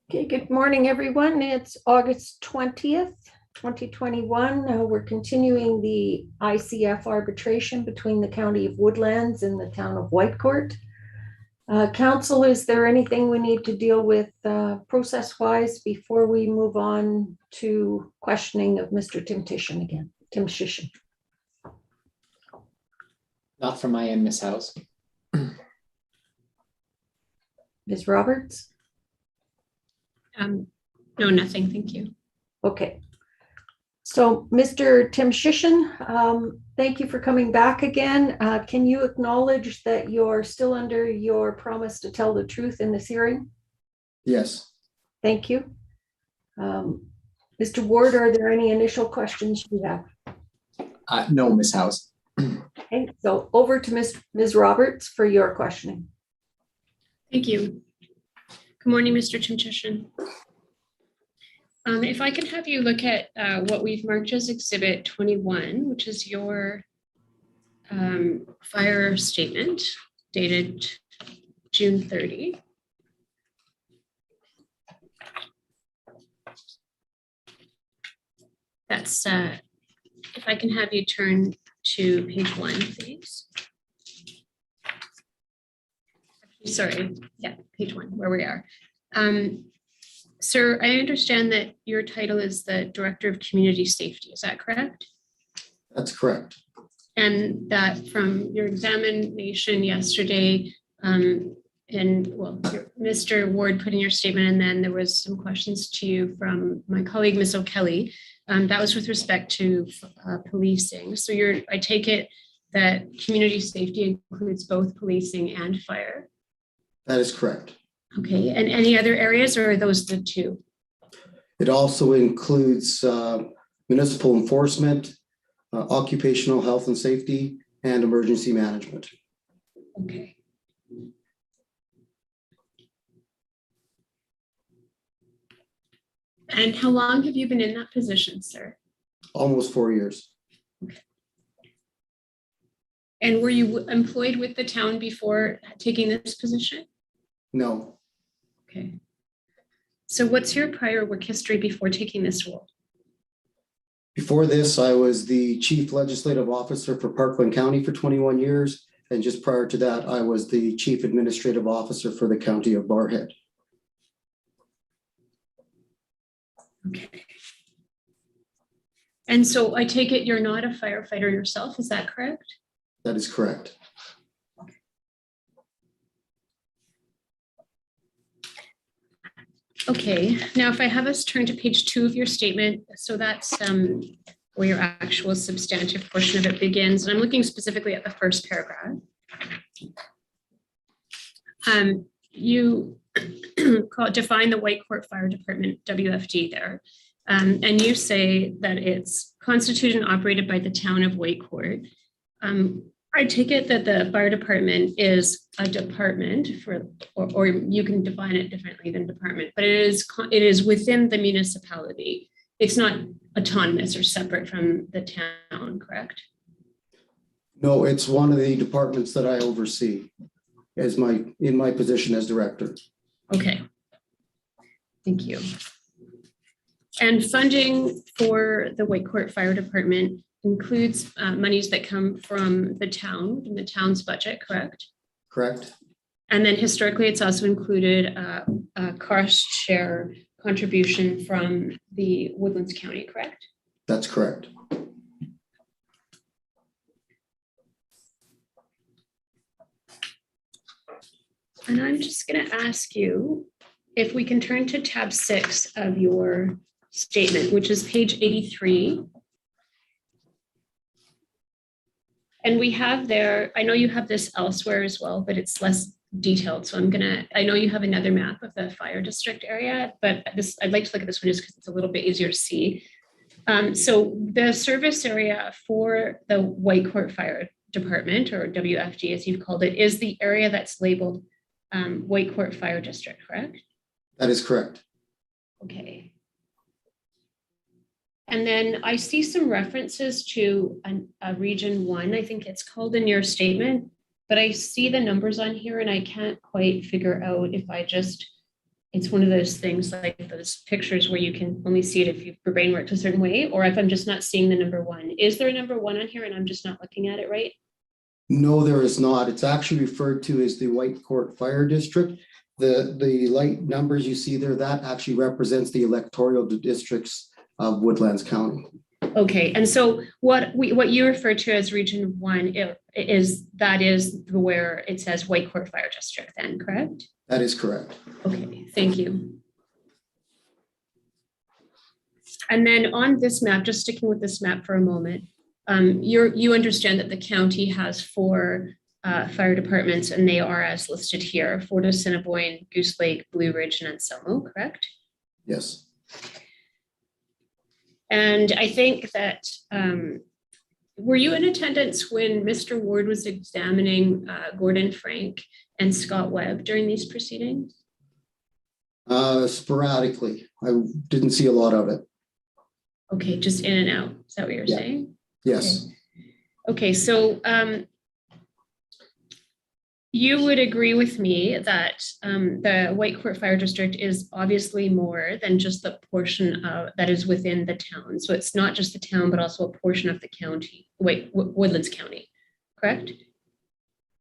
Okay, good morning, everyone. It's August 20th, 2021. We're continuing the ICF arbitration between the County of Woodlands and the Town of Whitecourt. Council, is there anything we need to deal with process-wise before we move on to questioning of Mr. Tim Shishin? Not from my end, Ms. House. Ms. Roberts? No, nothing. Thank you. Okay. So, Mr. Tim Shishin, thank you for coming back again. Can you acknowledge that you're still under your promise to tell the truth in this hearing? Yes. Thank you. Mr. Ward, are there any initial questions you have? No, Ms. House. Okay, so over to Ms. Roberts for your questioning. Thank you. Good morning, Mr. Tim Shishin. If I can have you look at what we've marked as Exhibit 21, which is your fire statement dated June 30. That's, if I can have you turn to page 1, please. Sorry, yeah, page 1, where we are. Sir, I understand that your title is the Director of Community Safety. Is that correct? That's correct. And that from your examination yesterday, Mr. Ward put in your statement, and then there was some questions to you from my colleague, Ms. O'Kelly. That was with respect to policing. So I take it that community safety includes both policing and fire. That is correct. Okay, and any other areas, or are those the two? It also includes municipal enforcement, occupational health and safety, and emergency management. Okay. And how long have you been in that position, sir? Almost 4 years. Okay. And were you employed with the town before taking this position? No. Okay. So what's your prior work history before taking this role? Before this, I was the Chief Legislative Officer for Parkland County for 21 years. And just prior to that, I was the Chief Administrative Officer for the County of Barrhead. Okay. And so I take it you're not a firefighter yourself, is that correct? That is correct. Okay, now if I have us turn to page 2 of your statement, so that's where your actual substantive portion of it begins. And I'm looking specifically at the first paragraph. You define the Whitecourt Fire Department, WFD there. And you say that it's constituted and operated by the town of Whitecourt. I take it that the fire department is a department or you can define it differently than department, but it is within the municipality. It's not autonomous or separate from the town, correct? No, it's one of the departments that I oversee in my position as director. Okay, thank you. And funding for the Whitecourt Fire Department includes monies that come from the town and the town's budget, correct? Correct. And then historically, it's also included a cost share contribution from the Woodlands County, correct? That's correct. And I'm just going to ask you if we can turn to tab 6 of your statement, which is page 83. And we have there, I know you have this elsewhere as well, but it's less detailed. So I know you have another map of the fire district area, but I'd like to look at this one just because it's a little bit easier to see. So the service area for the Whitecourt Fire Department, or WFD as you've called it, is the area that's labeled Whitecourt Fire District, correct? That is correct. Okay. And then I see some references to a region 1, I think it's called in your statement, but I see the numbers on here and I can't quite figure out if it's one of those things like those pictures where you can only see it if your brain works a certain way, or if I'm just not seeing the number one. Is there a number one on here and I'm just not looking at it right? No, there is not. It's actually referred to as the Whitecourt Fire District. The light numbers you see there, that actually represents the electoral districts of Woodlands County. Okay, and so what you refer to as Region 1 is where it says Whitecourt Fire District then, correct? That is correct. Okay, thank you. And then on this map, just sticking with this map for a moment, you understand that the county has 4 fire departments, and they are as listed here: Fort Assiniboine, Goose Lake, Blue Ridge, and Anselmo, correct? Yes. And I think that, were you in attendance when Mr. Ward was examining Gordon Frank and Scott Webb during these proceedings? Sporadically. I didn't see a lot of it. Okay, just in and out. Is that what you're saying? Yes. Okay, so you would agree with me that the Whitecourt Fire District is obviously more than just the portion that is within the town. So it's not just the town, but also a portion of the county, Woodlands County, correct?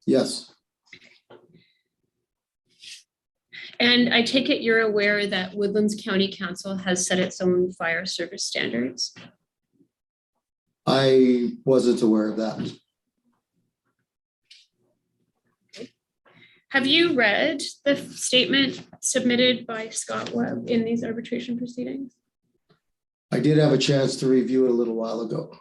Yes. And I take it you're aware that Woodlands County Council has set its own fire service standards? I wasn't aware of that. Have you read the statement submitted by Scott Webb in these arbitration proceedings? I did have a chance to review it a little while ago.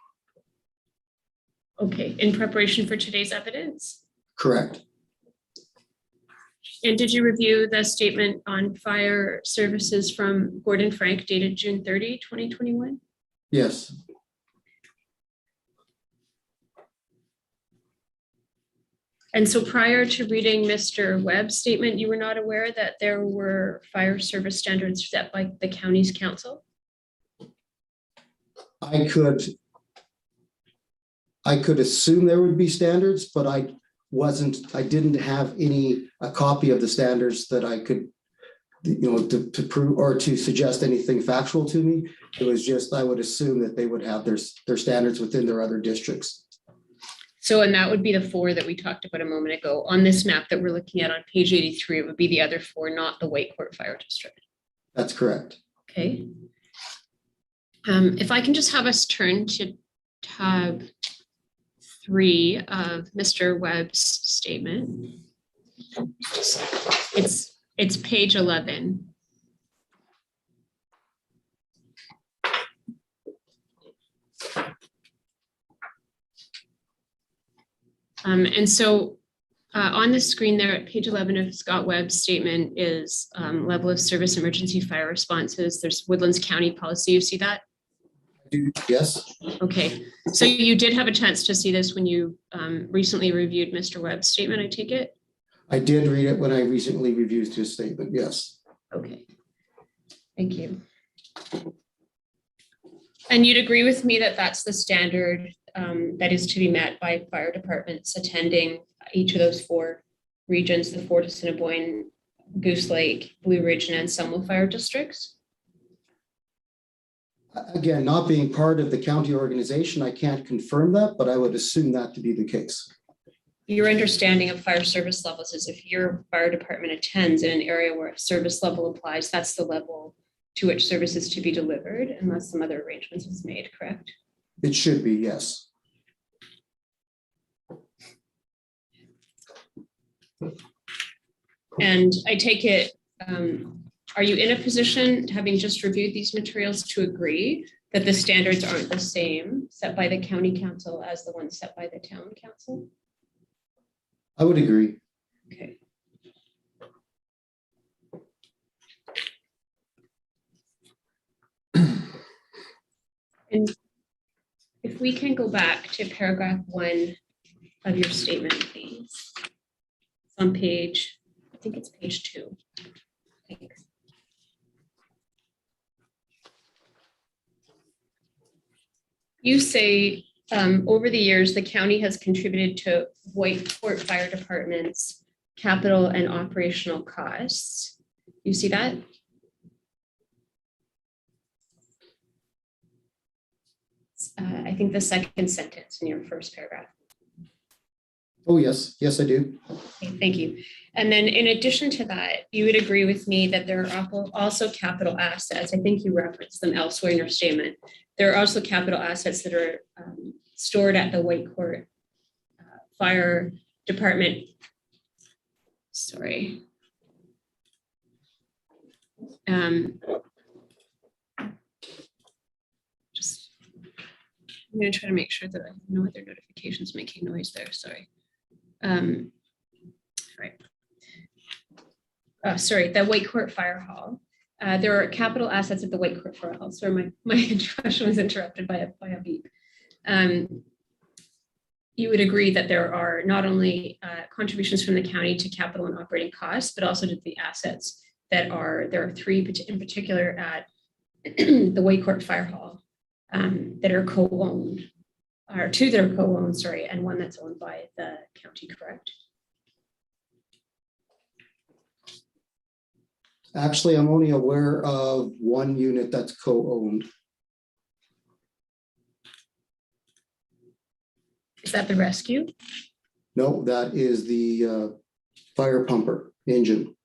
Okay, in preparation for today's evidence? Correct. And did you review the statement on fire services from Gordon Frank dated June 30, 2021? Yes. And so prior to reading Mr. Webb's statement, you were not aware that there were fire service standards set by the county's council? I could assume there would be standards, but I didn't have a copy of the standards that I could, to prove or to suggest anything factual to me. It was just, I would assume that they would have their standards within their other districts. So, and that would be the 4 that we talked about a moment ago. On this map that we're looking at on page 83, it would be the other 4, not the Whitecourt Fire District. That's correct. Okay. If I can just have us turn to tab 3 of Mr. Webb's statement. It's page 11. And so on the screen there at page 11 of Scott Webb's statement is level of service emergency fire responses. There's Woodlands County policy. You see that? Yes. Okay. So you did have a chance to see this when you recently reviewed Mr. Webb's statement, I take it? I did read it when I recently reviewed his statement. Yes. Okay. Thank you. And you'd agree with me that that's the standard that is to be met by fire departments attending each of those 4 regions, the Fort Assiniboine, Goose Lake, Blue Ridge, and Anselmo fire districts? Again, not being part of the county organization, I can't confirm that, but I would assume that to be the case. Your understanding of fire service levels is if your fire department attends in an area where a service level applies, that's the level to which service is to be delivered unless some other arrangements is made, correct? It should be, yes. And I take it, are you in a position, having just reviewed these materials, to agree that the standards aren't the same set by the county council as the ones set by the town council? I would agree. Okay. And if we can go back to paragraph 1 of your statement, please. It's on page, I think it's page 2. Thanks. You say, over the years, the county has contributed to Whitecourt Fire Department's capital and operational costs. You see that? I think the second sentence in your first paragraph. Oh, yes, yes, I do. Okay, thank you. And then in addition to that, you would agree with me that there are also capital assets. I think you referenced them elsewhere in your statement. There are also capital assets that are stored at the Whitecourt Fire Department. Sorry. Just, I'm going to try to make sure that I have no other notifications making noise there. Sorry. Right. Sorry, the Whitecourt Fire Hall. There are capital assets at the Whitecourt Fire Hall. Sorry, my introduction was interrupted by a beep. You would agree that there are not only contributions from the county to capital and operating costs, but also to the assets that are, there are three in particular at the Whitecourt Fire Hall that are co-owned, or two that are co-owned, sorry, and one that's owned by the county, correct? Actually, I'm only aware of one unit that's co-owned. Is that the rescue? No, that is the fire pumper engine.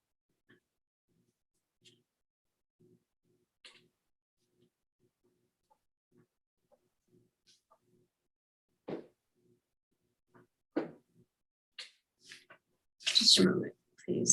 Just a moment, please.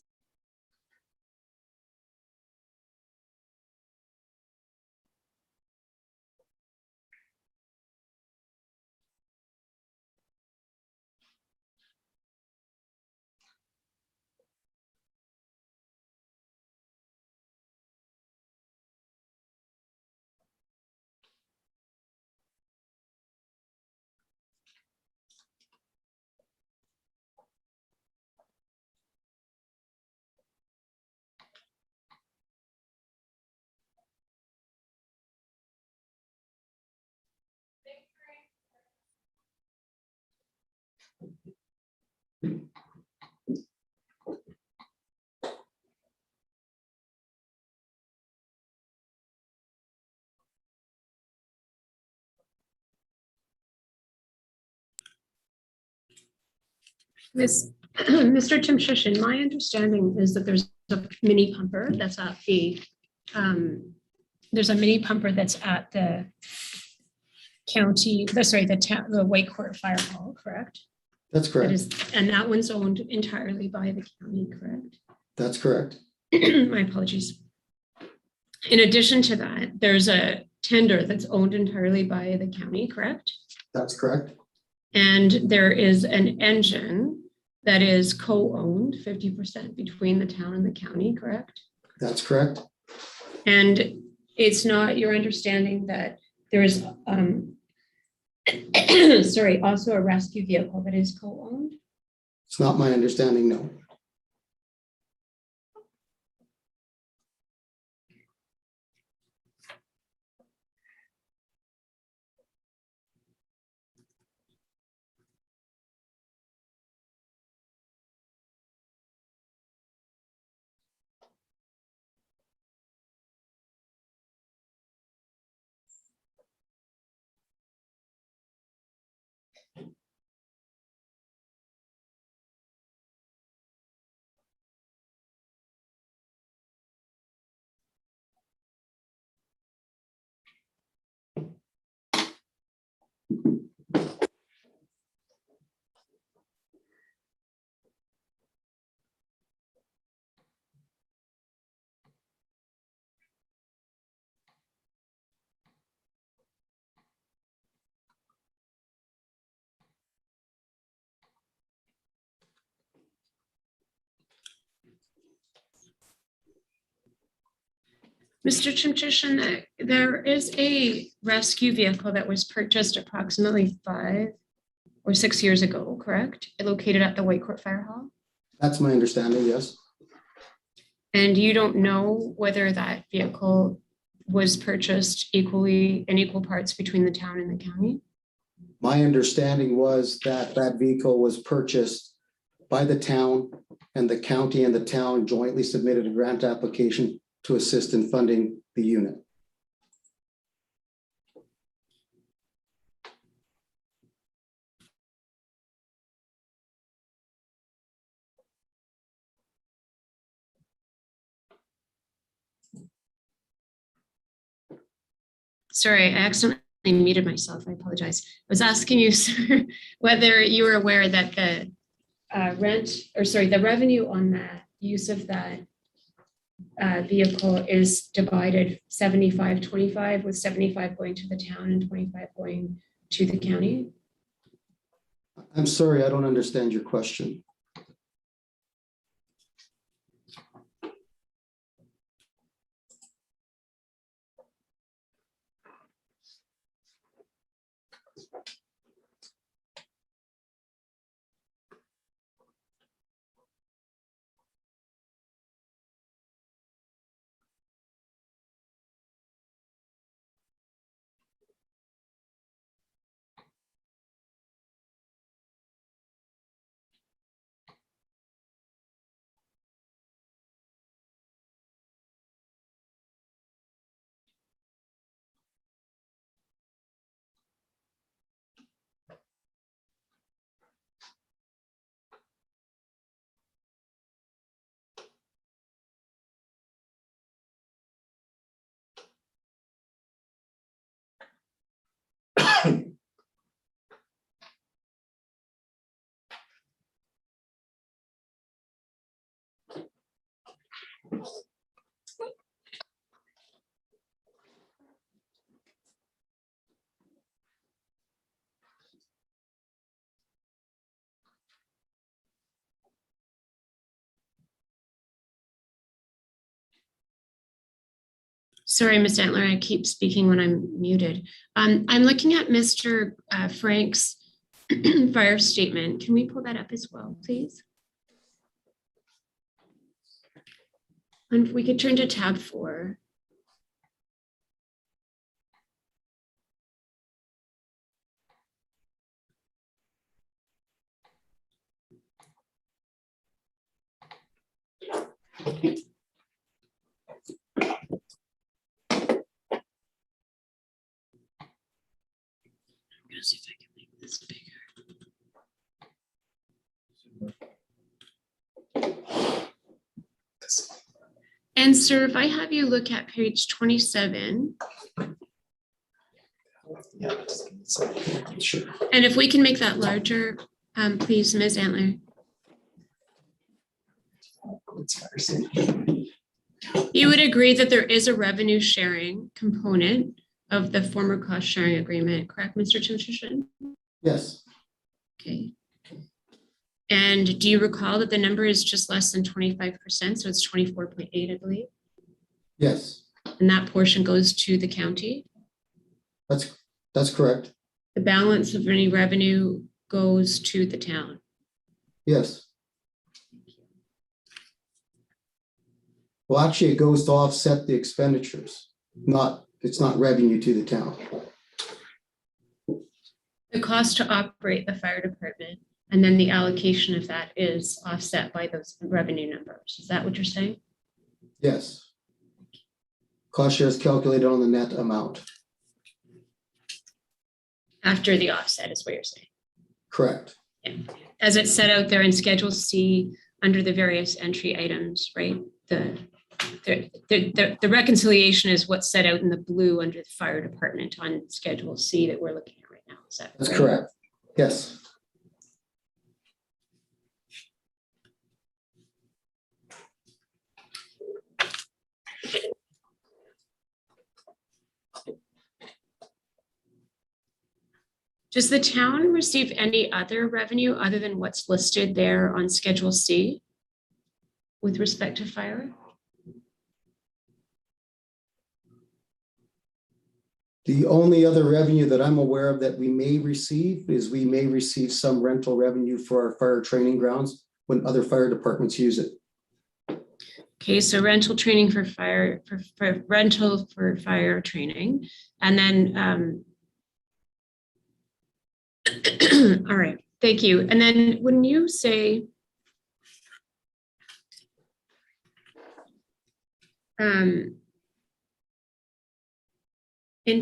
Mr. Timshishin, my understanding is that there's a mini pumper that's at the county, the Whitecourt Fire Hall, correct? That's That correct. is, and that one's owned entirely by the county, correct? That's correct. My apologies. In addition to that, there's a tender that's owned entirely by the county, correct? That's correct. And there is an engine that is co-owned 50% between the town and the county, correct? That's correct. And it's not your understanding that there is, sorry, also a rescue vehicle that is co-owned? It's not my understanding, no. Mr. Chimchishan, there is a rescue vehicle that was purchased approximately 5 or 6 years ago, correct? Located at the Whitecourt Fire Hall. That's my understanding, yes. And you don't know whether that vehicle was purchased equally in equal parts between the town and the county? My understanding was that that vehicle was purchased by the town, and the county and the town jointly submitted a grant application to assist in funding the unit. Sorry, I accidentally muted myself. I apologize. I was asking you, sir, whether you were aware that the the revenue on that use of that vehicle is divided 75-25, with 75 going to the town and 25 going to the county. I'm sorry, I don't understand your question. Sorry, Ms. Antler, I keep speaking when I'm muted. I'm looking at Mr. Frank's fire statement. Can we pull that up as well, please? And if we could turn to tab 4. I'm gonna see if I can make this bigger. And sir, if I have you look at page 27, Yeah, sure. and if we can make that larger, please, Ms. Antler. You would agree that there is a revenue sharing component of the former cost sharing agreement, correct, Mr. Chinchushin? Yes, Okay. And do you recall that the number is just less than 25%? So it's 24.8, I believe. yes, And that portion goes to the county. that's correct. The balance of any revenue goes to the town. Yes. Well, actually, it goes to offset the expenditures, it's not revenue to the town. The cost to operate the fire department, and then the allocation of that is offset by those revenue numbers. Is that what you're saying? Yes. Cost share is calculated on the net amount. After the offset is what you're saying. Correct. Yeah. As it's set out there in Schedule C under the various entry items, right? The reconciliation is what's set out in the blue under the fire department on Schedule C that we're looking at right now. Is that That's right? correct. Yes. Does the town receive any other revenue other than what's listed there on Schedule C with respect to fire? The only other revenue that I'm aware of that we may receive is we may receive some rental revenue for our fire training grounds when other fire departments use it. Okay, so rental training for fire, for rental for fire training. And then, all right, thank you. And then when you say in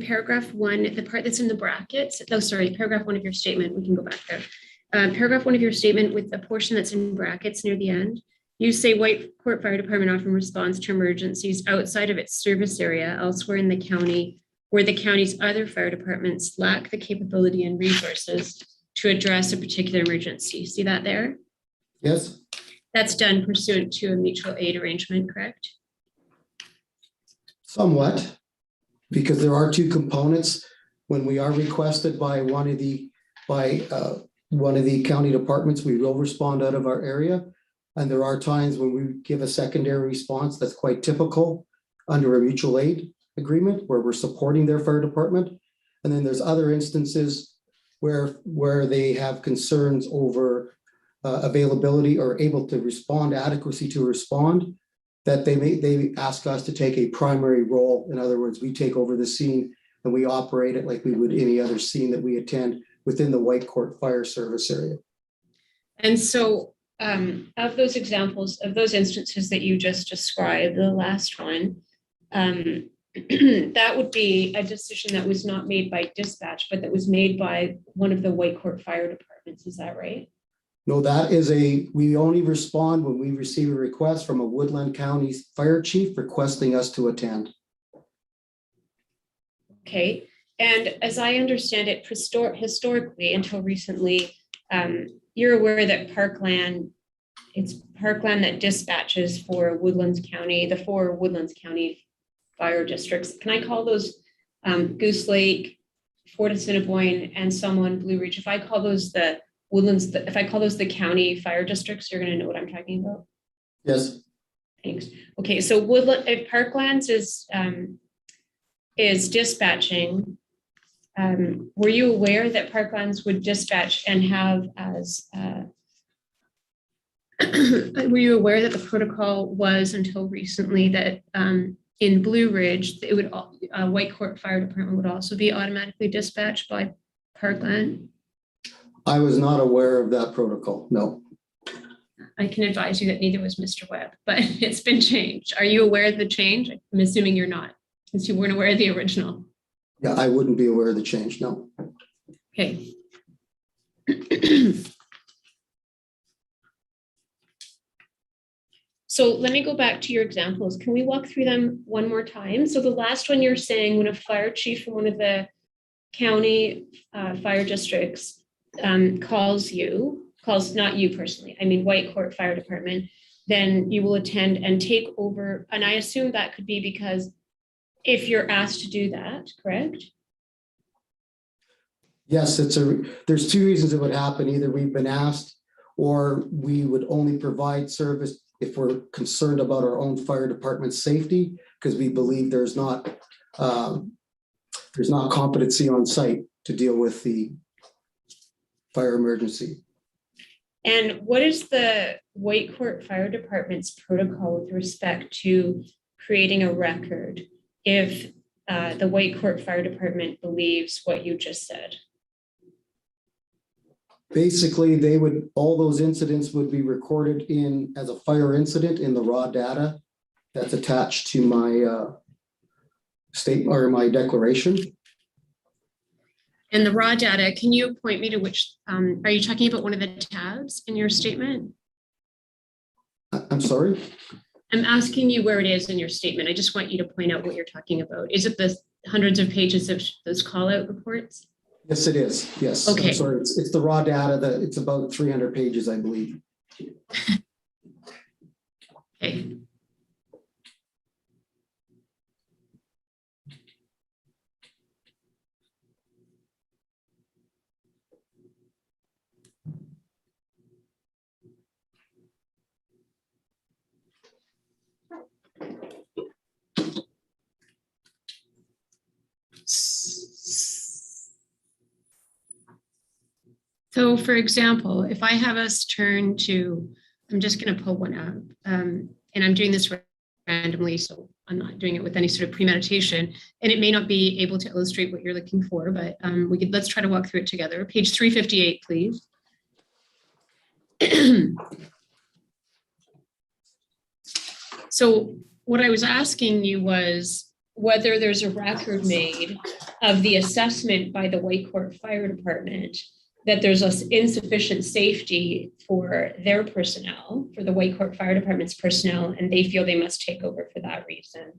paragraph 1, the part that's in the brackets, oh, sorry, paragraph 1 of your statement, we can go back there. Paragraph 1 of your statement with the portion that's in brackets near the end, you say Whitecourt Fire Department often responds to emergencies outside of its service area elsewhere in the county, where the county's other fire departments lack the capability and resources to address a particular emergency. See that there? Yes, That's done pursuant to a mutual aid arrangement, correct? somewhat, because there are two components. When we are requested by one of the county departments, we will respond out of our area. And there are times when we give a secondary response that's quite typical under a mutual aid agreement where we're supporting their fire department. And then there's other instances where they have concerns over availability or able to respond, adequacy to respond, that they ask us to take a primary role. In other words, we take over the scene and we operate it like we would any other scene that we attend within the Whitecourt Fire Service area. And so of those examples, of those instances that you just described, the last one, that would be a decision that was not made by dispatch, but that was made by one of the Whitecourt Fire Departments. Is that right? No, we only respond when we receive a request from a Woodland County fire chief requesting us to attend. Okay. And as I understand it, historically, until recently, you're aware that it's Parkland that dispatches for Woodlands County, the 4 Woodlands County fire districts. Can I call those Goose Lake, Fort Assiniboine, and someone Blue Ridge? If I call those the Woodlands, if I call those the county fire districts, you're going to know what I'm talking about. Yes. Thanks. Okay, so if Parklands is dispatching, were you aware that Parklands would dispatch and have as were you aware that the protocol was until recently that in Blue Ridge, it would Whitecourt Fire Department would also be automatically dispatched by Parkland? I was not aware of that protocol, no. I can advise you that neither was Mr. Webb, but it's been changed. Are you aware of the change? I'm assuming you're not, since you weren't aware of the original. Yeah, I wouldn't be aware of the change, no. Okay. So let me go back to your examples. Can we walk through them one more time? So the last one you're saying, when a fire chief from one of the county fire districts calls not you personally, I mean Whitecourt Fire Department, then you will attend and take over. And I assume that could be because if you're asked to do that, correct? Yes, there's 2 reasons it would happen. Either we've been asked or we would only provide service if we're concerned about our own fire department's safety, because we believe there's not competency on site to deal with the fire emergency. And what is the Whitecourt Fire Department's protocol with respect to creating a record if the Whitecourt Fire Department believes what you just said? Basically, all those incidents would be recorded as a fire incident in the raw data that's attached to my statement or my declaration. And the raw data, can you point me to which, are you talking about one of the tabs in your statement? I'm sorry? I'm asking you where it is in your statement. I just want you to point out what you're talking about. Is it the hundreds of pages of those call out reports? Yes, it is. Yes. Okay. I'm sorry. It's the raw data that it's about 300 pages, I believe. Okay. So for example, if I have us turn to, I'm just going to pull one up, and I'm doing this randomly, so I'm not doing it with any sort of premeditation, and it may not be able to illustrate what you're looking for, but let's try to walk through it together. Page 358, please. So What I was asking you was whether there's a record made of the assessment by the Whitecourt Fire Department that there's insufficient safety for their personnel, for the Whitecourt Fire Department's personnel, and they feel they must take over for that reason.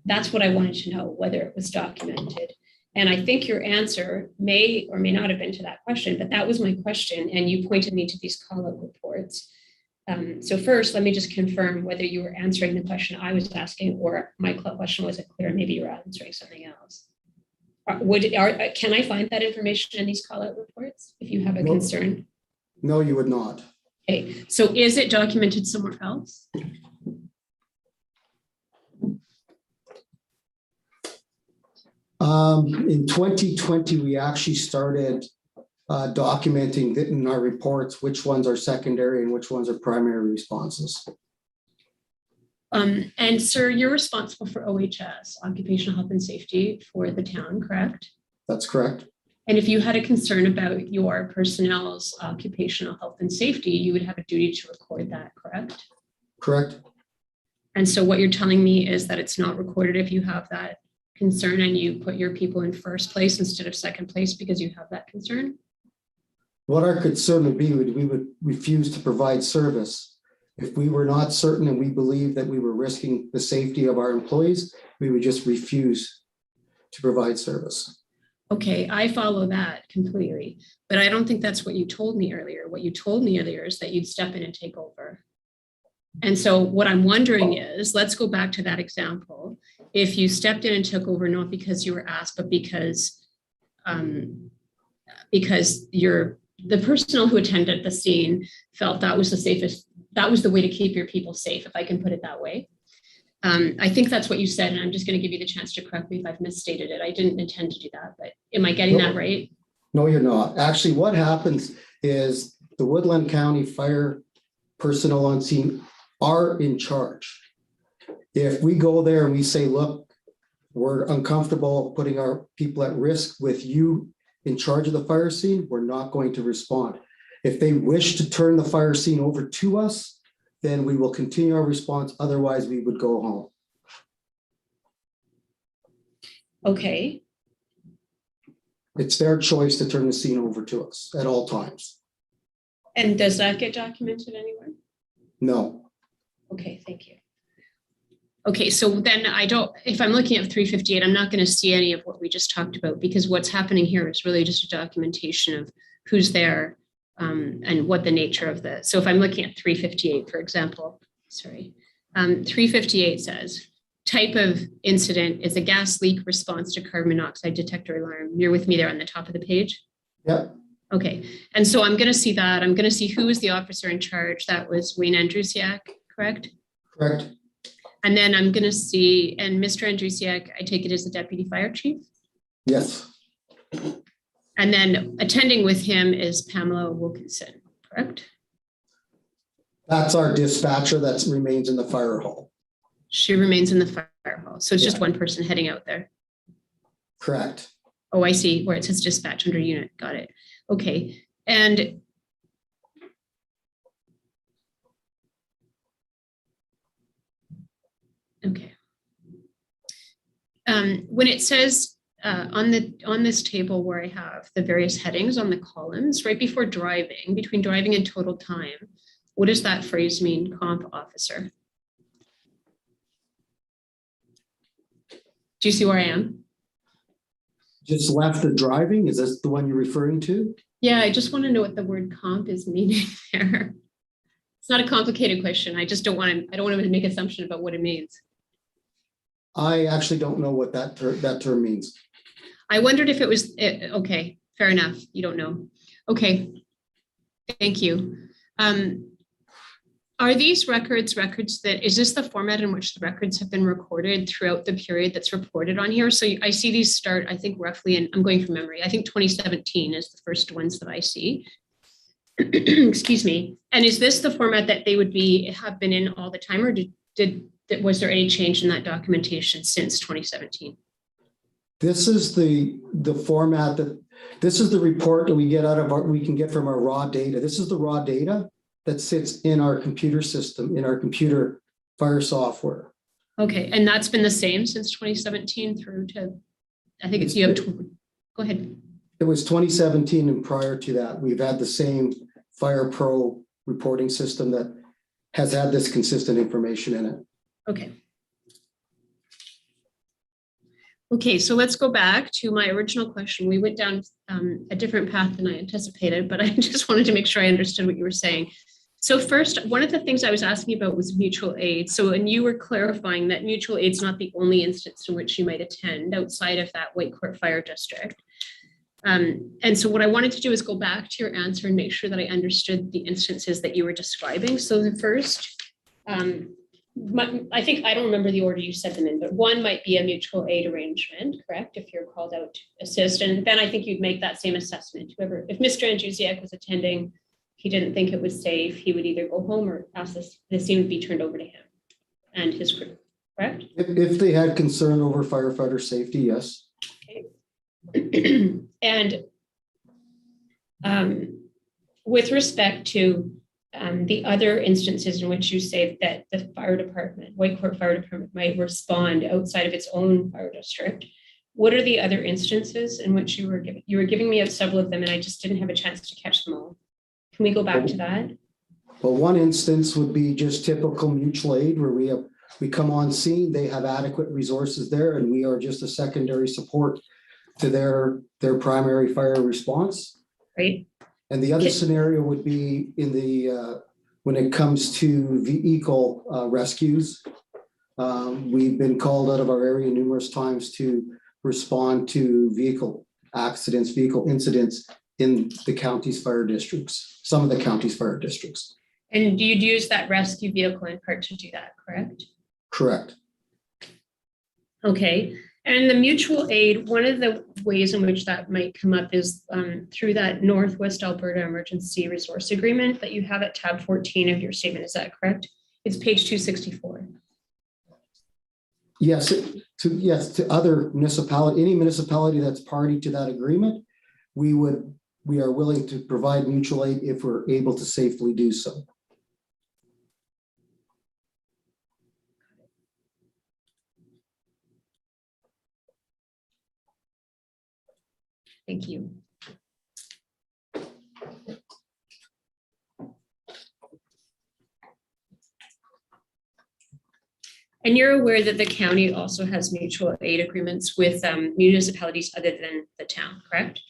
That's what I wanted to know, whether it was documented. And I think your answer may or may not have been to that question, but that was my question. And you pointed me to these call-out reports. So first, let me just confirm whether you were answering the question I was asking, or my question wasn't clear. Maybe you were answering something else. Can I find that information in these call-out reports if you have a concern? No, you would not. Okay, so is it documented somewhere else? In 2020, we actually started documenting in our reports which ones are secondary and which ones are primary responses. And sir, you're responsible for OHS, Occupational Health and Safety, for the town, correct? That's correct. And if you had a concern about your personnel's occupational health and safety, you would have a duty to record that, correct? Correct. And so what you're telling me is that it's not recorded if you have that concern and you put your people in first place instead of second place because you have that concern? What our concern would be, we would refuse to provide service. If we were not certain and we believed that we were risking the safety of our employees, we would just refuse to provide service. Okay, I follow that completely, but I don't think that's what you told me earlier. What you told me earlier is that you'd step in and take over. And so what I'm wondering is, let's go back to that example. If you stepped in and took over, not because you were asked, but because the personnel who attended the scene felt that was the safest, that was the way to keep your people safe, if I can put it that way. I think that's what you said, and I'm just going to give you the chance to correct me if I've misstated it. I didn't intend to do that, but am I getting that right? No, you're not. Actually, what happens is the Woodland County Fire personnel on scene are in charge. If we go there and we say, look, we're uncomfortable putting our people at risk with you in charge of the fire scene, we're not going to respond. If they wish to turn the fire scene over to us, then we will continue our response. Otherwise, we would go home. Okay. It's their choice to turn the scene over to us at all times. And does that get documented anywhere? No. Okay, thank you. Okay, so then if I'm looking at 358, I'm not going to see any of what we just talked about, because what's happening here is really just a documentation of who's there and what the nature of the, so if I'm looking at 358, for example, 358 says, type of incident is a gas leak response to carbon monoxide detector alarm. You're with me there on the top of the page? Yeah. Okay, and so I'm going to see that. I'm going to see who was the officer in charge. That was Wayne Andrusiak, correct? Correct. And then I'm going to see, and Mr. Andrusiak, I take it as the deputy fire chief? Yes. And then attending with him is Pamela Wilkinson, correct? That's our dispatcher that remains in the fire hall. She remains in the fire hall. So it's just Yeah. one person heading out there. Correct. Oh, I see where it says dispatch under unit. Got it. Okay. And okay. When it says on this table where I have the various headings on the columns, right before driving, between driving and total time, what does that phrase mean, comp officer? Do you see where I am? Just left the driving. Is this the one you're referring to? Yeah, I just want to know what the word comp is meaning there. It's not a complicated question. I just don't want to make an assumption about what it means. I actually don't know what that term means. I wondered if it was, okay, fair enough. You don't know. Okay, thank you. Are these records that, is this the format in which the records have been recorded throughout the period that's reported on here? So I see these start, I think roughly, and I'm going from memory, I think 2017 is the first ones that I see. Excuse me. And is this the format that they would have been in all the time, or was there any change in that documentation since 2017? This is the format this is the report that we get we can get from our raw data. This is the raw data that sits in our computer system, in our computer fire software. Okay, and that's been the same since 2017 through to, I think it's, you have, go ahead. It was 2017 and prior to that, we've had the same Fire Pro reporting system that has had this consistent information in it. Okay. Okay, so let's go back to my original question. We went down a different path than I anticipated, but I just wanted to make sure I understood what you were saying. So first, one of the things I was asking about was mutual aid. So, and you were clarifying that mutual aid is not the only instance in which you might attend outside of that Whitecourt Fire District. And so what I wanted to do is go back to your answer and make sure that I understood the instances that you were describing. So the first, I think, I don't remember the order you said them in, but one might be a mutual aid arrangement, correct? If you're called out to assist. And then I think you'd make that same assessment. Whoever, if Mr. Andrusiak was attending, he didn't think it was safe, he would either go home or ask the scene would be turned over to him and his crew, correct? If they had concern over firefighter safety, yes. Okay. And with respect to the other instances in which you say that the fire department, Whitecourt Fire Department, might respond outside of its own fire district, what are the other instances in which you were giving me several of them and I just didn't have a chance to catch them all? Can we go back to that? Well, one instance would be just typical mutual aid where we come on scene, they have adequate resources there, and we are just a secondary support to their primary fire response. Right. And the other scenario would be in the when it comes to vehicle rescues. We've been called out of our area numerous times to respond to vehicle accidents, vehicle incidents in the county's fire districts, some of the county's fire districts. And you'd use that rescue vehicle in part to do that, correct? Correct. Okay. And the mutual aid, one of the ways in which that might come up is through that Northwest Alberta Emergency Resource Agreement that you have at tab 14 of your statement. Is that correct? It's page 264. Yes, to other municipality, any municipality that's party to that agreement, we are willing to provide mutual aid if we're able to safely do so. Thank you. And you're aware that the county also has mutual aid agreements with municipalities other than the town, correct?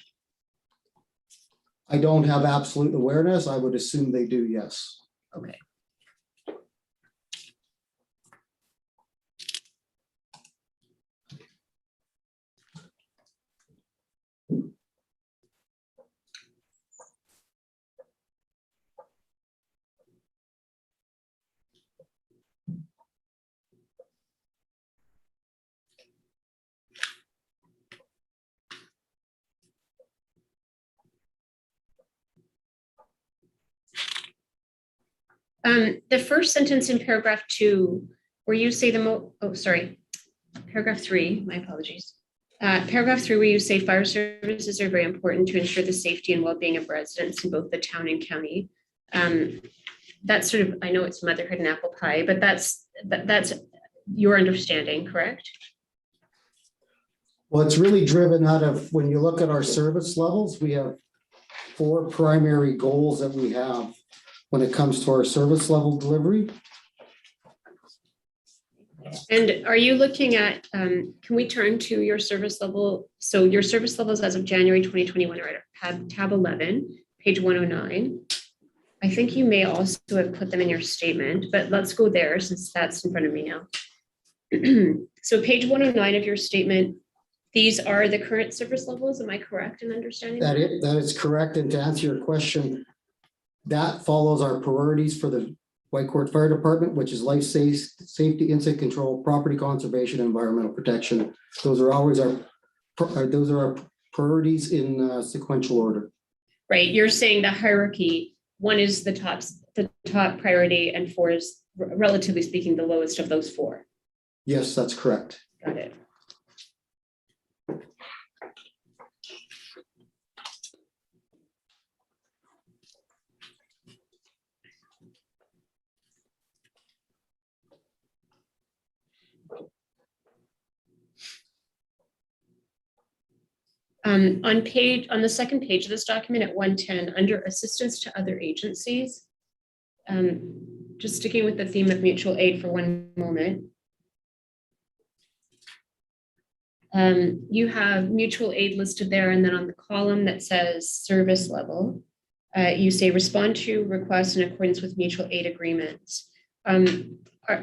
I don't have absolute awareness. I would assume they do, yes. Okay. The first sentence in paragraph 2, where you say paragraph 3, my apologies. Paragraph 3, where you say fire services are very important to ensure the safety and well-being of residents in both the town and county. That's sort of, I know it's motherhood and apple pie, but that's your understanding, correct? Well, it's really driven out of, when you look at our service levels, we have 4 primary goals that we have when it comes to our service level delivery. And are you looking at, can we turn to your service level? So your service levels as of January 2021 are at tab 11, page 109. I think you may also have put them in your statement, but let's go there since that's in front of me now. So page 109 of your statement, these are the current service levels. Am I correct in understanding that? That is correct. And to answer your question, that follows our priorities for the Whitecourt Fire Department, which is life safety, incident control, property conservation, environmental protection. Those are always our priorities in sequential order. Right. You're saying the hierarchy, 1 is the top priority and 4 is, relatively speaking, the lowest of those 4. Yes, that's correct. Got it. On the second page of this document at 110, under assistance to other agencies, just sticking with the theme of mutual aid for one moment. You have mutual aid listed there, and then on the column that says service level, you say respond to requests in accordance with mutual aid agreements.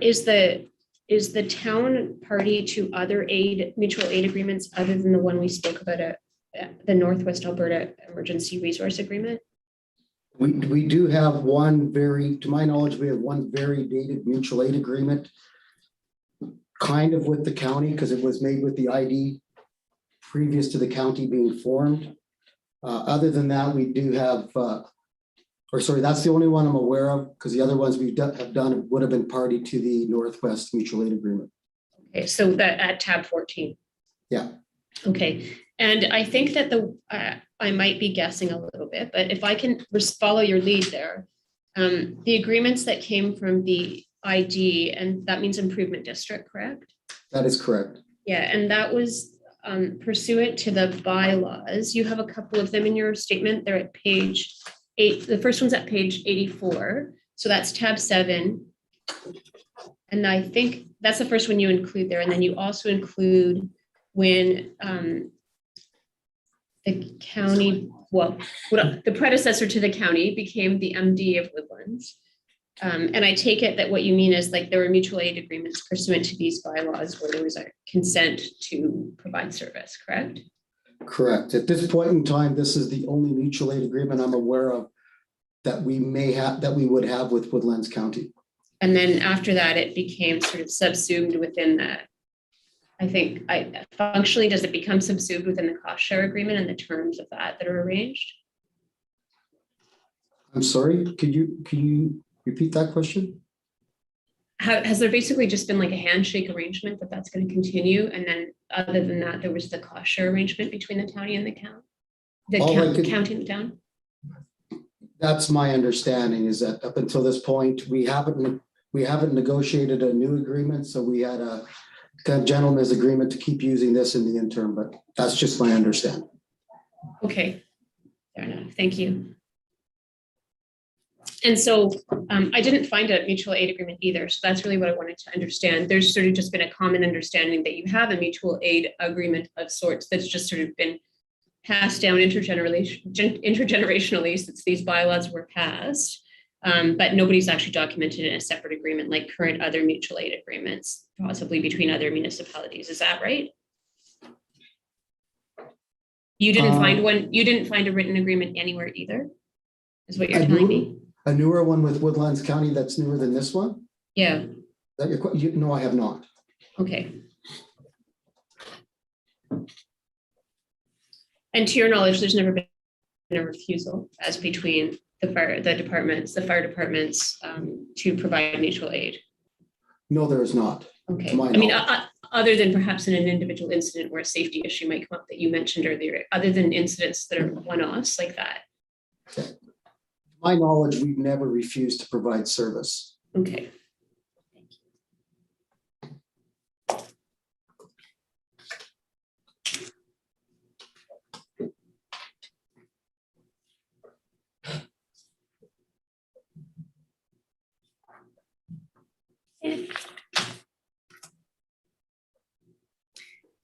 Is the town party to other mutual aid agreements other than the one we spoke about at the Northwest Alberta Emergency Resource Agreement? We do have one to my knowledge, we have one very dated mutual aid agreement, kind of with the county, because it was made with the ID previous to the county being formed. Other than that, we do have, that's the only one I'm aware of, because the other ones have done would have been party to the Northwest Mutual Aid Agreement. Okay, so that at tab 14. Yeah. Okay, and I think that I might be guessing a little bit, but if I can just follow your lead there, the agreements that came from the ID, and that means improvement district, correct? That is correct. Yeah, and that was pursuant to the bylaws. You have a couple of them in your statement. They're at page 8. The first one's at page 84. So that's tab 7. And I think that's the first one you include there. And then you also include when the county, the predecessor to the county became the MD of Woodlands. And I take it that what you mean is like there were mutual aid agreements pursuant to these bylaws where there was a consent to provide service, correct? Correct. At this point in time, this is the only mutual aid agreement I'm aware of that we would have with Woodlands County. And then after that, it became sort of subsumed within that. I think functionally, does it become subsumed within the cost share agreement and the terms of that are arranged? I'm sorry, can you repeat that question? Has there basically just been like a handshake arrangement that's going to continue? And then other than that, there was the cost share arrangement between the county and the town? County and the town? That's my understanding, is that up until this point, we haven't negotiated a new agreement. So we had a kind of gentleman's agreement to keep using this in the interim, but that's just my understanding. Okay, fair enough. Thank you. And so I didn't find a mutual aid agreement either. So that's really what I wanted to understand. There's sort of just been a common understanding that you have a mutual aid agreement of sorts that's just sort of been passed down intergenerationally since these bylaws were passed. But nobody's actually documented in a separate agreement like current other mutual aid agreements, possibly between other municipalities. Is that right? You didn't find one, you didn't find a written agreement anywhere either, is what you're telling me? A newer one with Woodlands County that's newer than this one? Yeah. No, I have not. Okay. And to your knowledge, there's never been a refusal as between the fire departments to provide mutual aid. No, there is not. Okay. I mean, other than perhaps in an individual incident where a safety issue might come up that you mentioned earlier, other than incidents that are one-offs like that. Okay. To my knowledge, we've never refused to provide service. Okay.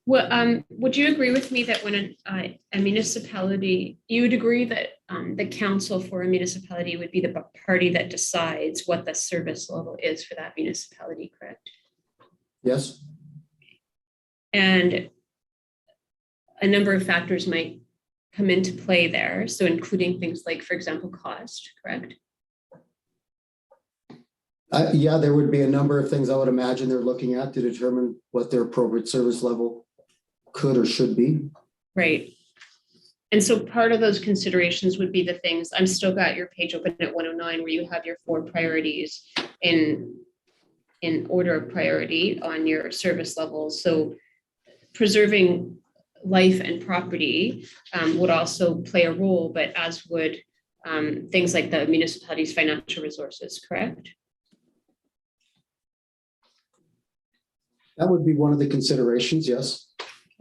Well, would you agree with me that when a municipality, you would agree that the council for a municipality would be the party that decides what the service level is for that municipality, correct? Yes. And a number of factors might come into play there. So including things like, for example, cost, correct? Yeah, there would be a number of things I would imagine they're looking at to determine what their appropriate service level could or should be. Right. And so part of those considerations would be the things, I'm still got your page open at 109 where you have your 4 priorities in order of priority on your service levels. So preserving life and property would also play a role, but as would things like the municipality's financial resources, correct? That would be one of the considerations, yes.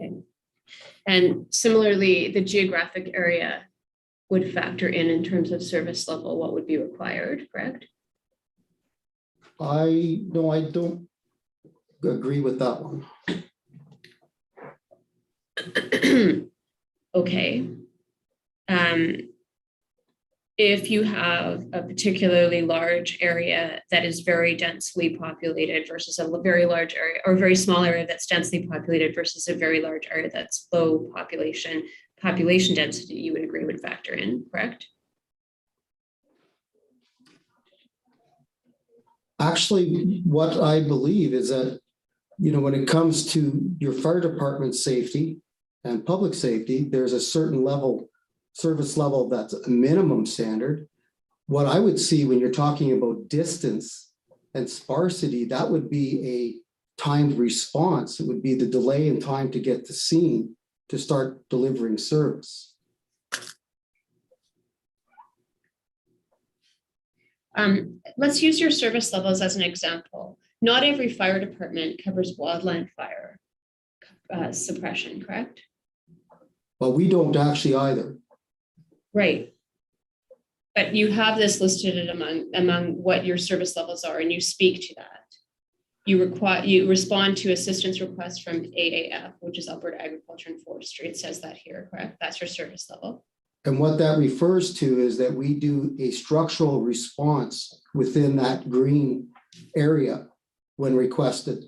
Okay. And similarly, the geographic area would factor in terms of service level, what would be required, correct? No, I don't agree with that one. Okay. If you have a particularly large area that is very densely populated versus a very large area, or a very small area that's densely populated versus a very large area that's low population density, you would agree would factor in, correct? Actually, what I believe is that, when it comes to your fire department safety and public safety, there's a certain service level that's a minimum standard. What I would see when you're talking about distance and sparsity, that would be a timed response. It would be the delay in time to get to scene to start delivering service. Let's use your service levels as an example. Not every fire department covers wildland fire suppression, correct? But we don't actually either. Right. But you have this listed among what your service levels are, and you speak to that. You respond to assistance requests from AAF, which is Alberta Agriculture and Forestry. It says that here, correct? That's your service level. And what that refers to is that we do a structural response within that green area when requested.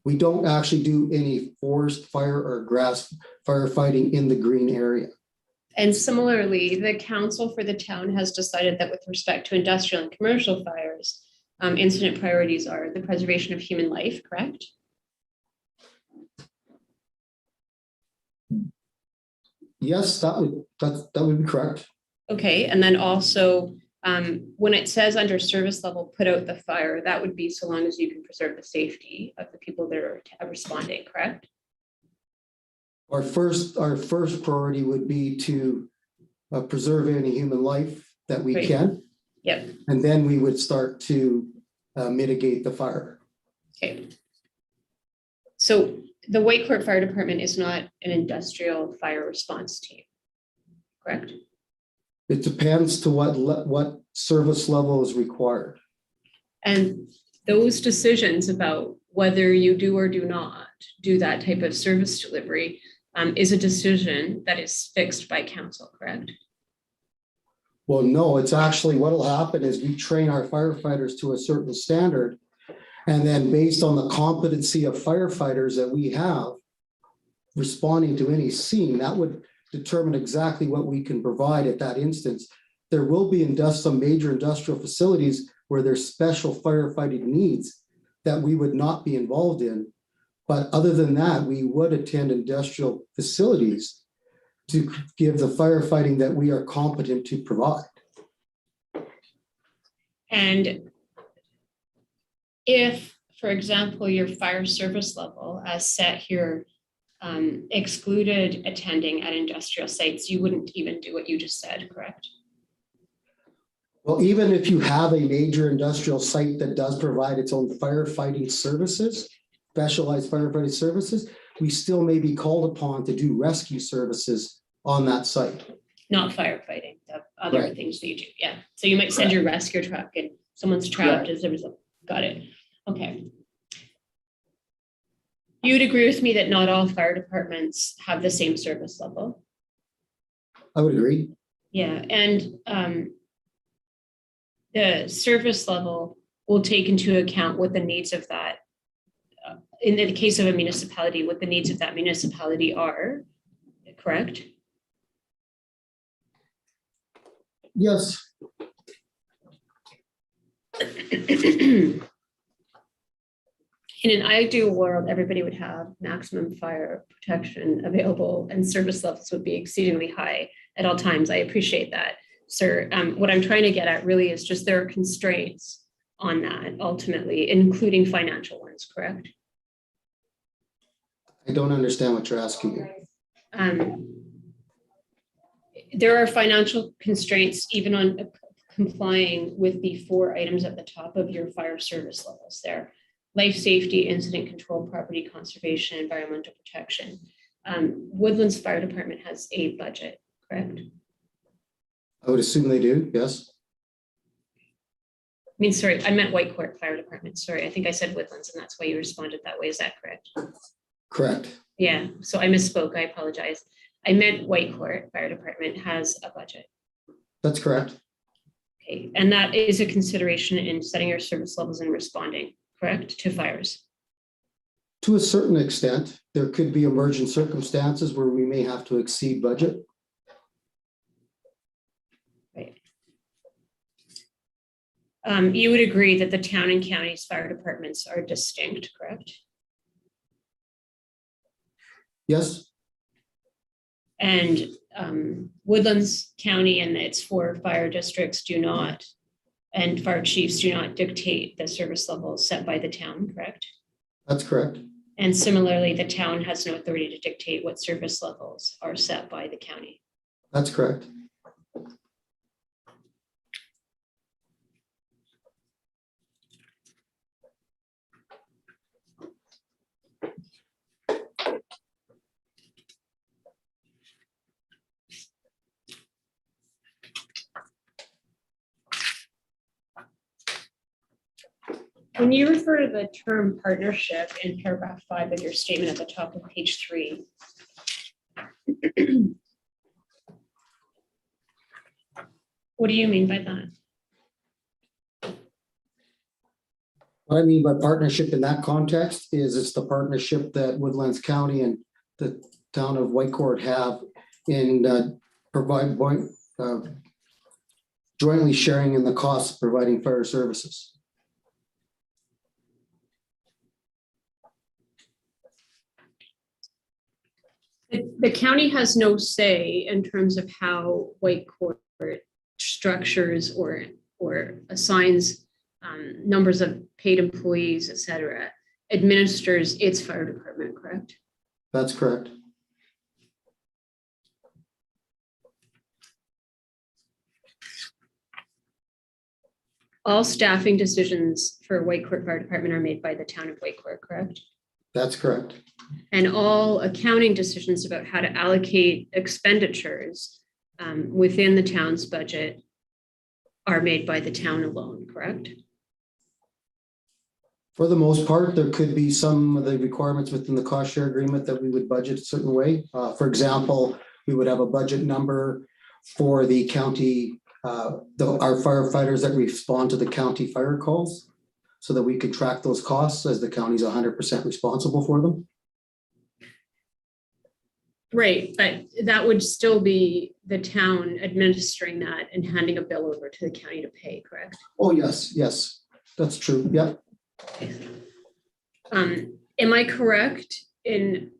We don't actually do any forest fire or grass firefighting in the green area. And similarly, the council for the town has decided that with respect to industrial and commercial fires, incident priorities are the preservation of human life, correct? Yes, that would be correct. Okay, and then also when it says under service level, put out the fire, that would be so long as you can preserve the safety of the people that are responding, correct? Our first priority would be to preserve any human life that we Right. can. Yep. And then we would start to mitigate the fire. Okay. So the Whitecourt Fire Department is not an industrial fire response team, correct? It depends to what service level is required. And those decisions about whether you do or do not do that type of service delivery is a decision that is fixed by council, correct? Well, no, it's actually what'll happen is we train our firefighters to a certain standard. And then based on the competency of firefighters that we have responding to any scene, that would determine exactly what we can provide at that instance. There will be some major industrial facilities where there's special firefighting needs that we would not be involved in. But other than that, we would attend industrial facilities to give the firefighting that we are competent to provide. And if, for example, your fire service level as set here excluded attending at industrial sites, you wouldn't even do what you just said, correct? Well, even if you have a major industrial site that does provide its own firefighting services, specialized firefighting services, we still may be called upon to do rescue services on that site. Not firefighting, the other Right. things that you do, yeah. So you might send your rescue truck and someone's trapped as a result. Got it, okay. You would agree with me that not all fire departments have the same service level? I would agree. Yeah, and the service level will take into account what the needs of that, in the case of a municipality, what the needs of that municipality are, correct? Yes. In an ideal world, everybody would have maximum fire protection available and service levels would be exceedingly high at all times. I appreciate that, sir. What I'm trying to get at really is just there are constraints on that ultimately, including financial ones, correct? I don't understand what you're asking me. There are financial constraints even on complying with the 4 items at the top of your fire service levels there. life safety, incident control, property conservation, environmental protection. Woodlands Fire Department has a budget, correct? I would assume they do, yes. I mean, sorry, I meant Whitecourt Fire Department. Sorry, I think I said Woodlands, and that's why you responded that way. Is that correct? Correct. Yeah, so I misspoke. I apologize. I meant Whitecourt Fire Department has a budget. That's correct. Okay, and that is a consideration in setting your service levels and responding, correct, to fires? To a certain extent, there could be emergent circumstances where we may have to exceed budget. Right. You would agree that the town and county's fire departments are distinct, correct? Yes, And Woodlands County and its 4 fire districts do not, and fire chiefs do not dictate the service levels set by the town, correct? that's correct. And similarly, the town has no authority to dictate what service levels are set by the county. That's correct. When you refer to the term partnership in paragraph 5 of your statement at the top of page 3, what do you mean by that? What I mean by partnership in that context is it's the partnership that Woodlands County and the town of Whitecourt have in jointly sharing in the costs of providing fire services. The county has no say in terms of how Whitecourt structures or assigns numbers of paid employees, et cetera, administers its fire department, correct? That's correct. All staffing decisions for Whitecourt Fire Department are made by the town of Whitecourt, correct? That's correct. And all accounting decisions about how to allocate expenditures within the town's budget are made by the town alone, correct? For the most part, there could be some of the requirements within the cost share agreement that we would budget a certain way. For example, we would have a budget number for the county, our firefighters that respond to the county fire calls, so that we could track those costs as the county's 100% responsible for them. Right, but that would still be the town administering that and handing a bill over to the county to pay, correct? Oh, yes, that's true. Yeah. Am I correct in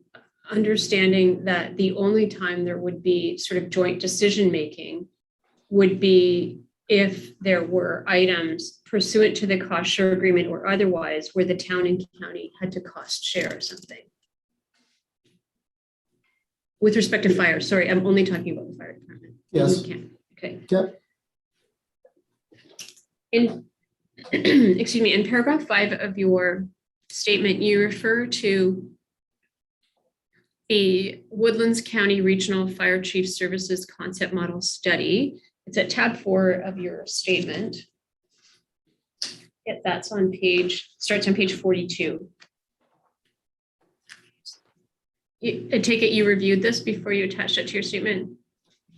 understanding that the only time there would be sort of joint decision-making would be if there were items pursuant to the cost share agreement or otherwise where the town and county had to cost share something? With respect to fire, sorry, I'm only talking about the fire department. Yes. Okay. Yep. In excuse me, in paragraph 5 of your statement, you refer to the Woodlands County Regional Fire Chief Services Concept Model Study. It's at tab 4 of your statement. Yeah, that's on starts on page 42. I take it you reviewed this before you attached it to your statement?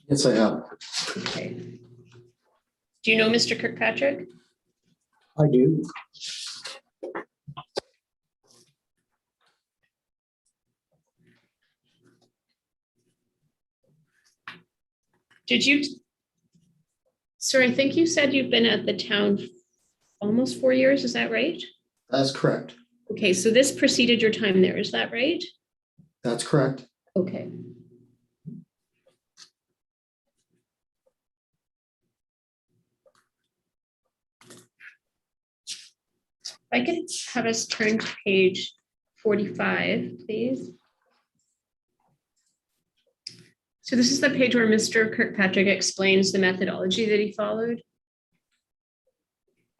Yes, I have. Okay. Do you know Mr. Kirkpatrick? I do. Did you, sir, I think you said you've been at the town almost 4 years, is that right? That's correct. Okay, so this preceded your time there, is that right? That's correct. Okay. If I could have us turn to page 45, please. So this is the page where Mr. Kirkpatrick explains the methodology that he followed.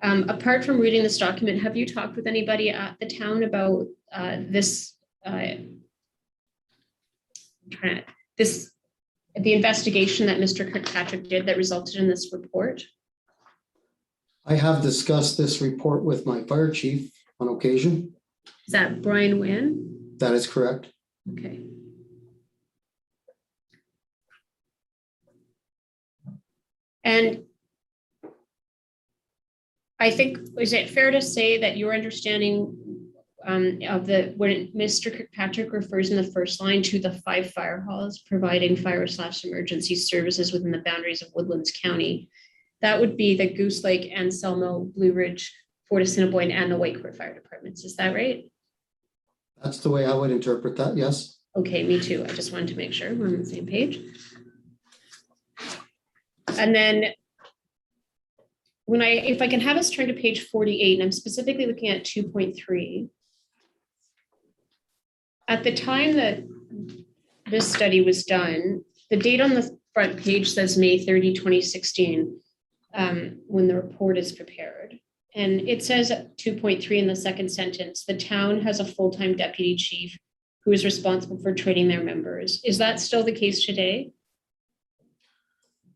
Apart from reading this document, have you talked with anybody at the town about this? The investigation that Mr. Kirkpatrick did that resulted in this report? I have discussed this report with my fire chief on occasion. Is that Brian Wynn? That is correct. Okay. And I think, is it fair to say that your understanding of when Mr. Kirkpatrick refers in the first line to the 5 fire halls providing fire/emergency services within the boundaries of Woodlands County, that would be the Goose Lake, Anselmo, Blue Ridge, Fort Assiniboine, and the Whitecourt Fire Departments. Is that right? That's the way I would interpret that, yes. Okay, me too. I just wanted to make sure we're on the same page. And then if I can have us turn to page 48, and I'm specifically looking at 2.3. At the time that this study was done, the date on the front page says May 30, 2016, when the report is prepared. And it says at 2.3 in the second sentence, the town has a full-time deputy chief who is responsible for training their members. Is that still the case today?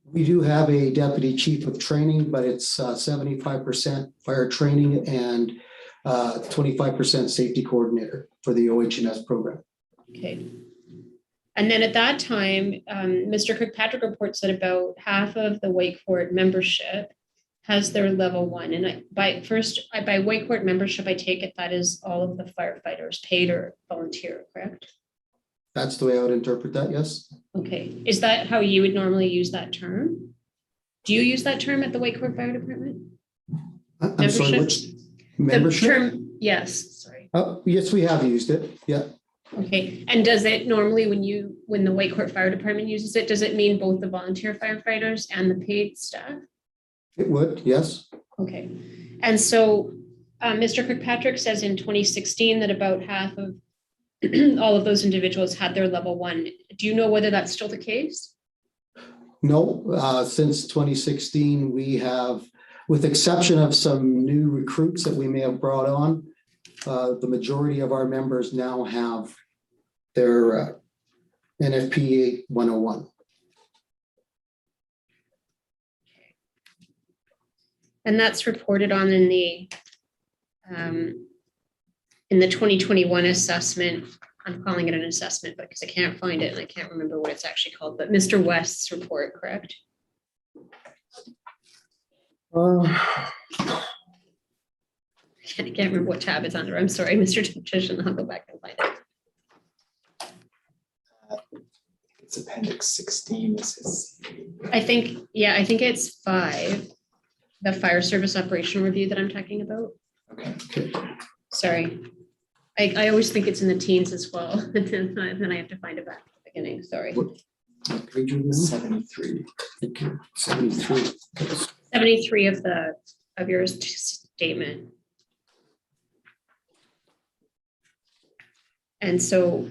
We do have a deputy chief of training, but it's 75% fire training and 25% safety coordinator for the OH&S program. Okay. And then at that time, Mr. Kirkpatrick reports that about half of the Whitecourt membership has their level 1. And by Whitecourt membership, I take it that is all of the firefighters, paid or volunteer, correct? That's the way I would interpret that, yes. Okay. Is that how you would normally use that term? Do you use that term at the Whitecourt Fire Department? I'm sorry, which membership? The term, yes, sorry. Yes, we have used it, yeah. Okay, and does it normally, when the Whitecourt Fire Department uses it, does it mean both the volunteer firefighters and the paid staff? It would, yes. Okay, and so Mr. Kirkpatrick says in 2016 that about half of all of those individuals had their level 1. Do you know whether that's still the case? No, since 2016, we have, with exception of some new recruits that we may have brought on, the majority of our members now have their NFPA 101. And that's reported on in the 2021 assessment. I'm calling it an assessment, but because I can't find it and I can't remember what it's actually called, but Mr. West's report, correct? I can't remember what tab it's under. I'm sorry, Mr. Titian, I'll go back and find it. It's appendix 16. I think it's 5, the fire service operational review that I'm talking about. Okay. Sorry. I always think it's in the teens as well. And then I have to find it back at the beginning. Sorry. What page are you on? 73. Thank you. 73. 73 of your statement. And so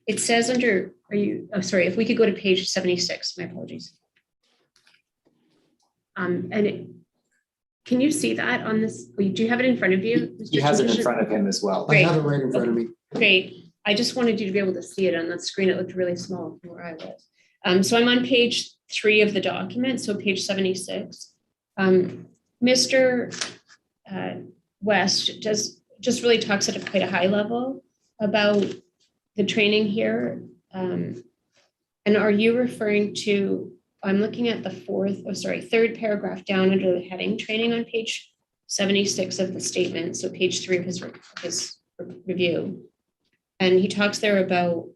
it says under, if we could go to page 76, my apologies. Can you see that on this? Do you have it in front of you? Mr. He has it in Titian? front of him as well. I have it right in front of me. Great. I just wanted you to be able to see it on that screen. It looked really small from where I was. So I'm on page 3 of the document, so page 76. Mr. West just really talks at quite a high level about the training here. And are you referring to, I'm looking at the third paragraph down under the heading training on page 76 of the statement. So page 3 of his review. And he talks there about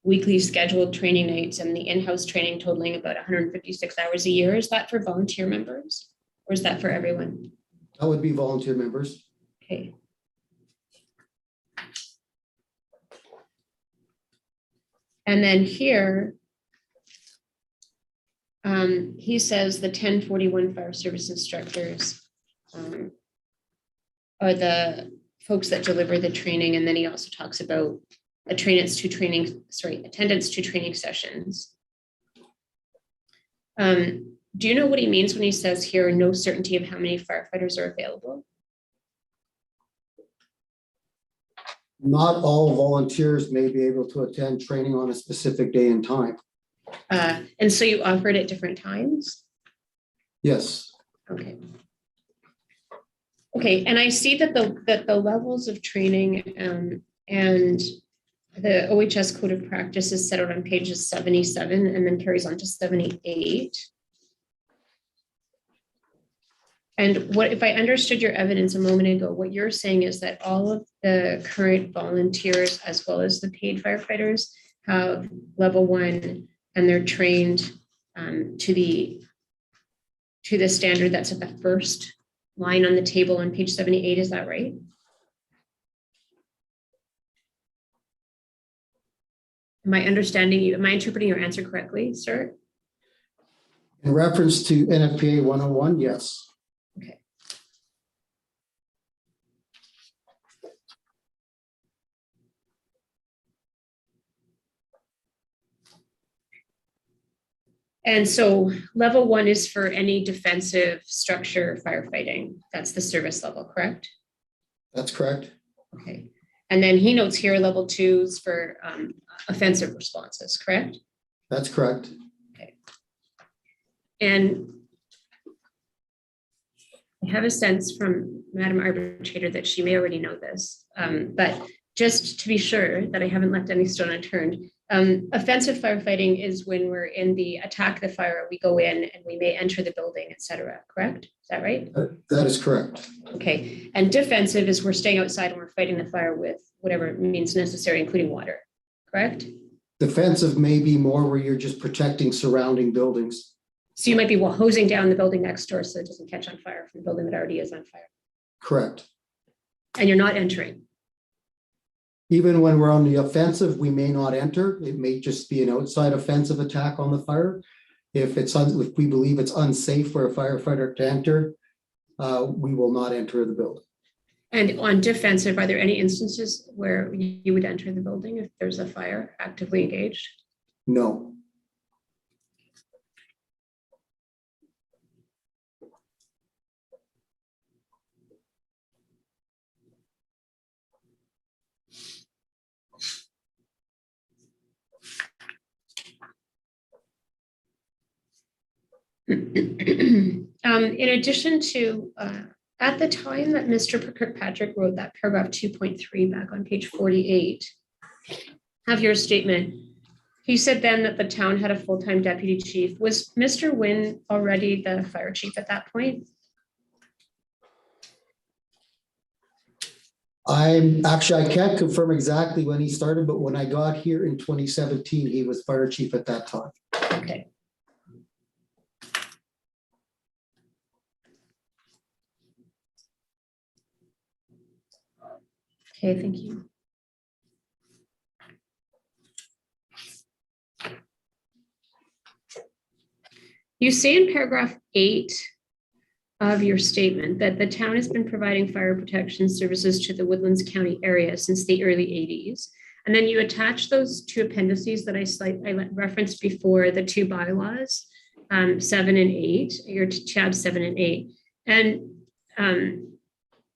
weekly scheduled training nights and the in-house training totaling about 156 hours a year. Is that for volunteer members or is that for everyone? That would be volunteer members. Okay. And then here, he says the 1041 fire service instructors are the folks that deliver the training. And then he also talks about attendance to training sessions. Do you know what he means when he says here, no certainty of how many firefighters are available? Not all volunteers may be able to attend training on a specific day and time. And so you offer it at different times? Yes, Okay. Okay, and I see that the levels of training and the OHS code of practice is set out on pages 77 and then carries on to 78. And what, if I understood your evidence a moment ago, what you're saying is that all of the current volunteers as well as the paid firefighters have level 1 and they're trained to the standard that's at the first line on the table on page 78, is that right? Am I understanding you? Am I interpreting your answer correctly, sir? in reference to NFPA 101, yes. Okay. And so level 1 is for any defensive structure firefighting. That's the service level, correct? That's correct. Okay. And then he notes here level 2 is for offensive responses, correct? That's correct. Okay. And I have a sense from Madam Arbitrator that she may already know this, but just to be sure that I haven't left any stone unturned, offensive firefighting is when we're in the attack the fire, we go in and we may enter the building, etc. Correct? Is that right? That is correct. Okay. And defensive is we're staying outside and we're fighting the fire with whatever means necessary, including water. Correct? Defensive may be more where you're just protecting surrounding buildings. So you might be hosing down the building next door so it doesn't catch on fire from the building that already is on fire. Correct. And you're not entering. Even when we're on the offensive, we may not enter. It may just be an outside offensive attack on the fire. If we believe it's unsafe for a firefighter to enter, we will not enter the building. And on defensive, are there any instances where you would enter the building if there's a fire actively engaged? No. In addition to, at the time that Mr. Kirkpatrick wrote that paragraph 2.3 back on page 48 of your statement, he said then that the town had a full-time deputy chief. Was Mr. Wynn already the fire chief at that point? I can't confirm exactly when he started, but when I got here in 2017, he was fire chief at that time. Okay. Okay, thank you. You say in paragraph 8 of your statement that the town has been providing fire protection services to the Woodlands County area since the early 80s. And then you attach those two appendices that I referenced before, the two bylaws, 7 and 8, your tab 7 and 8. And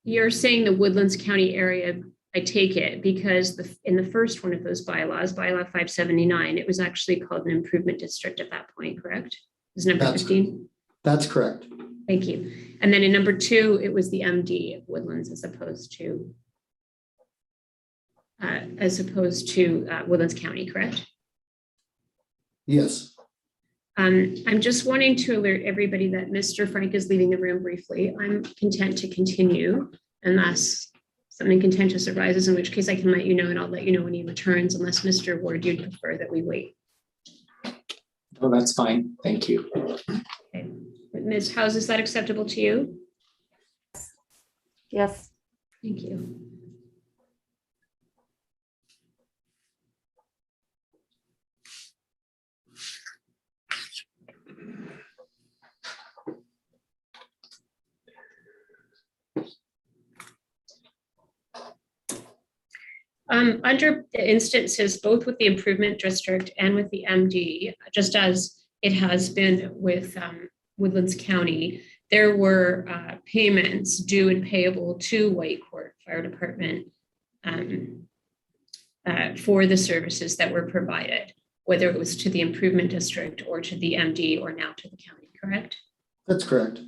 you're saying the Woodlands County area, I take it, because in the first one of those bylaws, bylaw 579, it was actually called an improvement district at that point, correct? Is number 15? That's correct. Thank you. And then in number 2, it was the MD of Woodlands as opposed to Woodlands County, correct? Yes. I'm just wanting to alert everybody that Mr. Frank is leaving the room briefly. I'm content to continue unless something contentious arises, in which case I can let you know, and I'll let you know when he returns, unless Mr. Ward, you'd prefer that we wait. Oh, that's fine. Thank you. Okay. Ms. House, is that acceptable to you? Yes. Thank you. Under the instances, both with the improvement district and with the MD, just as it has been with Woodlands County, there were payments due and payable to Whitecourt Fire Department for the services that were provided, whether it was to the improvement district or to the MD or now to the county, correct? That's correct.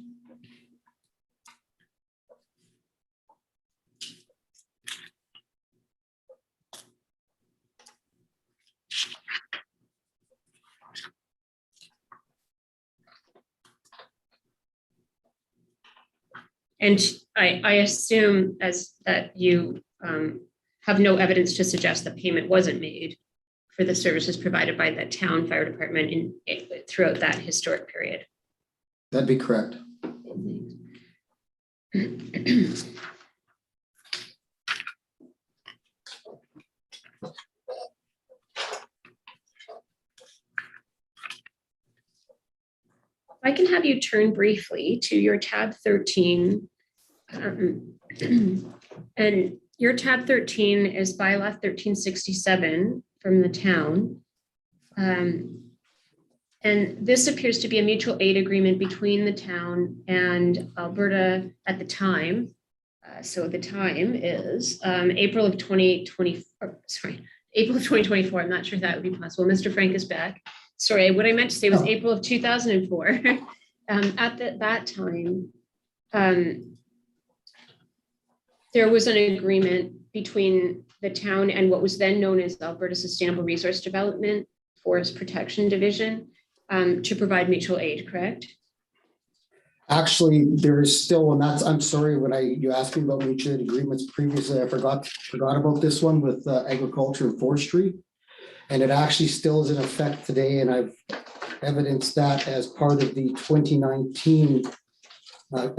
And I assume as that you have no evidence to suggest that payment wasn't made for the services provided by the town fire department throughout that historic period. That'd be correct. I can have you turn briefly to your tab 13. And your tab 13 is bylaw 1367 from the town. And this appears to be a mutual aid agreement between the town and Alberta at the time. So the time is April of 2024. I'm not sure if that would be possible. Mr. Frank is back. Sorry, what I meant to say was April of 2004. At that time, there was an agreement between the town and what was then known as Alberta Sustainable Resource Development Forest Protection Division to provide mutual aid, correct? Actually, there is still, and that's, I'm sorry, when you asked me about mutual aid agreements previously, I forgot about this one with agriculture and forestry. And it actually still is in effect today, and I've evidenced that as part of the 2019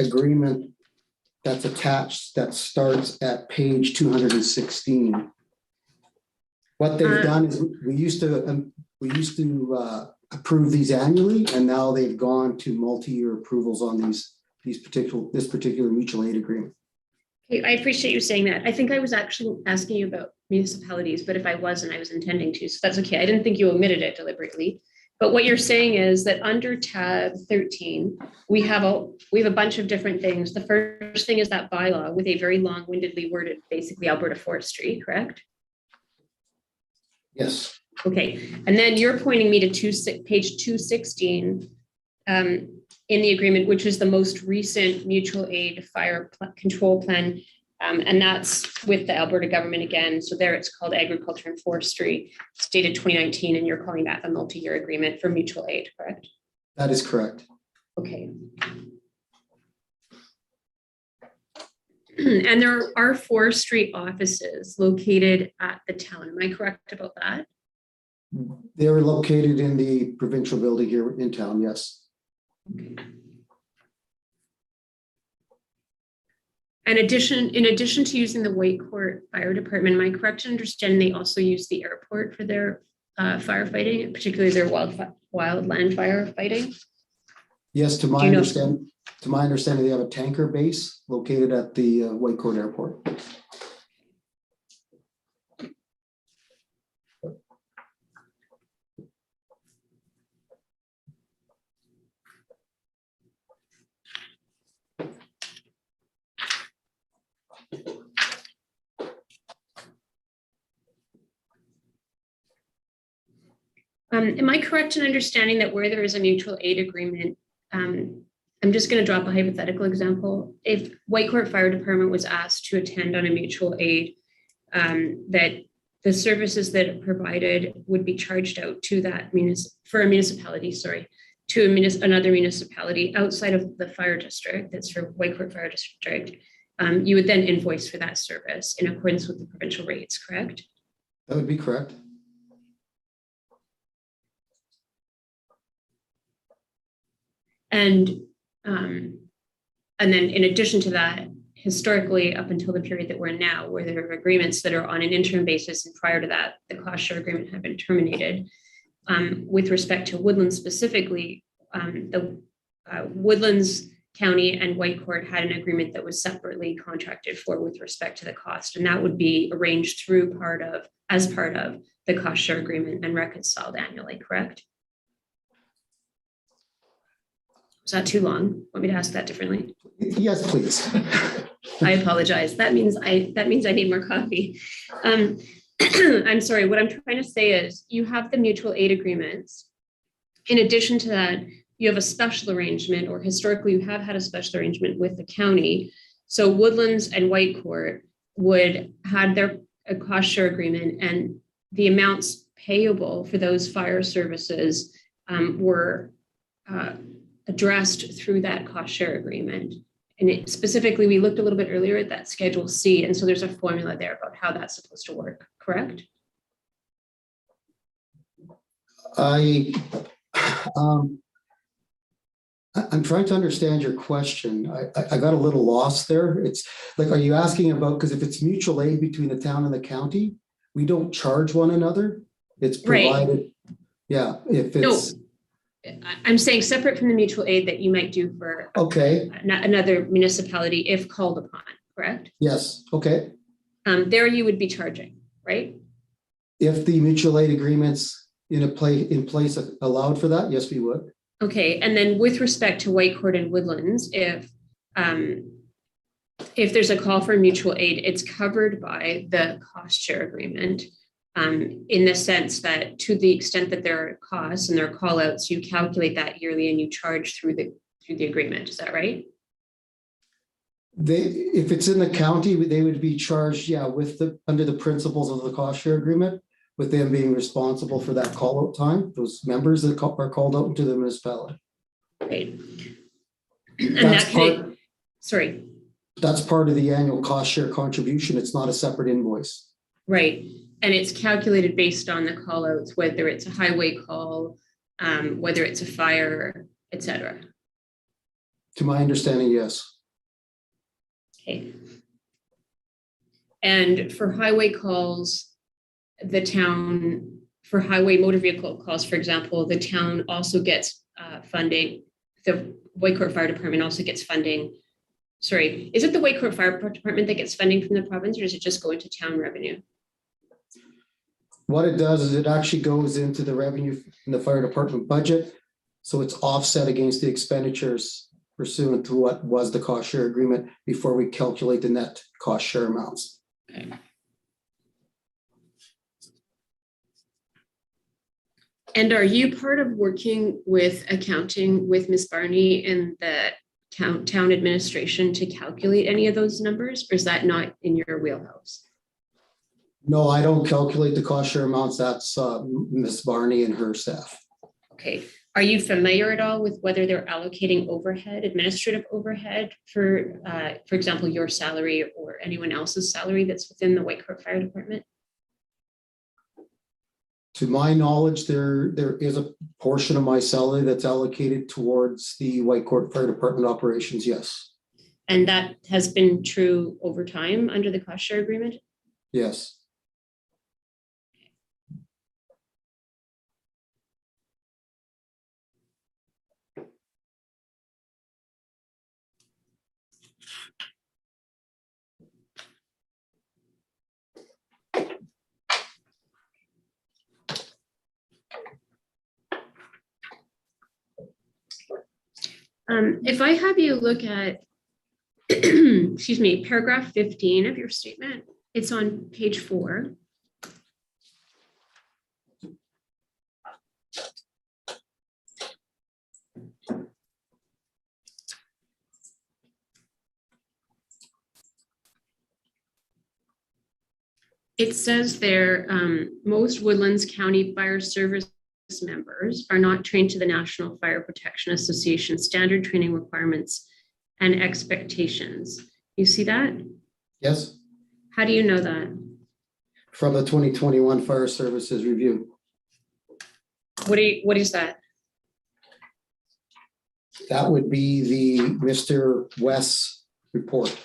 agreement that's attached, that starts at page 216. What they've done is we used to approve these annually, and now they've gone to multi-year approvals on this particular mutual aid agreement. Okay, I appreciate you saying that. I think I was actually asking you about municipalities, but if I wasn't, I was intending to, so that's okay. I didn't think you omitted it deliberately. But what you're saying is that under tab 13, we have a bunch of different things. The first thing is that bylaw with a very long-windedly worded, basically Alberta forestry, correct? Yes. Okay, and then you're pointing me to page 216 in the agreement, which is the most recent mutual aid fire control plan. And that's with the Alberta government again. So there it's called agriculture and forestry. It's dated 2019, and you're calling that a multi-year agreement for mutual aid, correct? That is correct. Okay. And there are forestry offices located at the town. Am I correct about that? They are located in the provincial building here in town, yes. Okay. And in addition to using the Whitecourt Fire Department, am I correct in understanding they also use the airport for their firefighting, particularly their wildland firefighting? Yes, to my understanding, they have a tanker base located at the Whitecourt Airport. Am I correct in understanding that where there is a mutual aid agreement, I'm just going to drop a hypothetical example. If Whitecourt Fire Department was asked to attend on a mutual aid, that the services that it provided would be charged out to that another municipality outside of the fire district, that's for Whitecourt Fire District, you would then invoice for that service in accordance with the provincial rates, correct? That would be correct. And then in addition to that, historically, up until the period that we're in now, where there are agreements that are on an interim basis, and prior to that, the cost share agreement had been terminated. With respect to Woodlands specifically, the Woodlands County and Whitecourt had an agreement that was separately contracted for with respect to the cost, and that would be arranged through as part of the cost share agreement and reconciled annually, correct? Is that too long? Want me to ask that differently? Yes, please. I apologize. That means I need more coffee. I'm sorry. What I'm trying to say is you have the mutual aid agreements. In addition to that, you have a special arrangement, or historically you have had a special arrangement with the county. So Woodlands and Whitecourt would had a cost share agreement, and the amounts payable for those fire services were addressed through that cost share agreement. And specifically, we looked a little bit earlier at that Schedule C, and so there's a formula there about how that's supposed to work, correct? I'm trying to understand your question. I got a little lost there. It's like, are you asking about, because if it's mutual aid between the town and the county, we don't charge one another. It's provided. Right. Yeah. If it's. No. I'm saying separate from the mutual aid that you might do for another municipality if called upon, correct? Yes. Okay. There you would be charging, right? If the mutual aid agreements in place allowed for that, yes, we would. Okay. And then with respect to Whitecourt and Woodlands, if there's a call for mutual aid, it's covered by the cost share agreement. In the sense that to the extent that there are costs and there are call outs, you calculate that yearly and you charge through the agreement. Is that right? If it's in the county, they would be charged, under the principles of the cost share agreement, with them being responsible for that call out time, those members that are called out into the municipality. Right. And that's part of the annual cost share contribution. It's not a separate invoice. Right. And it's calculated based on the call outs, whether it's a highway call, whether it's a fire, et cetera. To my understanding, yes. Okay. And for highway calls, for highway motor vehicle calls, for example, the town also gets funding. The Whitecourt Fire Department also gets funding. Sorry, is it the Whitecourt Fire Department that gets funding from the province, or does it just go into town revenue? What it does is it actually goes into the revenue in the fire department budget. So it's offset against the expenditures pursuant to what was the cost share agreement before we calculate the net cost share amounts. Okay. And are you part of working with accounting with Ms. Barney and the town administration to calculate any of those numbers, or is that not in your wheelhouse? No, I don't calculate the cost share amounts. That's Ms. Barney and her staff. Okay. Are you familiar at all with whether they're allocating overhead, administrative overhead for example, your salary or anyone else's salary that's within the Whitecourt Fire Department? To my knowledge, there is a portion of my salary that's allocated towards the Whitecourt Fire Department operations, yes. And that has been true over time under the cost share agreement? Yes. If I have you look at, excuse me, paragraph 15 of your statement, it's on page 4. It says there, most Woodlands County Fire Service members are not trained to the National Fire Protection Association standard training requirements and expectations. You see that? Yes. How do you know that? From the 2021 Fire Services Review. What is that? That would be the Mr. West's report.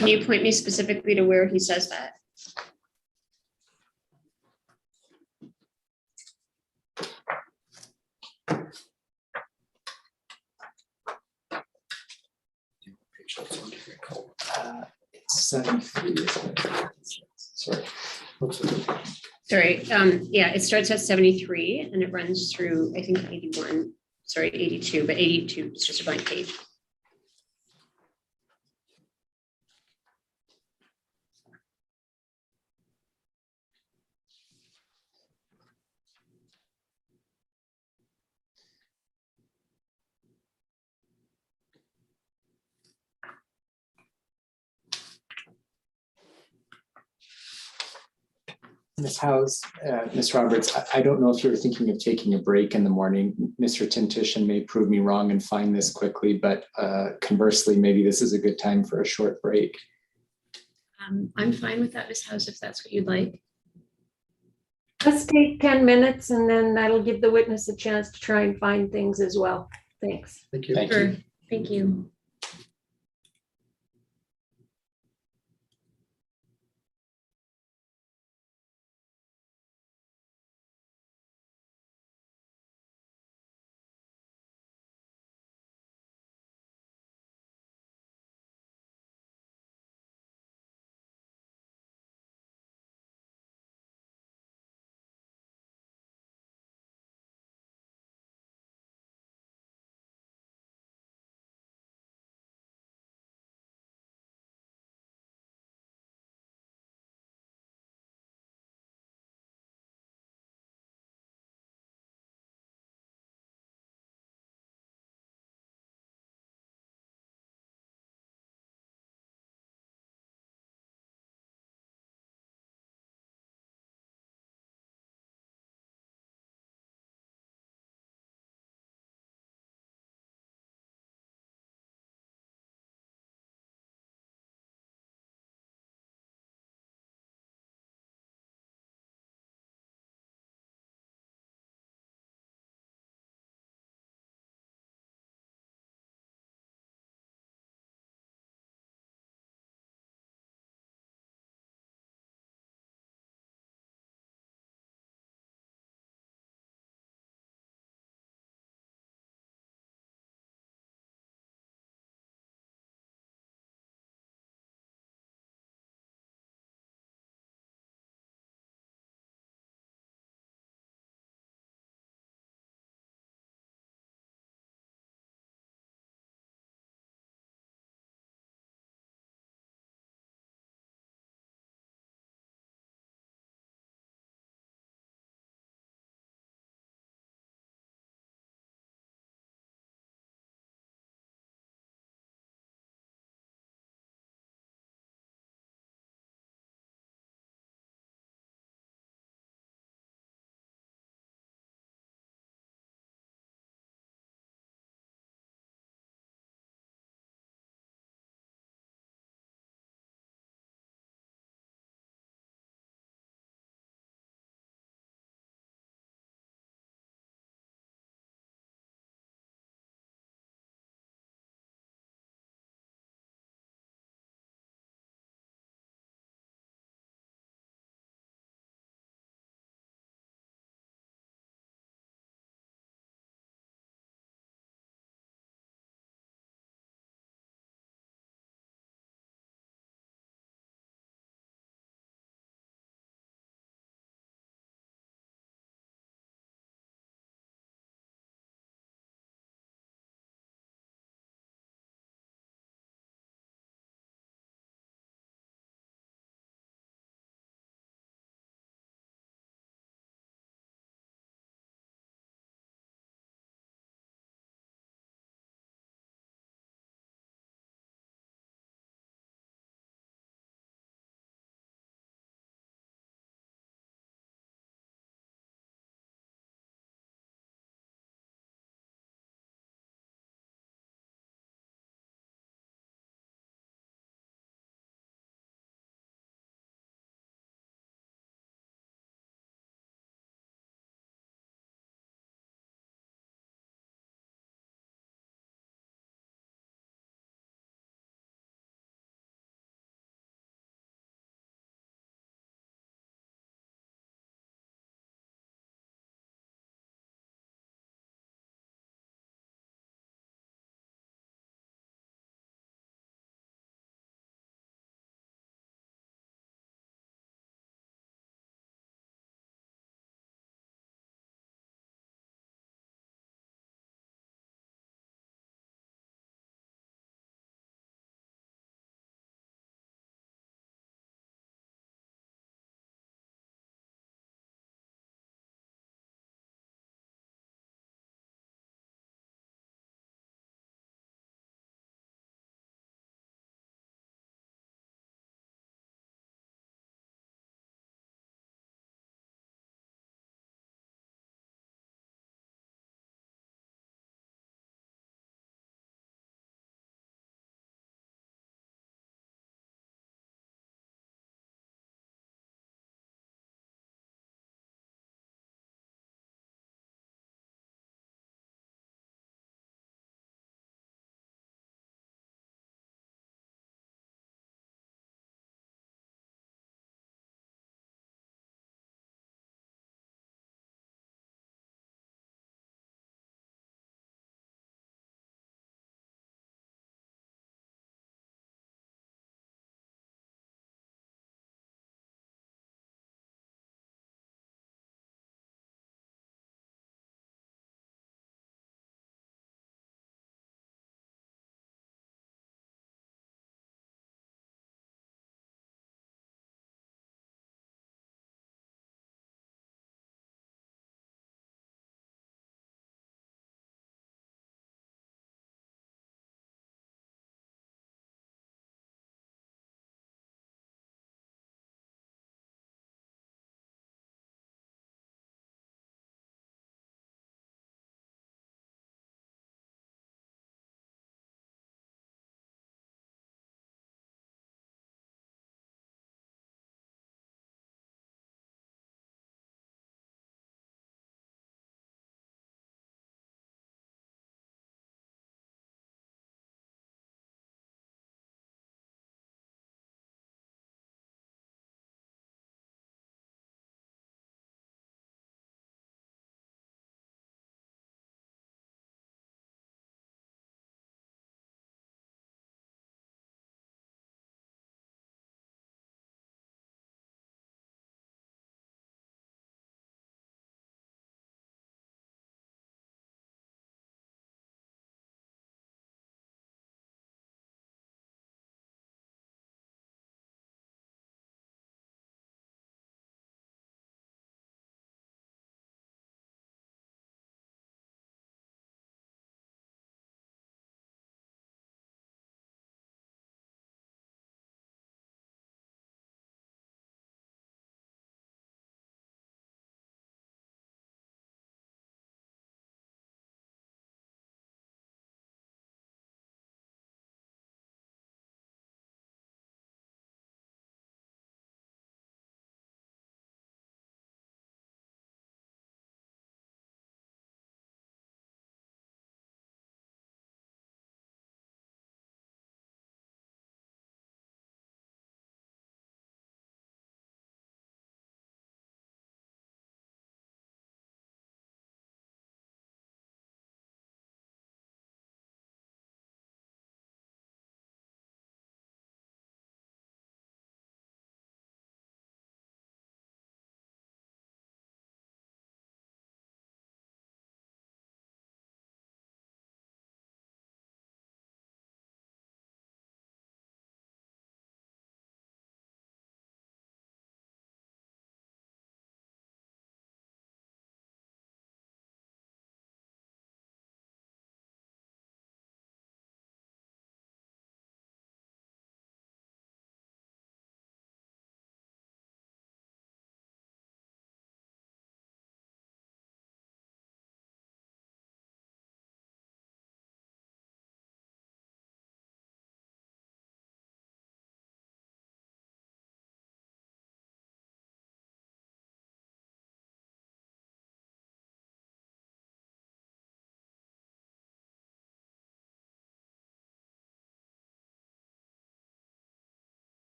Can you point me specifically to where he says that? It's 73, isn't it? Sorry. Sorry, yeah, it starts at 73 and it runs through, I think, 81, sorry, 82, but 82 is just a blank page. Ms. House, Ms. Roberts, I don't know if you're thinking of taking a break in the morning. Mr. Tintishan may prove me wrong and find this quickly, but conversely, maybe this is a good time for a short break. I'm fine with that, Ms. House, if that's what you'd like. Let's take 10 minutes and then that'll give the witness a chance to try and find things as well. Thanks. Thank you. Thank Sure. you. Thank you.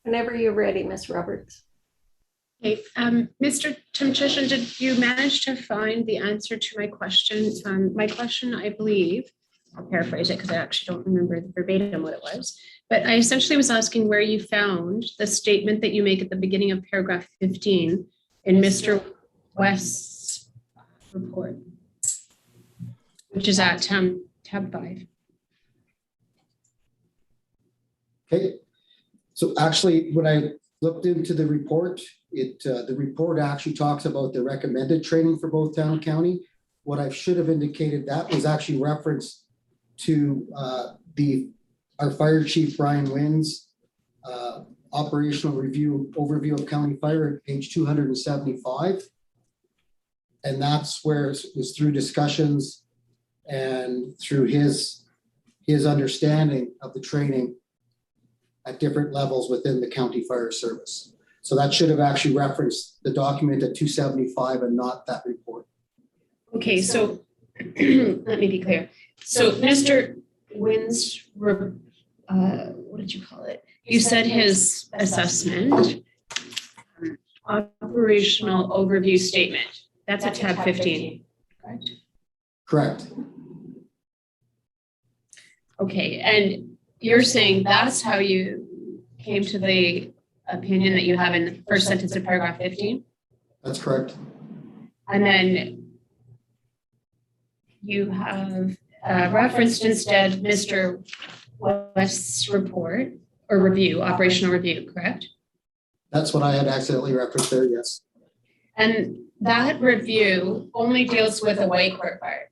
Whenever you're ready, Ms. Roberts. Okay, Mr. Timchishan, did you manage to find the answer to my question? My question, I believe, I'll paraphrase it because I actually don't remember verbatim what it was, but I essentially was asking where you found the statement that you make at the beginning of paragraph 15 in Mr. West's report, which is at tab 5. Okay. So actually, when I looked into the report, the report actually talks about the recommended training for both town and county. What I should have indicated, that was actually reference to our fire chief, Brian Wynn's operational review overview of county fire at page 275. And that's where it was through discussions and through his understanding of the training at different levels within the county fire service. So that should have actually referenced the document at 275 and not that report. Okay, so let me be clear. So Mr. Wynn's, what did you call it? You said his assessment, operational overview statement. That's at tab 15, correct? Correct. Okay, and you're saying that's how you came to the opinion that you have in the first sentence of paragraph 15? That's correct. And then you have referenced instead Mr. West's report or review, operational review, correct? That's what I had accidentally referenced there, yes. And that review only deals with a Whitecourt fire.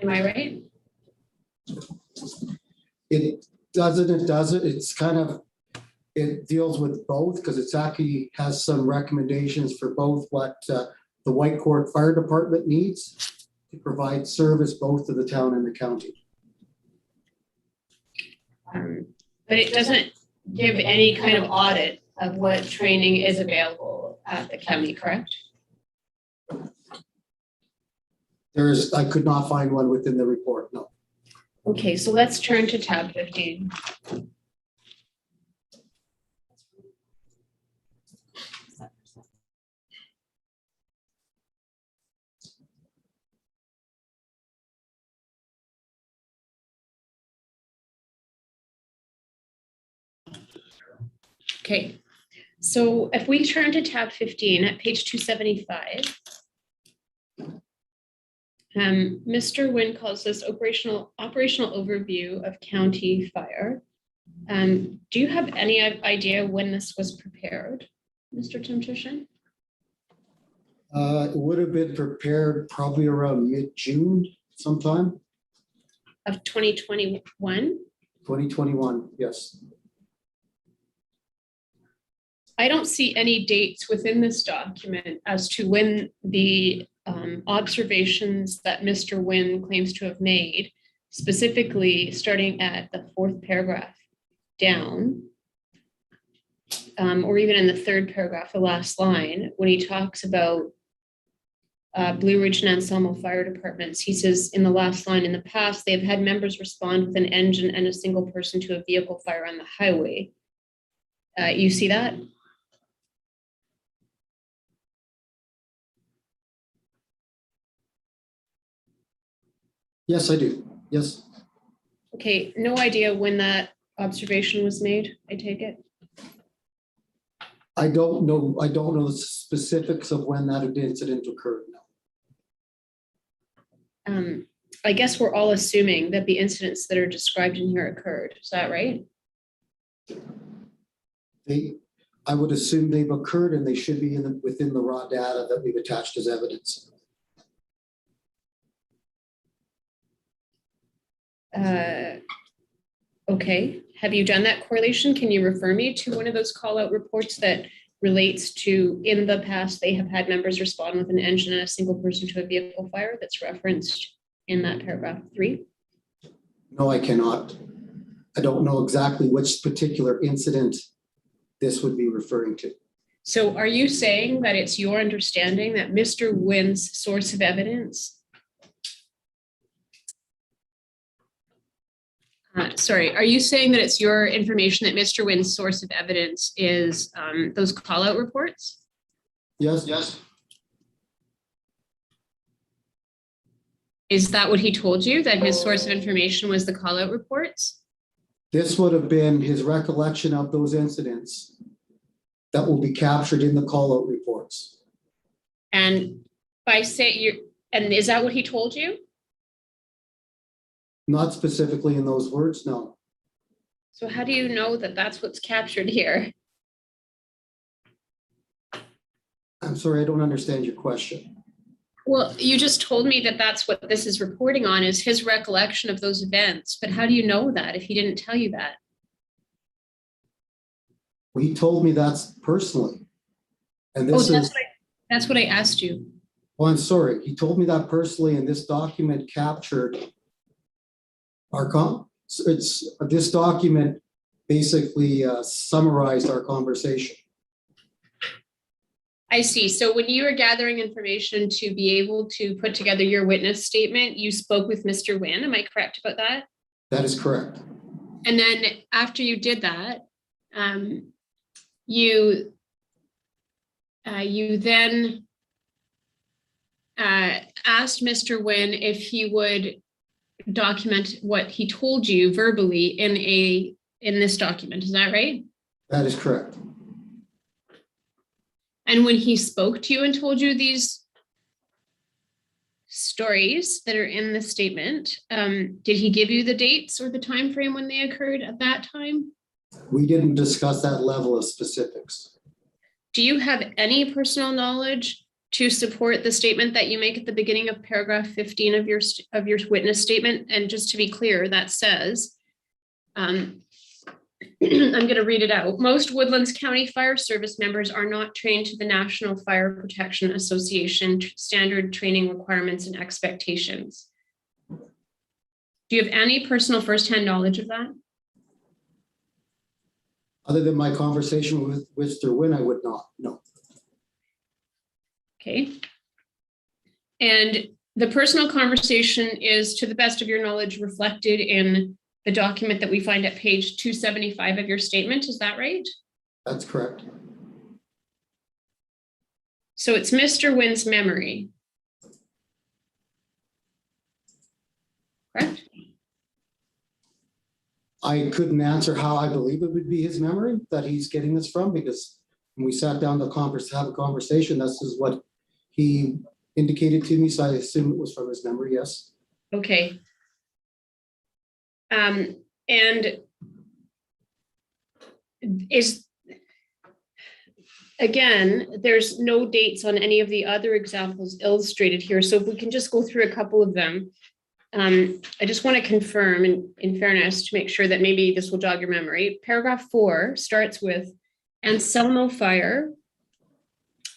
Am I right? It doesn't. It's kind of, it deals with both because it's actually has some recommendations for both what the Whitecourt Fire Department needs to provide service both to the town and the county. But it doesn't give any kind of audit of what training is available at the county, correct? I could not find one within the report, no. Okay, so let's turn to tab 15. Okay, so if we turn to tab 15 at page 275, Mr. Wynn calls this operational overview of county fire. Do you have any idea when this was prepared, Mr. Timchishan? It would have been prepared probably around mid-June sometime. Of 2021? 2021, yes. I don't see any dates within this document as to when the observations that Mr. Wynn claims to have made, specifically starting at the 4th paragraph down, or even in the 3rd paragraph, the last line, when he talks about Blue Ridge and Anselmo fire departments, he says in the last line, in the past, they have had members respond with an engine and a single person to a vehicle fire on the highway. You see that? Yes, I do. Yes. Okay, no idea when that observation was made, I take it? I don't know the specifics of when that incident occurred, no. I guess we're all assuming that the incidents that are described in here occurred. Is that right? I would assume they've occurred and they should be within the raw data that we've attached as evidence. Okay, have you done that correlation? Can you refer me to one of those call out reports that relates to in the past, they have had members respond with an engine and a single person to a vehicle fire that's referenced in that paragraph 3? No, I cannot. I don't know exactly which particular incident this would be referring to. So are you saying that it's your understanding that Mr. Wynn's source of evidence are you saying that it's your information that Mr. Wynn's source of evidence is those call-out reports? Yes. Is that what he told you, that his source of information was the call-out reports? This would have been his recollection of those incidents that will be captured in the call-out reports. And and is that what he told you? Not specifically in those words, no. So how do you know that that's what's captured here? I'm sorry, I don't understand your question. Well, you just told me that that's what this is reporting on, is his recollection of those events. But how do you know that if he didn't tell you that? Well, he told me that's personally. And this that's what I asked you. Well, I'm sorry. He told me that personally, and this document captured this document basically summarized our conversation. I see. So when you were gathering information to be able to put together your witness statement, you spoke with Mr. Wynn. Am I correct about that? That is correct. And then after you did that, you then asked Mr. Wynn if he would document what he told you verbally in this document. Is that right? That is correct. And when he spoke to you and told you these stories that are in the statement, did he give you the dates or the time frame when they occurred at that time? We didn't discuss that level of specifics. Do you have any personal knowledge to support the statement that you make at the beginning of paragraph 15 of your witness statement? And just to be clear, that says, I'm going to read it out. Most Woodlands County Fire Service members are not trained to the National Fire Protection Association standard training requirements and expectations. Do you have any personal firsthand knowledge of that? Other than my conversation with Mr. Wynn, I would not, no. Okay. And the personal conversation is, to the best of your knowledge, reflected in the document that we find at page 275 of your statement. Is that right? That's correct. So it's Mr. Wynn's memory. Correct? I couldn't answer how I believe it would be his memory that he's getting this from, because when we sat down to have a conversation, this is what he indicated to me. So I assume it was from his memory, yes. Okay. And again, there's no dates on any of the other examples illustrated here. So if we can just go through a couple of them. I just want to confirm, in fairness, to make sure that maybe this will jog your memory. Paragraph 4 starts with, Anselmo Fire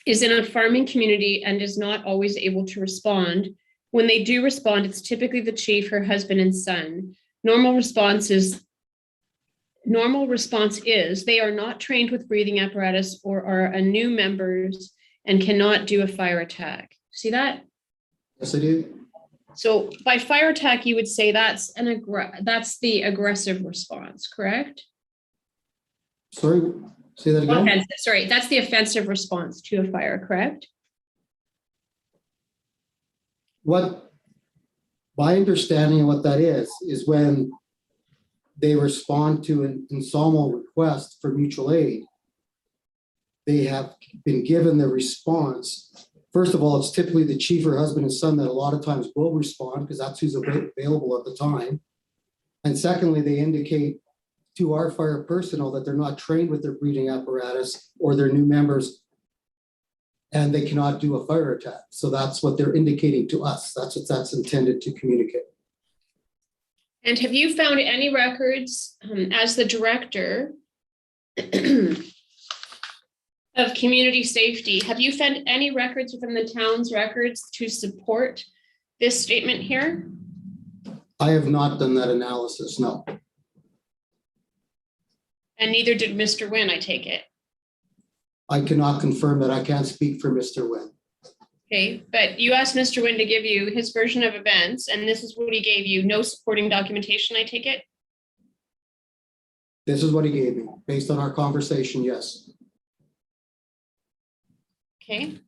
is in a farming community and is not always able to respond. When they do respond, it's typically the chief, her husband, and son. Normal response is they are not trained with breathing apparatus or are a new members and cannot do a fire attack. See that? Yes, I do. So by fire attack, you would say that's the aggressive response, correct? Sorry, say that again. Offensive, sorry, that's the offensive response to a fire, correct? What my understanding of what that is when they respond to an Anselmo request for mutual aid, they have been given the response. First of all, it's typically the chief or husband and son that a lot of times will respond because that's who's available at the time. And secondly, they indicate to our fire personnel that they're not trained with their breathing apparatus or their new members and they cannot do a fire attack. So that's what they're indicating to us. That's what that's intended to communicate. And have you found any records as the director of community safety. Have you found any records within the town's records to support this statement here? I have not done that analysis, no. And neither did Mr. Nguyen, I take it. I cannot confirm that. I can't speak for Mr. Nguyen. Okay, but you asked Mr. Nguyen to give you his version of events, and this is what he gave you. No supporting documentation, I take it? This is what he gave me. Based on our conversation, yes. Okay.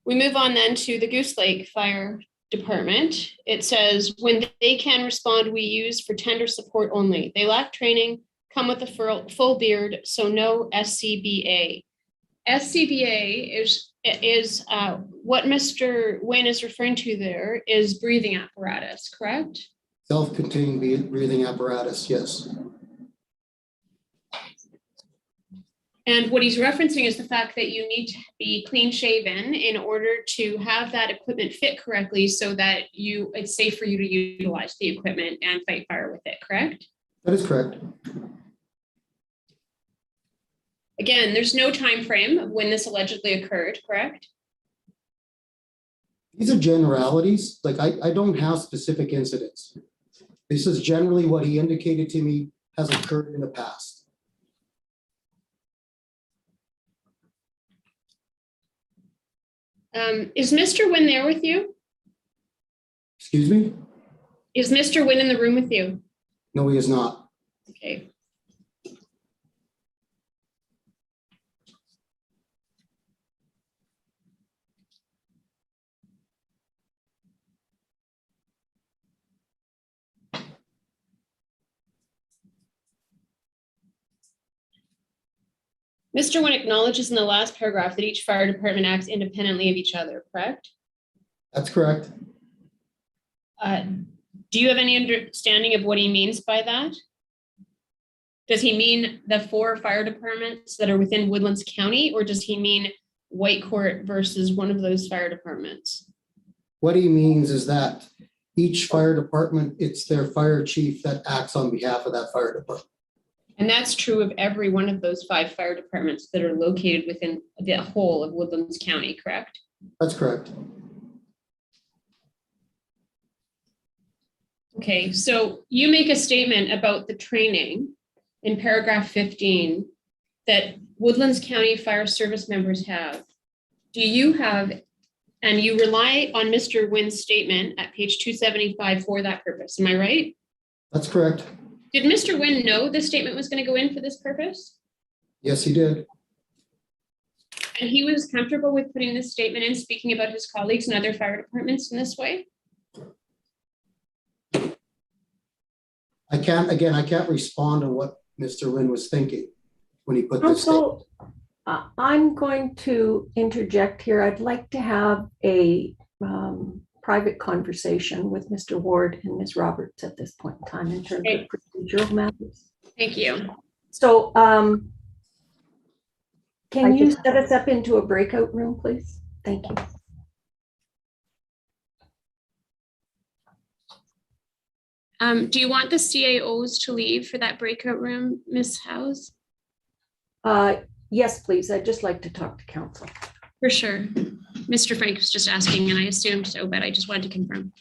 We move on then to the Goose Lake Fire Department. It says, when they can respond, we use for tender support only. They lack training, come with a full beard, so no SCBA. SCBA is what Mr. Nguyen is referring to there is breathing apparatus, correct? Self-contained breathing apparatus, yes. And what he's referencing is the fact that you need to be clean shaven in order to have that equipment fit correctly so that it's safe for you to utilize the equipment and fight fire with it, correct? That is correct. Again, there's no time frame when this allegedly occurred, correct? These are generalities. Like I don't have specific incidents. This is generally what he indicated to me has occurred in the past. Is Mr. Nguyen there with you? Excuse me? Is Mr. Nguyen in the room with you? No, he is not. Okay. Mr. Nguyen acknowledges in the last paragraph that each fire department acts independently of each other, correct? That's correct. Do you have any understanding of what he means by that? Does he mean the 4 fire departments that are within Woodlands County, or does he mean Whitecourt versus one of those fire departments? What he means is that each fire department, it's their fire chief that acts on behalf of that fire department. And that's true of every one of those 5 fire departments that are located within the whole of Woodlands County, correct? That's correct. Okay, so you make a statement about the training in paragraph 15 that Woodlands County Fire Service members have. Do you have, and you rely on Mr. Nguyen's statement at page 275 for that purpose, am I right? That's correct. Did Mr. Nguyen know this statement was going to go in for this purpose? Yes, he did. And he was comfortable with putting this statement in, speaking about his colleagues and other fire departments in this way? I can't respond on what Mr. Nguyen was thinking when he put this statement. I'm going to interject here. I'd like to have a private conversation with Mr. Ward and Ms. Roberts at this point in time in terms of procedural matters. Thank you. So can you set us up into a breakout room, please? Thank you. Do you want the CAOs to leave for that breakout room, Ms. House? Yes, please. I'd just like to talk to council. For sure. Mr. Frank was just asking and I assumed so, but I just wanted to confirm.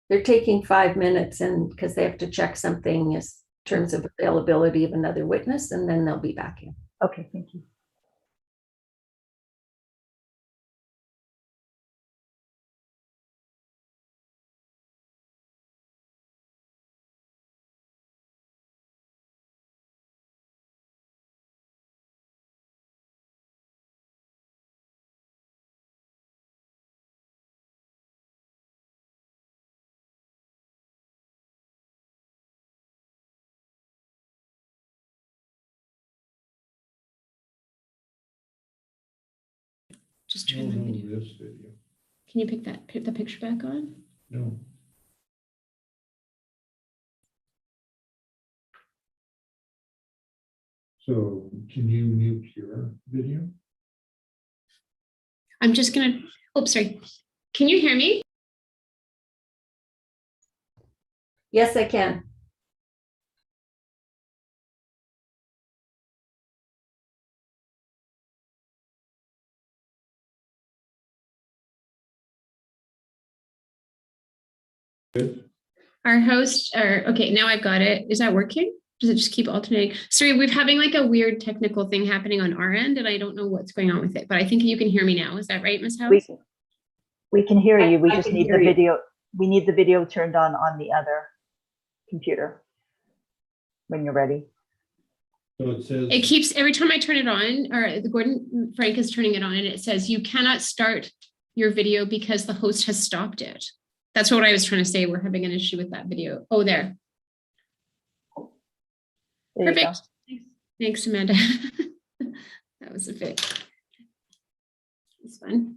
They're taking 5 minutes and because they have to check something in terms of availability of another witness, and then they'll be back in. Okay, thank you. Just turn the video. This video. Can you pick the picture back on? No. So can you mute your video? I'm just gonna, oh, sorry. Can you hear me? Yes, I can. Good. Our host, or okay, now I've got it. Is that working? Does it just keep alternating? Sorry, we're having like a weird technical thing happening on our end, and I don't know what's going on with it, but I think you can hear me now. Is that right, Ms. House? We can hear you. We I just can need hear the you. video. We need the video turned on the other computer when you're ready. So it says. It keeps, every time I turn it on, or the Gordon Frank is turning it on, and it says you cannot start your video because the host has stopped it. That's what I was trying to say. We're having an issue with that video. Oh, there. There you go. Perfect. Thanks, Amanda. That was a bit. It's fun.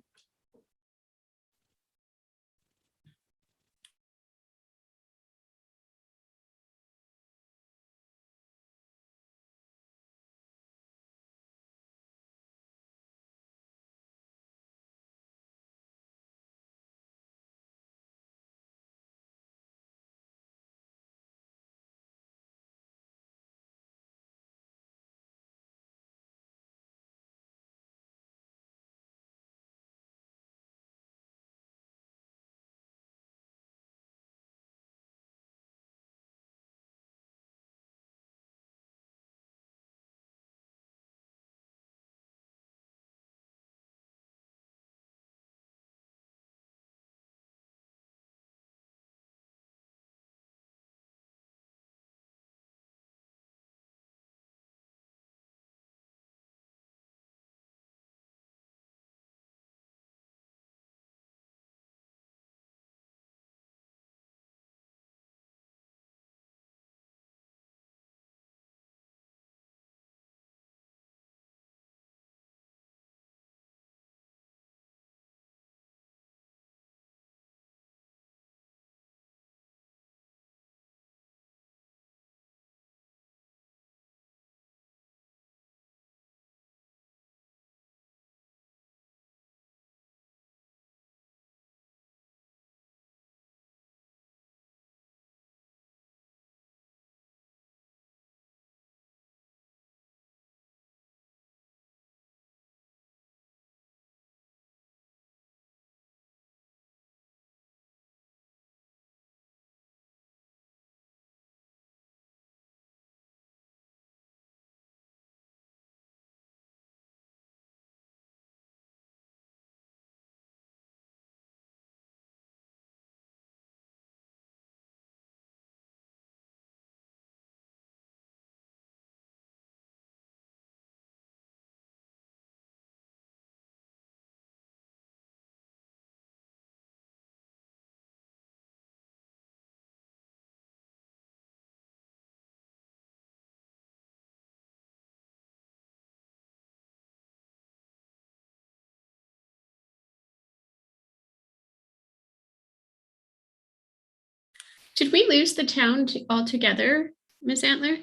Did we lose the town altogether, Ms. Antler?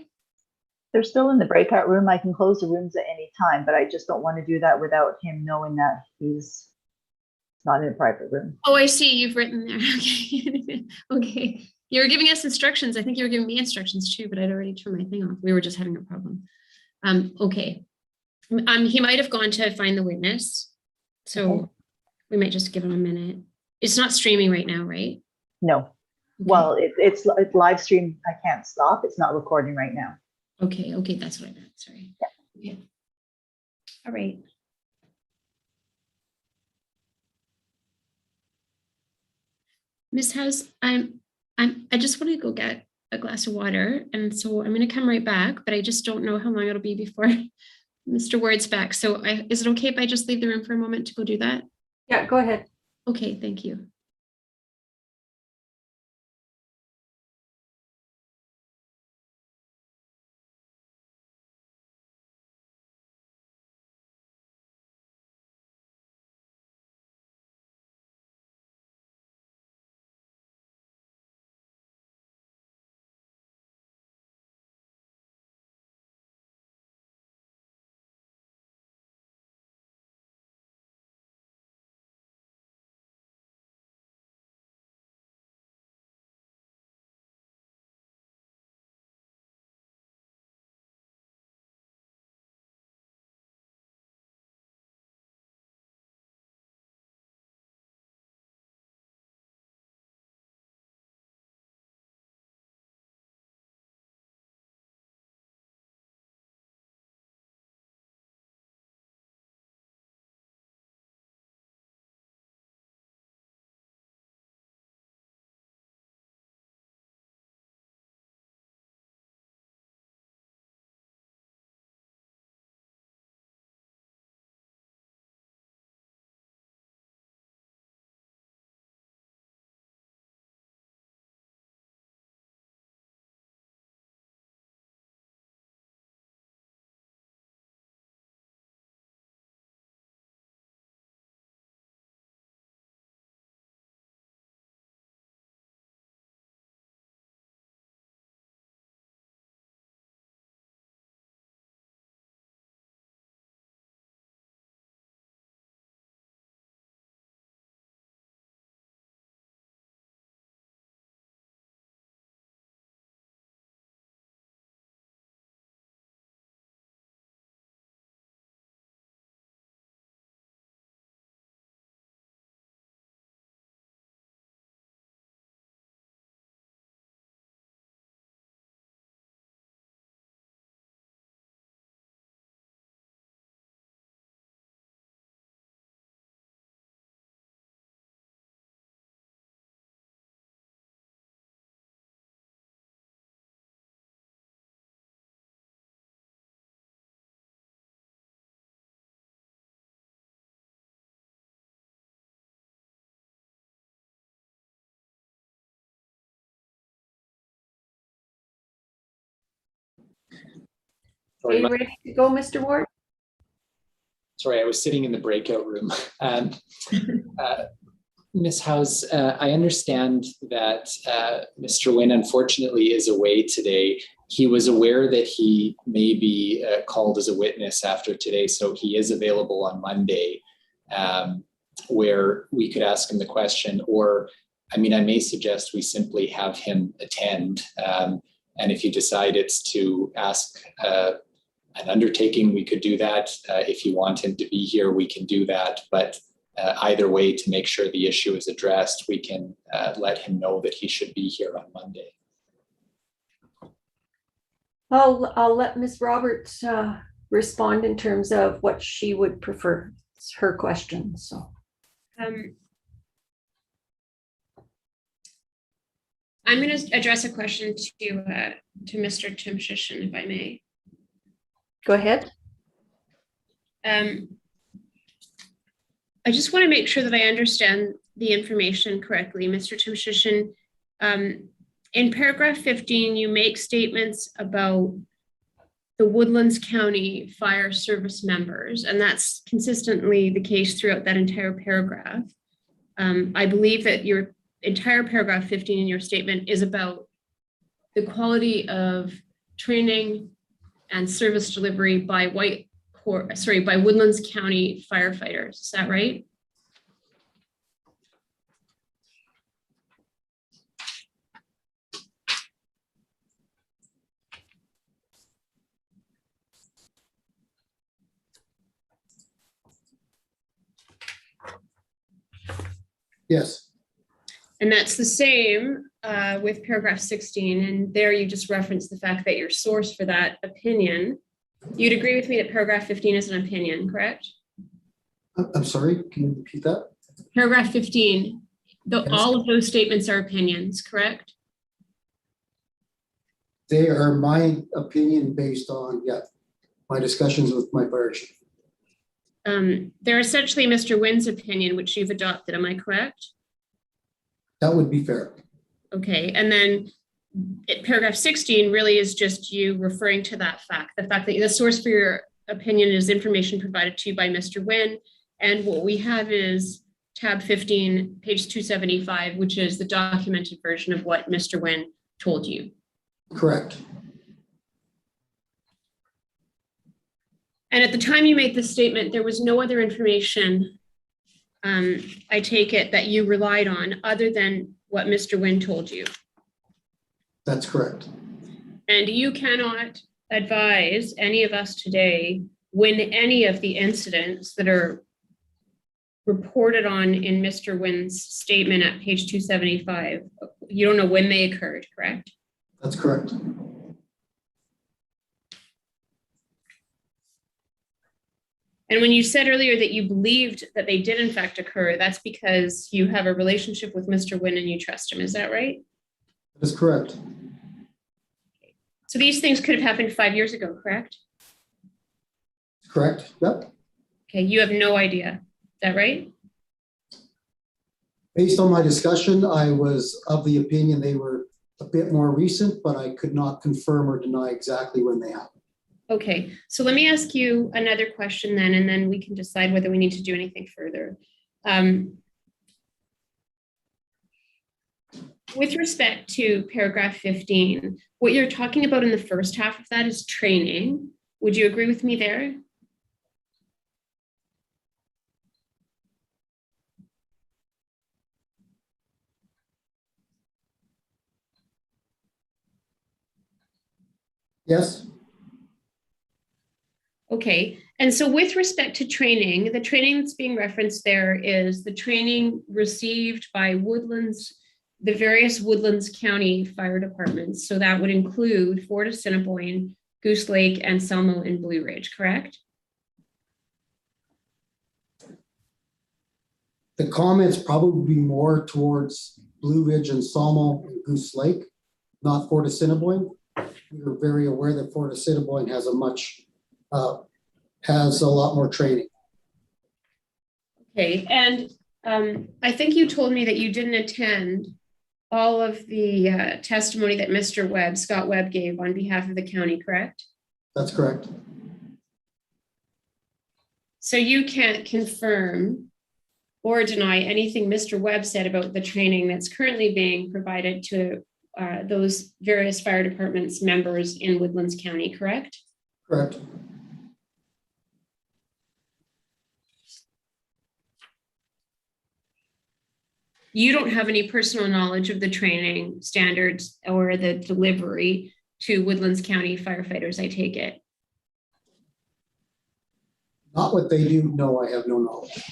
They're still in the breakout room. I can close the rooms at any time, but I just don't want to do that without him knowing that he's not in a private room. Oh, I see. You've written there. Okay. Okay. You were giving us instructions. I think you were giving me instructions too, but I'd already turned my thing off. We were just having a problem. Okay. He might have gone to find the witness. So Okay. we might just give him a minute. It's not streaming right now, right? No. Well, it's live stream. I can't stop. It's not recording right now. Okay, that's what I meant. Sorry. Yeah. Okay. All right. Miss House, I just want to go get a glass of water, and so I'm going to come right back, but I just don't know how long it'll be before Mr. Ward's back. So is it okay if I just leave the room for a moment to go do that? Yeah, go ahead. Okay, thank you. Are you ready to go, Mr. Ward? Sorry, I was sitting in the breakout room. Ms. House, I understand that Mr. Nguyen unfortunately is away today. He was aware that he may be called as a witness after today, so he is available on Monday, where we could ask him the question, or, I mean, I may suggest we simply have him attend. And if you decide it's to ask an undertaking, we could do that. If you want him to be here, we can do that. But either way, to make sure the issue is addressed, we can let him know that he should be here on Monday. I'll let Ms. Roberts respond in terms of what she would prefer. It's her question, so. I'm going to address a question to Mr. Timshishin, if I may. Go ahead. I just want to make sure that I understand the information correctly, Mr. Timshishin. In paragraph 15, you make statements about the Woodlands County Fire Service members, and that's consistently the case throughout that entire paragraph. I believe that your entire paragraph 15 in your statement is about the quality of training and service delivery by by Woodlands County firefighters. Is that right? Yes. And that's the same with paragraph 16. And there you just reference the fact that your source for that opinion, you'd agree with me that paragraph 15 is an opinion, correct? I'm sorry, can you repeat that? Paragraph 15, Yes. all of those statements are opinions, correct? They are my opinion based on, my discussions with my fire chief. They're essentially Mr. Wynn's opinion, which you've adopted, am I correct? That would be fair. Okay, and then paragraph 16 really is just you referring to that fact, the fact that the source for your opinion is information provided to you by Mr. Wynn. And what we have is tab 15, page 275, which is the documented version of what Mr. Wynn told you. Correct. And at the time you made this statement, there was no other information, I take it, that you relied on other than what Mr. Wynn told you. That's correct. And you cannot advise any of us today when any of the incidents that are reported on in Mr. Wynn's statement at page 275, you don't know when they occurred, correct? That's correct. And when you said earlier that you believed that they did in fact occur, that's because you have a relationship with Mr. Wynn and you trust him, is that right? That is correct. So these things could have happened 5 years ago, correct? Correct. Yep. Okay, you have no idea, is that right? Based on my discussion, I was of the opinion they were a bit more recent, but I could not confirm or deny exactly when they happened. Okay, so let me ask you another question then, and then we can decide whether we need to do anything further. With respect to paragraph 15, what you're talking about in the first half of that is training. Would you agree with me there? Yes. Okay, and so with respect to training, the training that's being referenced there is the training received by Woodlands, the various Woodlands County fire departments. So that would include Fort Assiniboine, Goose Lake, and Selmo and Blue Ridge, correct? The comments probably be more towards Blue Ridge and Salmo and Goose Lake, not Fort Assiniboine. We're very aware that Fort Assiniboine has a lot more training. Okay, and I think you told me that you didn't attend all of the testimony that Mr. Webb, Scott Webb, gave on behalf of the county, correct? That's correct. So you can't confirm or deny anything Mr. Webb said about the training that's currently being provided to those various fire departments members in Woodlands County, correct? Correct. You don't have any personal knowledge of the training standards or the delivery to Woodlands County firefighters, I take it. Not what they do. No, I have no knowledge.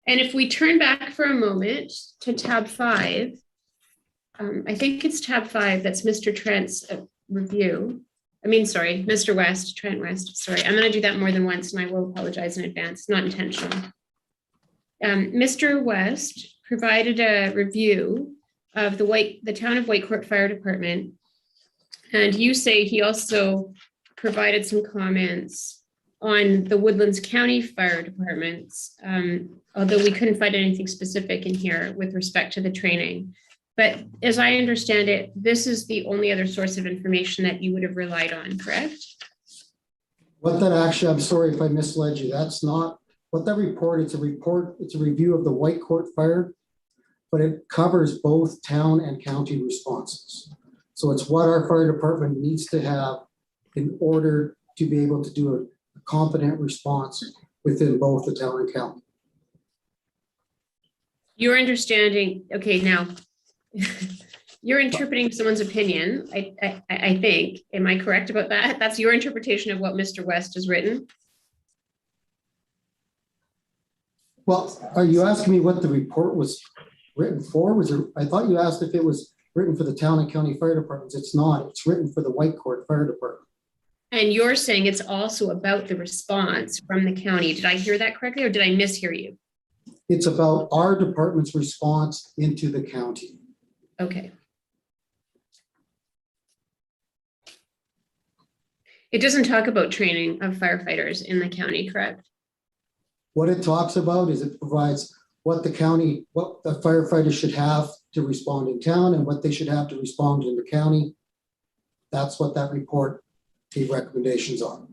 And if we turn back for a moment to tab 5, I think it's tab 5, that's Mr. Trent's review. Mr. West, Trent West, sorry. I'm going to do that more than once and I will apologize in advance, it's not intentional. Mr. West provided a review of the town of Whitecourt Fire Department. And you say he also provided some comments on the Woodlands County Fire Departments, although we couldn't find anything specific in here with respect to the training. But as I understand it, this is the only other source of information that you would have relied on, correct? What that actually, I'm sorry if I misled you. That's not what that report, it's a review of the Whitecourt Fire, but it covers both town and county responses. So it's what our fire department needs to have in order to be able to do a competent response within both the town and county. Your understanding, okay, now, You're interpreting someone's opinion, I think. Am I correct about that? That's your interpretation of what Mr. West has written? Well, are you asking me what the report was written for? I thought you asked if it was written for the town and county fire departments. It's not. It's written for the Whitecourt Fire Department. And you're saying it's also about the response from the county. Did I hear that correctly or did I mishear you? It's about our department's response into the county. Okay. It doesn't talk about training of firefighters in the county, correct? What it talks about is it provides what the firefighters should have to respond in town and what they should have to respond in the county. That's what that report gave recommendations on.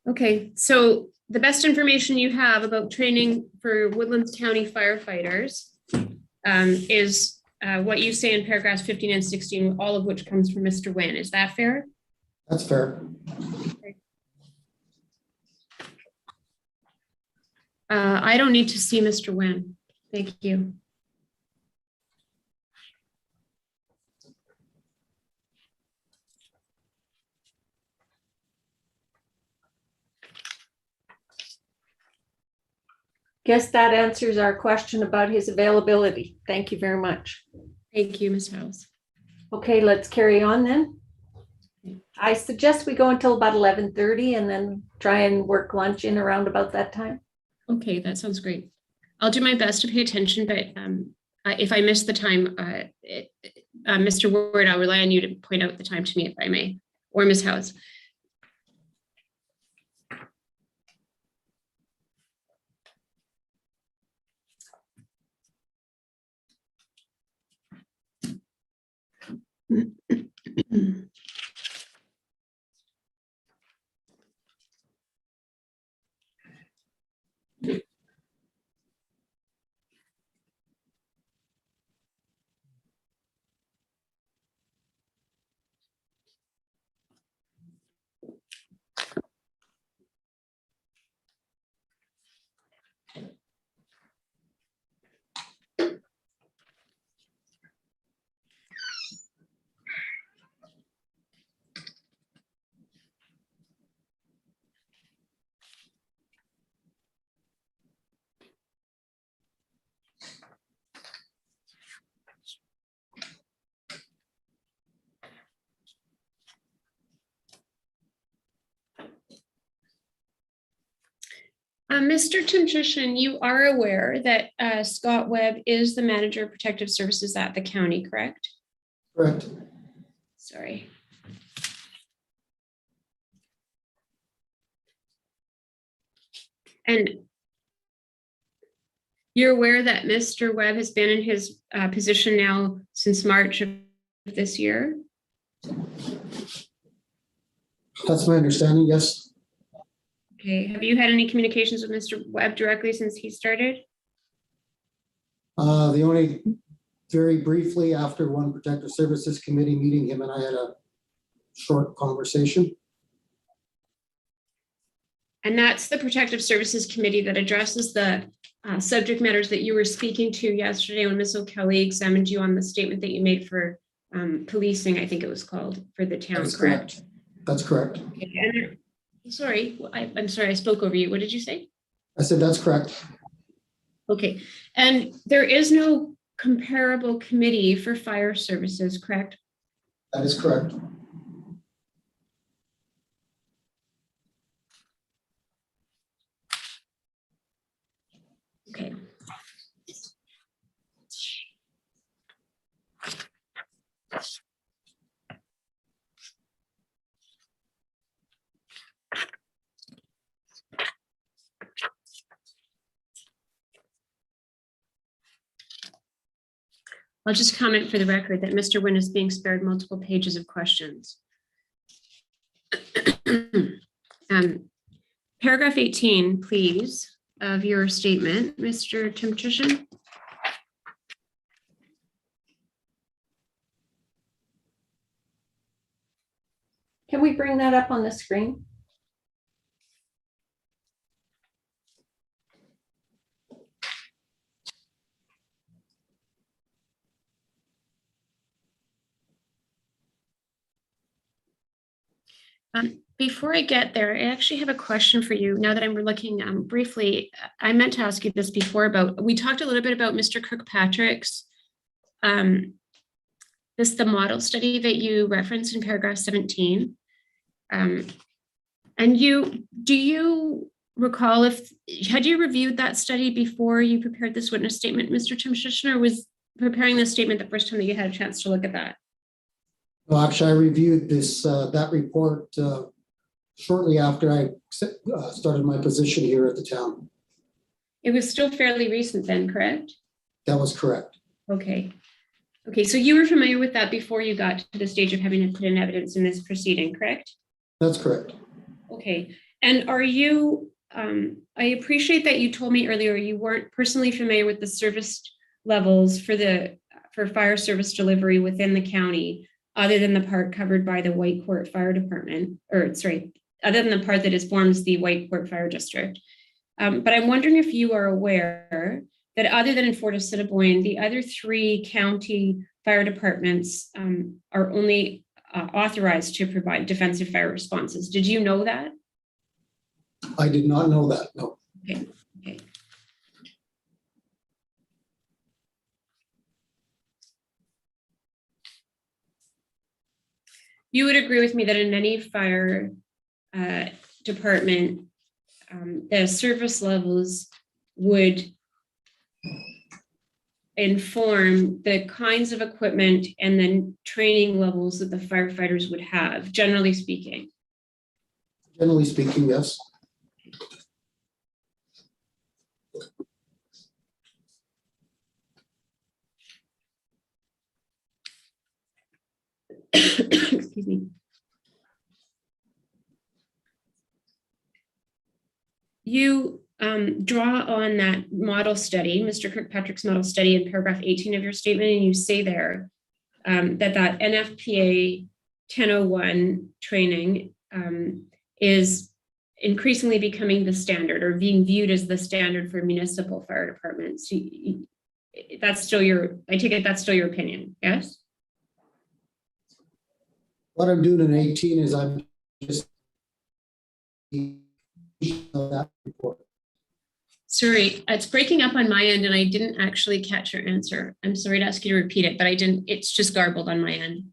Okay, so the best information you have about training for Woodlands County firefighters is what you say in paragraphs 15 and 16, all of which comes from Mr. Nguyen. Is that fair? That's fair. Okay. I don't need to see Mr. Nguyen. Thank you. Guess that answers our question about his availability. Thank you very much. Thank you, Ms. House. Okay, let's carry on then. I suggest we go until about 11:30 and then try and work lunch in around about that time. Okay, that sounds great. I'll do my best to pay attention, but if I miss the time, Mr. Ward, I'll rely on you to point out the time to me if I may, or Ms. House. Mr. Timchishan, you are aware that Scott Webb is the manager of protective services at the county, correct? Correct. Sorry. And you're aware that Mr. Webb has been in his position now since March of this year? That's my understanding, yes. Okay, have you had any communications with Mr. Webb directly since he started? The only, very briefly, after one protective services committee meeting, him and I had a short conversation. And that's the protective services committee that addresses the subject matters that you were speaking to yesterday when Ms. O'Kelly examined you on the statement that you made for policing, I think it was called, for the town, That's correct? That's correct. Okay, and sorry, I'm sorry, I spoke over you. What did you say? I said that's correct. Okay, and there is no comparable committee for fire services, correct? That is correct. Okay. I'll just comment for the record that Mr. Nguyen is being spared multiple pages of questions. Paragraph 18, please, of your statement, Mr. Timchishan. Can we bring that up on the screen? Before I get there, I actually have a question for you. Now that I'm looking briefly, I meant to ask you this before we talked a little bit about Mr. Kirkpatrick's, the model study that you referenced in paragraph 17. And do you recall had you reviewed that study before you prepared this witness statement, Mr. Timshishin, or was preparing this statement the first time that you had a chance to look at that? Well, actually, I reviewed that report shortly after I started my position here at the town. It was still fairly recent then, correct? That was correct. Okay. Okay, so you were familiar with that before you got to the stage of having to put in evidence in this proceeding, correct? That's correct. Okay, and are you, I appreciate that you told me earlier you weren't personally familiar with the service levels for fire service delivery within the county, other than the part covered by the Whitecourt Fire Department, other than the part that forms the Whitecourt Fire District. But I'm wondering if you are aware that other than in Fort Assiniboine, the other 3 county fire departments are only authorized to provide defensive fire responses. Did you know that? I did not know that, no. Okay. Okay. You would agree with me that in any fire department, the service levels would inform the kinds of equipment and then training levels that the firefighters would have, generally speaking. Generally speaking, yes. Excuse me. You draw on that model study, Mr. Kirkpatrick's model study in paragraph 18 of your statement, and you say there that NFPA 1001 training is increasingly becoming the standard or being viewed as the standard for municipal fire departments. That's still I take it that's still your opinion, yes? What I'm doing in 18 is I'm just that report. Sorry, it's breaking up on my end and I didn't actually catch your answer. I'm sorry to ask you to repeat it, but it's just garbled on my end.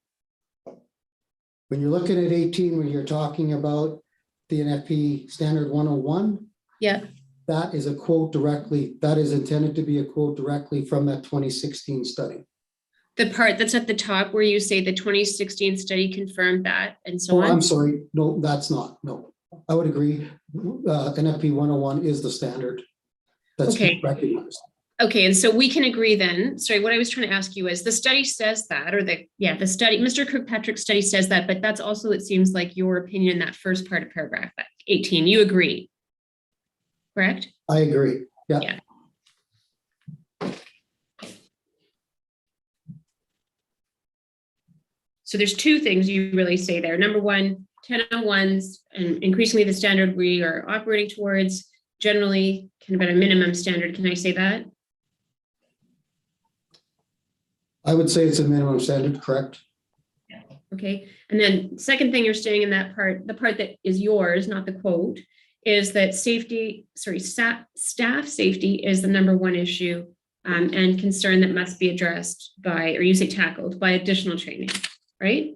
When you're looking at 18, when you're talking about the NFP standard 101, yeah, that is a quote directly, that is intended to be a quote directly from that 2016 study. The part that's at the top where you say the 2016 study confirmed that and so on? I'm sorry, no, that's not, no. I would agree, NFP 101 is the standard that's recognized. Okay, and so we can agree then, sorry, what I was trying to ask you is the study says that, or the study, Mr. Kirkpatrick's study says that, but that's also, it seems like your opinion in that first part of paragraph 18, you agree, correct? I agree, yeah. So there's 2 things you really say there. Number 1, 1001s and increasingly the standard we are operating towards, generally kind of at a minimum standard. Can I say that? I would say it's a minimum standard, correct? Yeah. Okay. And then second thing you're saying in that part, the part that is yours, not the quote, is that staff safety is the number 1 issue and concern that must be addressed by, or you say tackled by additional training, right?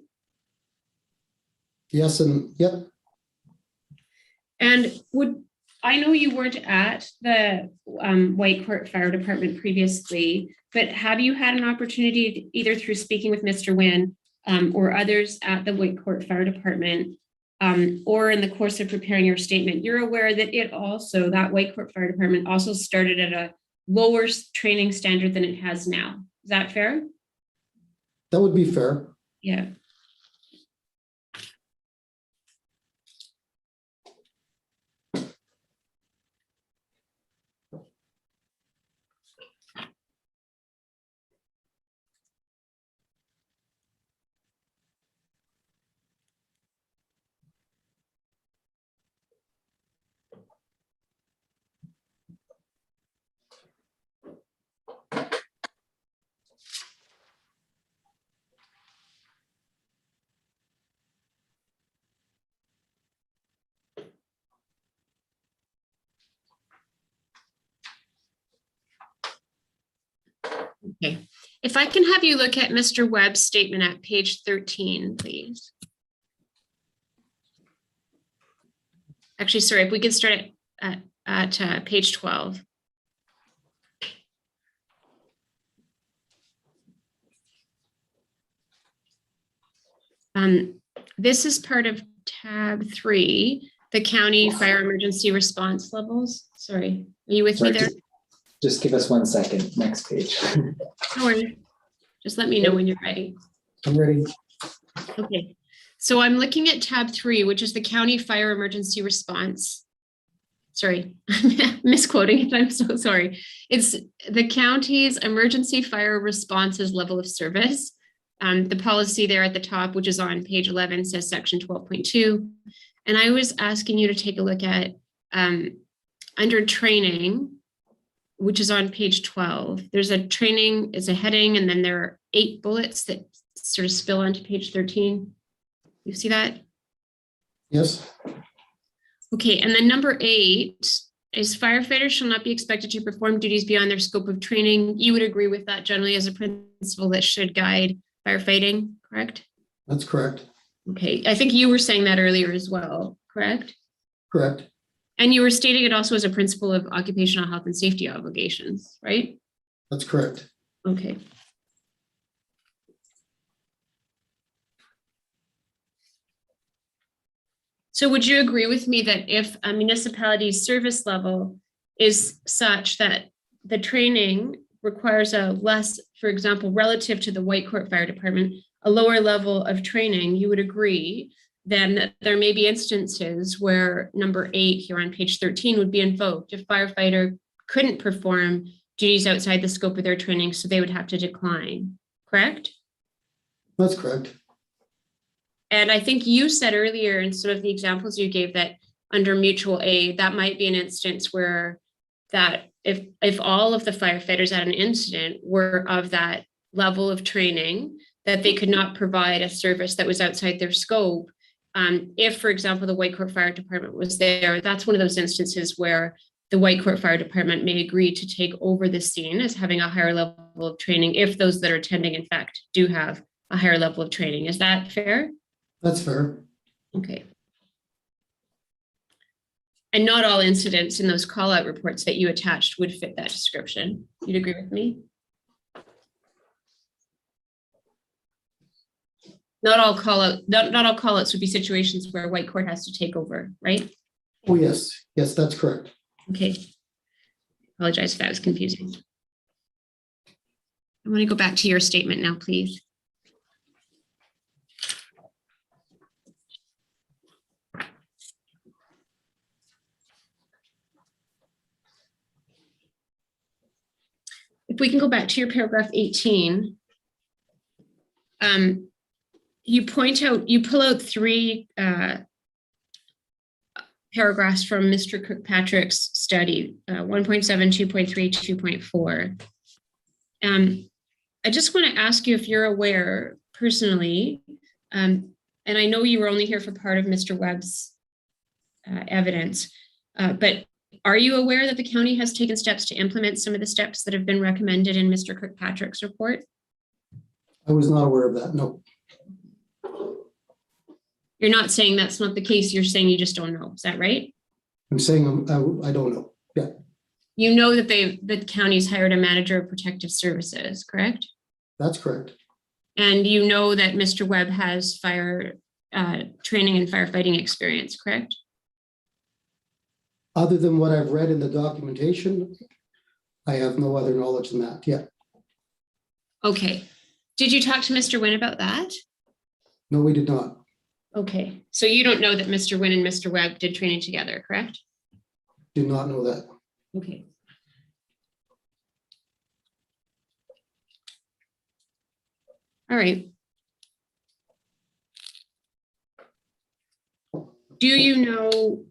Yes, and yep. And I know you weren't at the Whitecourt Fire Department previously, but have you had an opportunity either through speaking with Mr. Wynn or others at the Whitecourt Fire Department or in the course of preparing your statement, you're aware that that Whitecourt Fire Department also started at a lower training standard than it has now. Is that fair? That would be fair. Yeah. Okay. If I can have you look at Mr. Webb's statement at page 13, please. Actually, sorry, if we could start at page 12. This is part of tab 3, the county fire emergency response levels. Sorry, are you with me there? Just give us 1 second. Next page. Don't worry. Just let me know when you're ready. I'm ready. Okay, so I'm looking at tab 3, which is the county fire emergency response. Sorry, I'm misquoting it. I'm so sorry. It's the county's emergency fire responses level of service. The policy there at the top, which is on page 11, says section 12.2. And I was asking you to take a look at under training, which is on page 12. There's a training, is a heading, and then there are 8 bullets that sort of spill onto page 13. You see that? Yes, Okay, and then number 8 is firefighters shall not be expected to perform duties beyond their scope of training. You would agree with that generally as a principle that should guide firefighting, correct? that's correct. Okay, I think you were saying that earlier as well, correct? Correct. And you were stating it also as a principle of occupational health and safety obligations, right? That's correct. Okay. So would you agree with me that if a municipality's service level is such that the training requires a less, for example, relative to the Whitecourt Fire Department, a lower level of training, you would agree then that there may be instances where number 8 here on page 13 would be invoked if firefighter couldn't perform duties outside the scope of their training, so they would have to decline, correct? That's correct. And I think you said earlier in some of the examples you gave that under mutual aid, that might be an instance where that if all of the firefighters at an incident were of that level of training, that they could not provide a service that was outside their scope. If, for example, the Whitecourt Fire Department was there, that's one of those instances where the Whitecourt Fire Department may agree to take over the scene as having a higher level of training if those that are attending, in fact, do have a higher level of training. Is that fair? That's fair. Okay. And not all incidents in those call-out reports that you attached would fit that description. You'd agree with me? Not all call-outs would be situations where Whitecourt has to take over, right? Oh, yes. Yes, that's correct. Okay. Apologize if that was confusing. I want to go back to your statement now, please. If we can go back to your paragraph 18, you pull out 3 paragraphs from Mr. Kirkpatrick's study, 1.7, 2.3, 2.4. I just want to ask you if you're aware personally, and I know you were only here for part of Mr. Webb's evidence, but are you aware that the county has taken steps to implement some of the steps that have been recommended in Mr. Kirkpatrick's report? I was not aware of that. No. You're not saying that's not the case. You're saying you just don't know. Is that right? I'm saying I don't know. Yeah, You know that the county's hired a manager of protective services, correct? that's correct. And you know that Mr. Webb has fire training and firefighting experience, correct? Other than what I've read in the documentation, I have no other knowledge than that. Yeah. Okay. Did you talk to Mr. Wynn about that? No, we did not. Okay. So you don't know that Mr. Wynn and Mr. Webb did training together, correct? Did not know that. Okay. All right. Do you know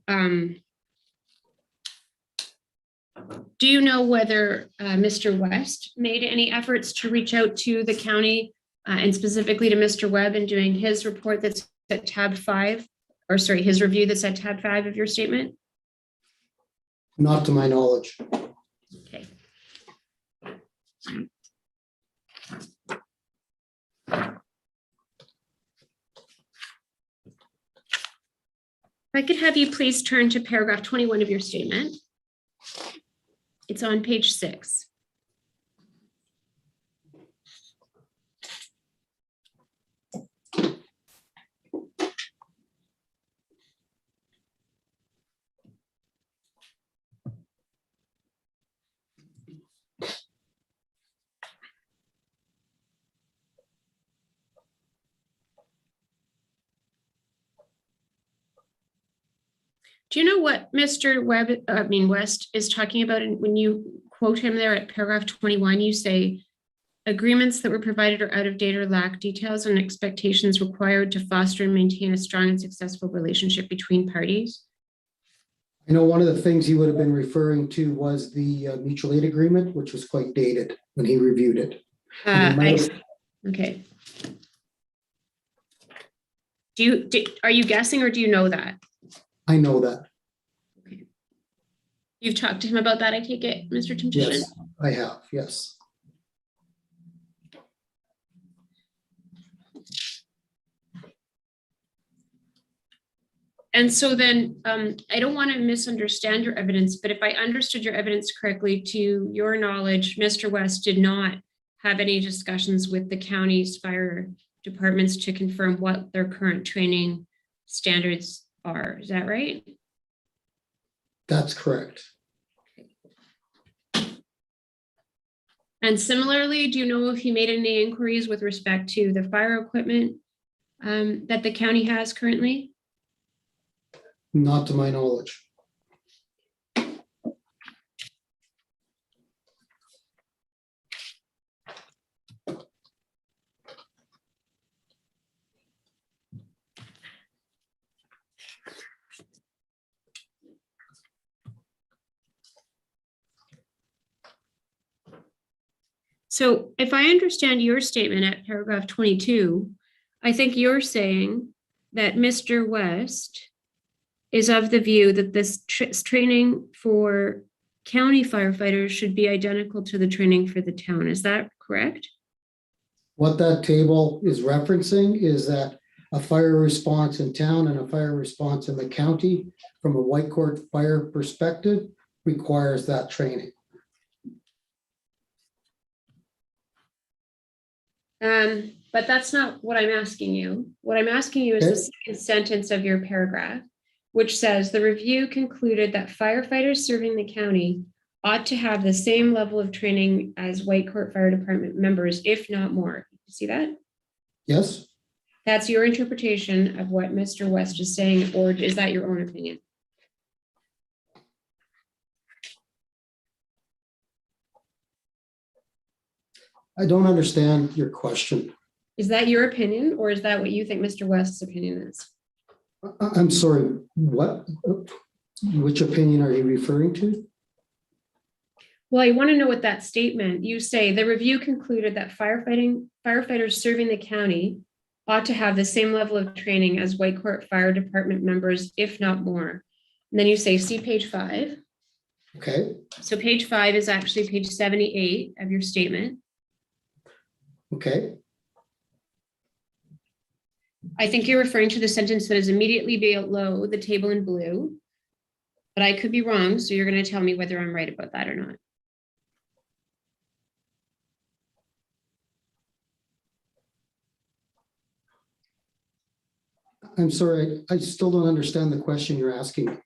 whether Mr. West made any efforts to reach out to the county and specifically to Mr. Webb in doing his report that's at tab 5, or sorry, his review that's at tab 5 of your statement? Not to my knowledge. Okay. I could have you please turn to paragraph 21 of your statement. It's on page 6. Do you know what Mr. West is talking about? And when you quote him there at paragraph 21, you say agreements that were provided are out of date or lack details and expectations required to foster and maintain a strong and successful relationship between parties. I know one of the things he would have been referring to was the mutual aid agreement, which was quite dated when he reviewed it. Okay. Are you guessing or do you know that? I know that. Okay. You've talked to him about that, I take it, Mr. Timtishin? Yes, I have, yes. And so then I don't want to misunderstand your evidence, but if I understood your evidence correctly, to your knowledge, Mr. West did not have any discussions with the county's fire departments to confirm what their current training standards are. Is that right? That's correct. And similarly, do you know if he made any inquiries with respect to the fire equipment that the county has currently? Not to my knowledge. So if I understand your statement at paragraph 22, I think you're saying that Mr. West is of the view that this training for county firefighters should be identical to the training for the town. Is that correct? What that table is referencing is that a fire response in town and a fire response in the county from a Whitecourt fire perspective requires that training. But that's not what I'm asking you. What I'm asking you is the second sentence of your paragraph, which says the review concluded that firefighters serving the county ought to have the same level of training as Whitecourt Fire Department members, if not more. You see that? Yes, That's your interpretation of what Mr. West is saying, or is that your own opinion? I don't understand your question. Is that your opinion, or is that what you think Mr. West's opinion is? I'm sorry, what? Which opinion are you referring to? Well, I want to know what that statement, you say the review concluded that firefighters serving the county ought to have the same level of training as Whitecourt Fire Department members, if not more. And then you say, see page 5. Okay, So page 5 is actually page 78 of your statement. okay. I think you're referring to the sentence that is immediately below the table in blue, but I could be wrong. So you're going to tell me whether I'm right about that or not. I'm sorry, I still don't understand the question you're asking.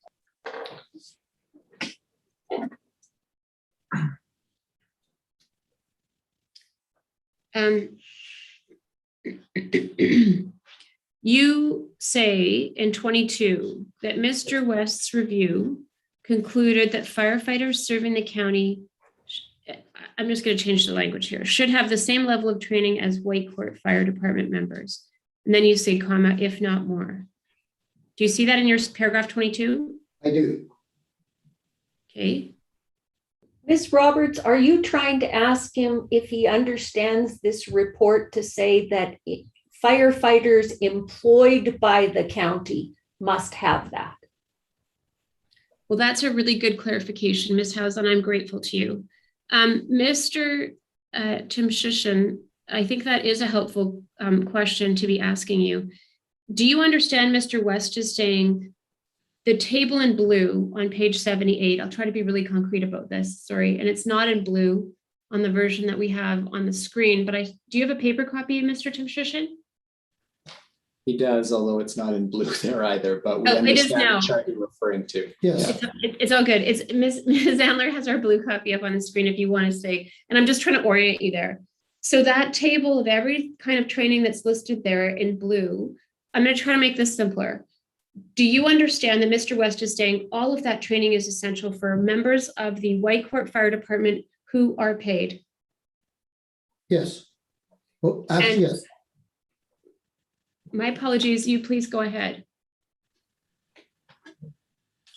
You say in 22 that Mr. West's review concluded that firefighters serving the county, I'm just going to change the language here, should have the same level of training as Whitecourt Fire Department members. And then you say, comma, if not more. Do you see that in your paragraph 22? I do. Okay. Ms. Roberts, are you trying to ask him if he understands this report to say that firefighters employed by the county must have that? Well, that's a really good clarification, Ms. Hausen. I'm grateful to you. Mr. Timtishin, I think that is a helpful question to be asking you. Do you understand Mr. West is saying the table in blue on page 78, I'll try to be really concrete about this, sorry, and it's not in blue on the version that we have on the screen, but do you have a paper copy, Mr. Timshishin? He does, although it's not in blue there either, but we Oh, it is understand now. the chart you're referring to. Yes. It's all good. It's Ms. Andler has our blue copy up on the screen if you want to stay, and I'm just trying to orient you there. So that table of every kind of training that's listed there in blue, I'm going to try to make this simpler. Do you understand that Mr. West is saying all of that training is essential for members of the Whitecourt Fire Department who are paid? Yes. Well, actually, And- yes. My apologies, you please go ahead.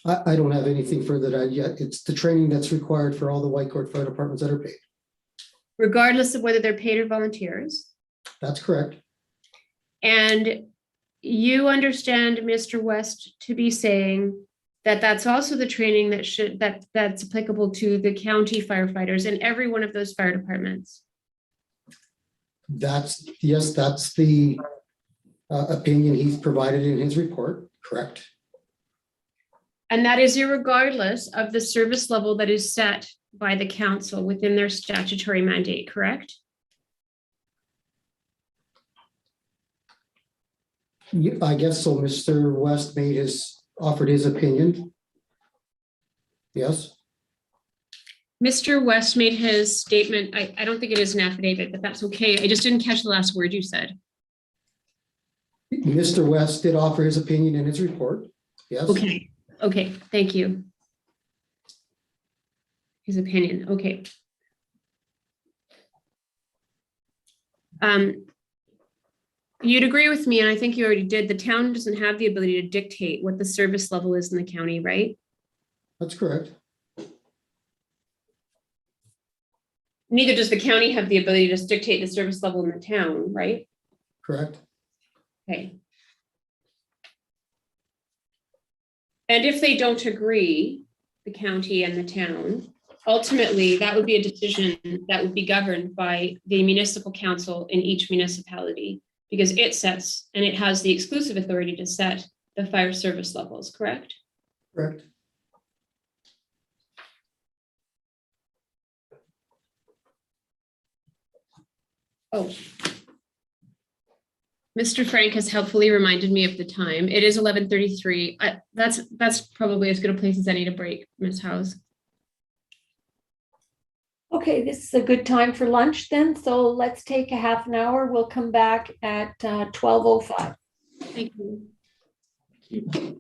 I don't have anything further to add yet. It's the training that's required for all the Whitecourt Fire Departments that are paid. Regardless of whether they're paid or volunteers. That's correct. And you understand Mr. West to be saying that that's also the training that's applicable to the county firefighters in every one of those fire departments. That's the opinion he's provided in his report, correct? And that is irregardless of the service level that is set by the council within their statutory mandate, correct? Yeah, I guess so. Mr. West offered his opinion. Yes. Mr. West made his statement. I don't think it is an affidavit, but that's okay. I just didn't catch the last word you said. Mr. West did offer his opinion in his report. Yes. Okay, thank you. His opinion, okay. You'd agree with me, and I think you already did, the town doesn't have the ability to dictate what the service level is in the county, right? That's correct. Neither does the county have the ability to dictate the service level in the town, right? Correct. Okay. And if they don't agree, the county and the town, ultimately, that would be a decision that would be governed by the municipal council in each municipality, because it sets and it has the exclusive authority to set the fire service levels, correct? Correct. Oh. Mr. Frank has helpfully reminded me of the time. It is 11:33. That's probably as good a place as any to break, Ms. House. Okay, this is a good time for lunch then. So let's take a half an hour. We'll come back at 12:05. Thank you. Thank you.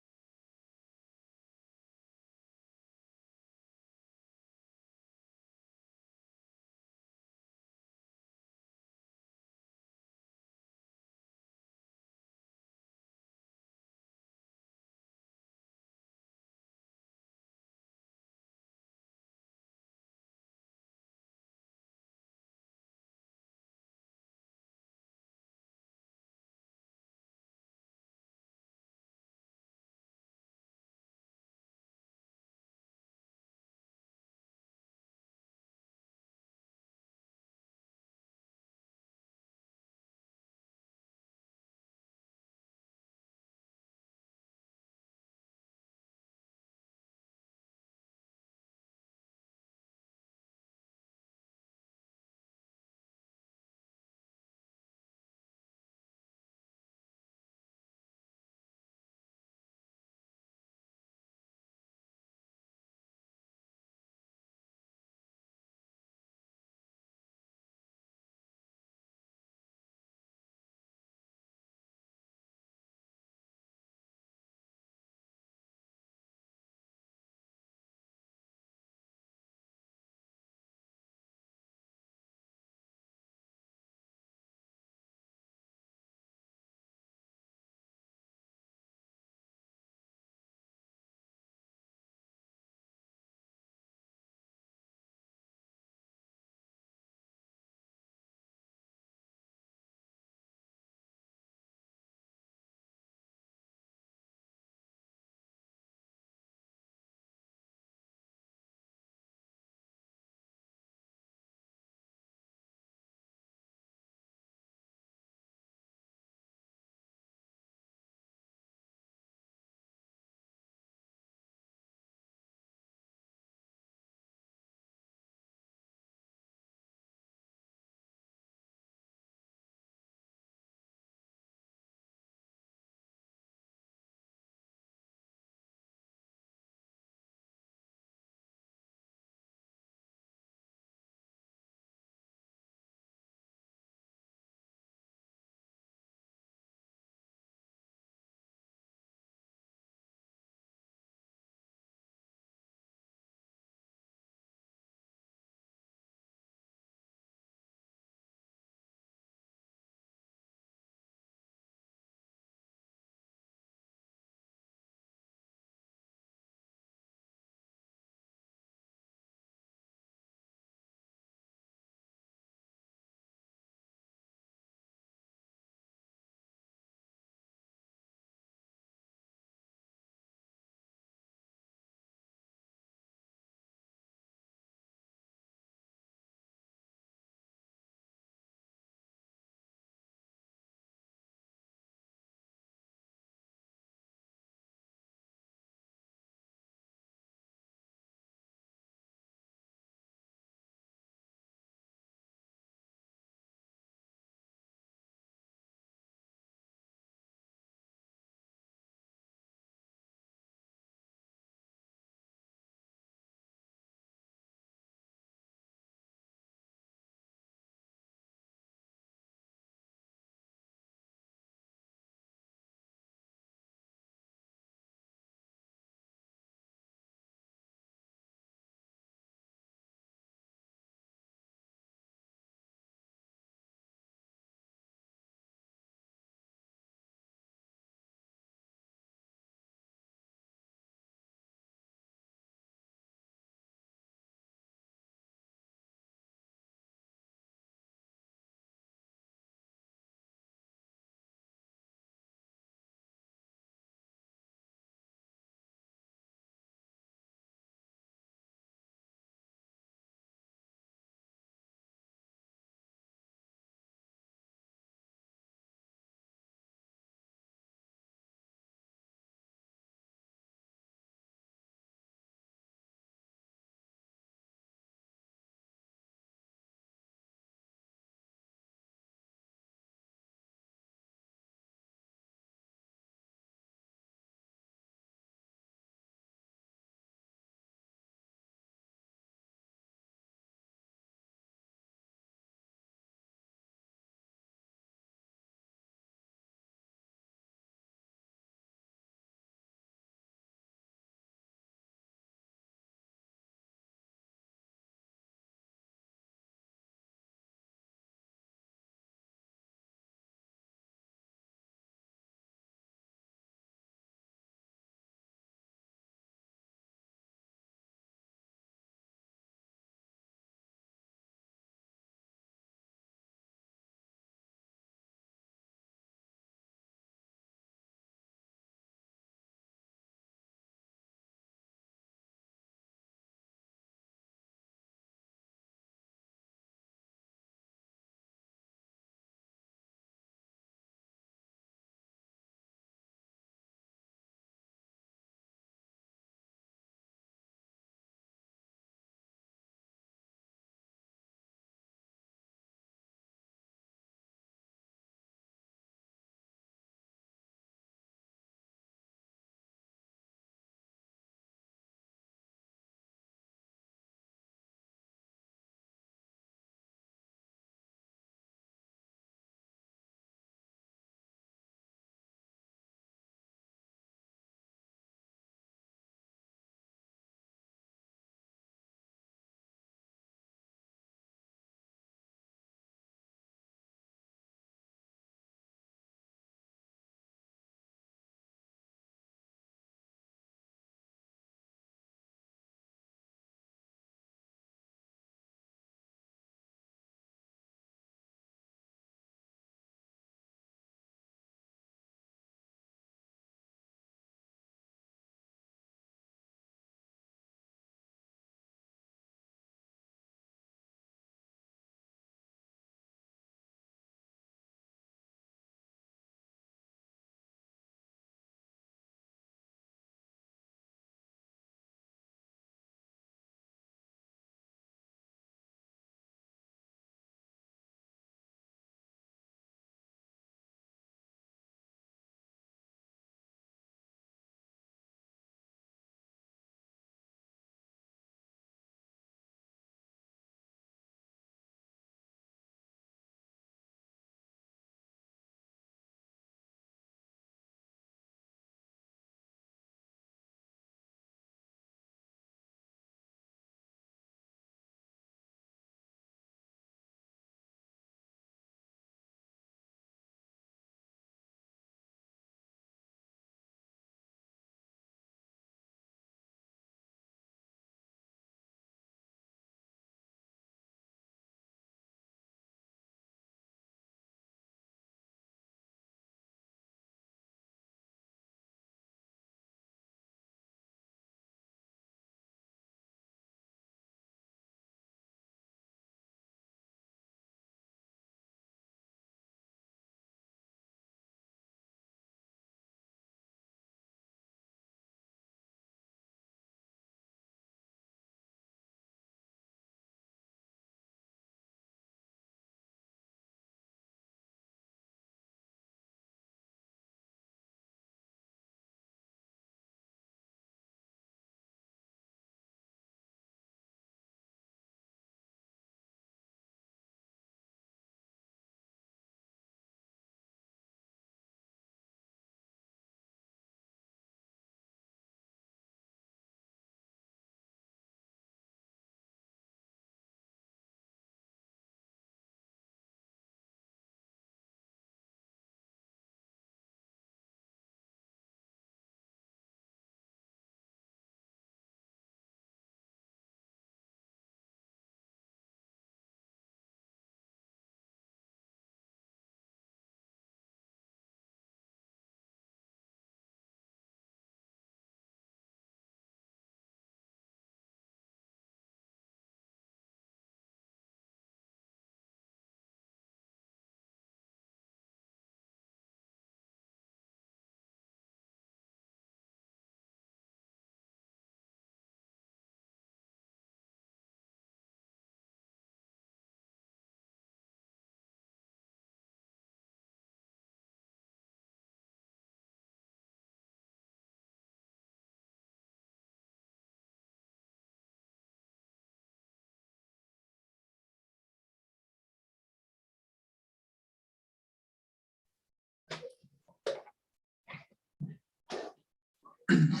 That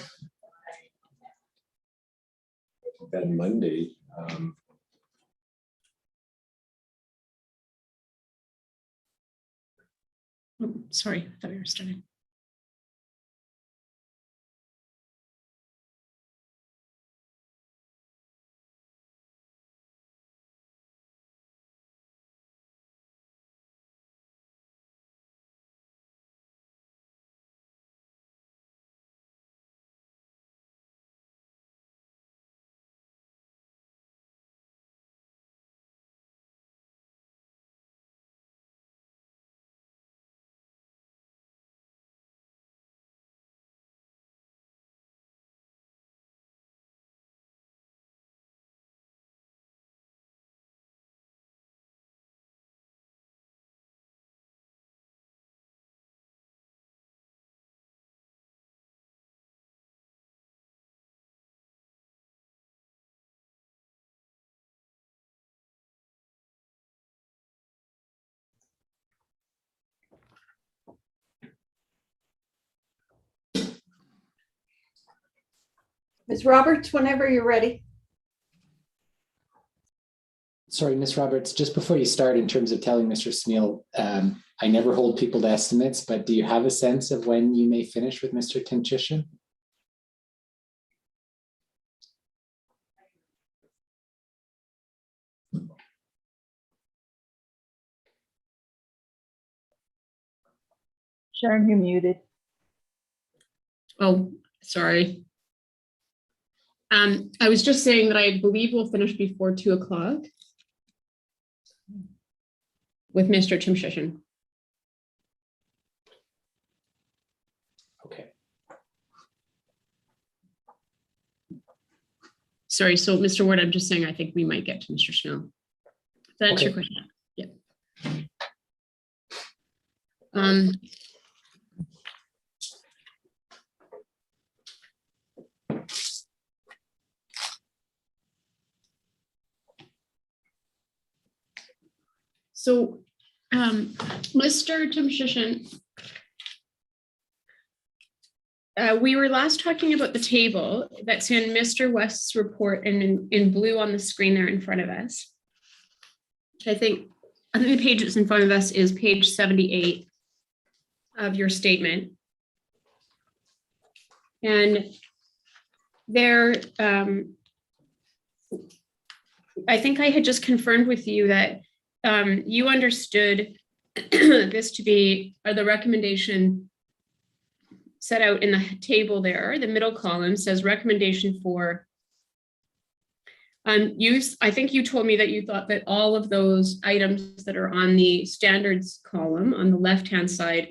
Monday. Oh, sorry, I thought we were starting. Ms. Roberts, whenever you're ready. Sorry, Ms. Roberts, just before you start, in terms of telling Mr. Smeal, I never hold people to estimates, but do you have a sense of when you may finish with Mr. Tinchishan? Sharon, you're muted. Oh, sorry. I was just saying that I believe we'll finish before 2 o'clock with Mr. Tinchishan. Okay. Sorry, so Mr. Ward, I'm just saying I think we might get to Mr. Snow. Does that answer your question? Yeah. So, Mr. Tinchishan, we were last talking about the table that's in Mr. West's report and in blue on the screen there in front of us. I think the page that's in front of us is page 78 of your statement. And there, I think I had just confirmed with you that you understood this to be the recommendation set out in the table there. The middle column says recommendation for use. I think you told me that you thought that all of those items that are on the standards column on the left-hand side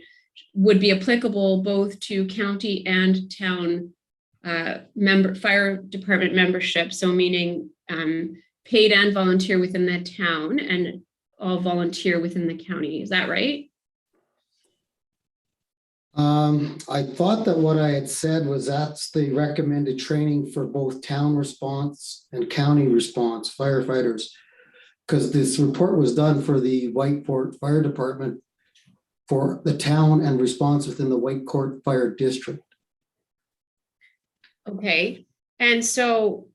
would be applicable both to county and town fire department membership. So meaning paid and volunteer within the town and all volunteer within the county. Is that right? I thought that what I had said was that's the recommended training for both town response and county response firefighters. Because this report was done for the Whitecourt Fire Department for the town and response within the Whitecourt Fire District. Okay. And so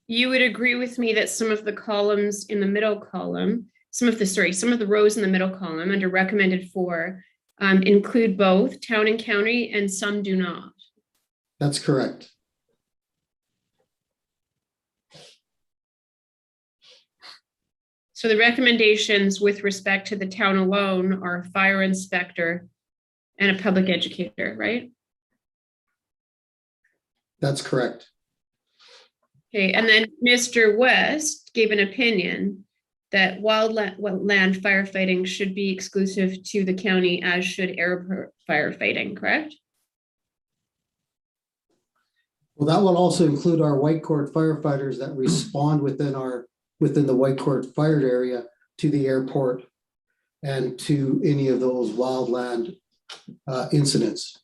you would agree with me that some of the columns in the middle column, some of the rows in the middle column under recommended for include both town and county, and some do not. That's correct. So the recommendations with respect to the town alone are a fire inspector and a public educator, right? That's correct. Okay, and then Mr. West gave an opinion that wildland firefighting should be exclusive to the county, as should air firefighting, correct? Well, that will also include our Whitecourt firefighters that respond within the Whitecourt fired area to the airport and to any of those wildland incidents.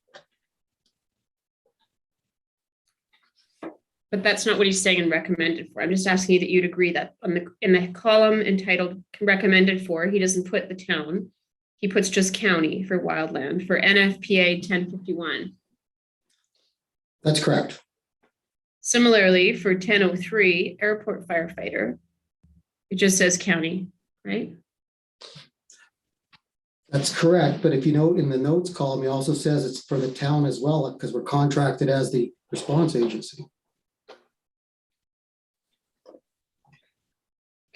But that's not what he's saying and recommended for. I'm just asking you that you'd agree that in the column entitled recommended for, he doesn't put the town. he puts just county for wildland for NFPA 1051. That's correct. Similarly, for 1003 airport firefighter, it just says county, right? That's correct. But if you note in the notes column, it also says it's for the town as well, because we're contracted as the response agency.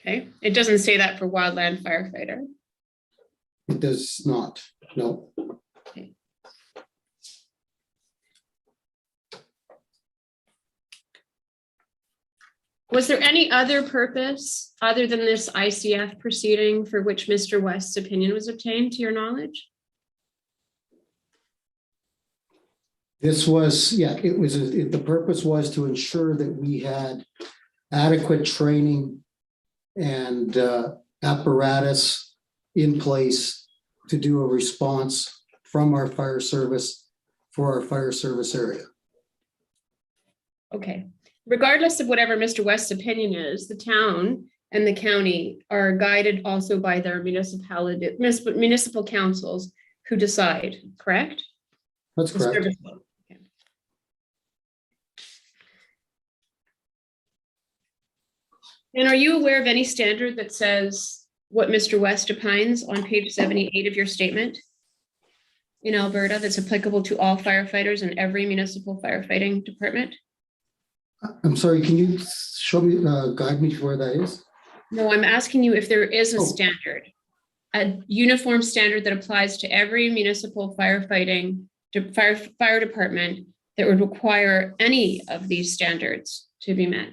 Okay, it doesn't say that for wildland firefighter. It does not, no. Okay. Was there any other purpose other than this ICF proceeding for which Mr. West's opinion was obtained, to your knowledge? This was, yeah, the purpose was to ensure that we had adequate training and apparatus in place to do a response from our fire service for our fire service area. Okay. Regardless of whatever Mr. West's opinion is, the town and the county are guided also by their municipal councils who decide, correct? That's correct. Okay. And are you aware of any standard that says what Mr. West opines on page 78 of your statement in Alberta that's applicable to all firefighters in every municipal firefighting department? I'm sorry, can you show me, guide me to where that is? No, I'm asking you if there is a Oh. standard, a uniform standard that applies to every municipal firefighting fire department that would require any of these standards to be met.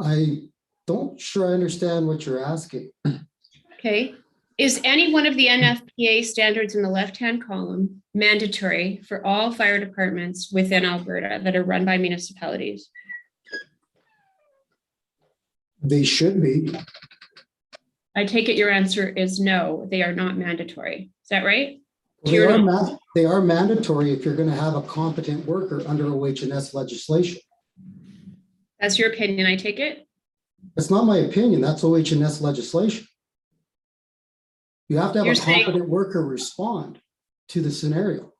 I don't sure I understand what you're asking. Okay. Is any one of the NFPA standards in the left-hand column mandatory for all fire departments within Alberta that are run by municipalities? They should be. I take it your answer is no, they are not mandatory. Is that right? They are mandatory if you're going to have a competent worker under OH&S legislation. That's your opinion, I take it? It's not my opinion. That's OH&S legislation. You have to have You're a saying- competent worker respond to the scenario.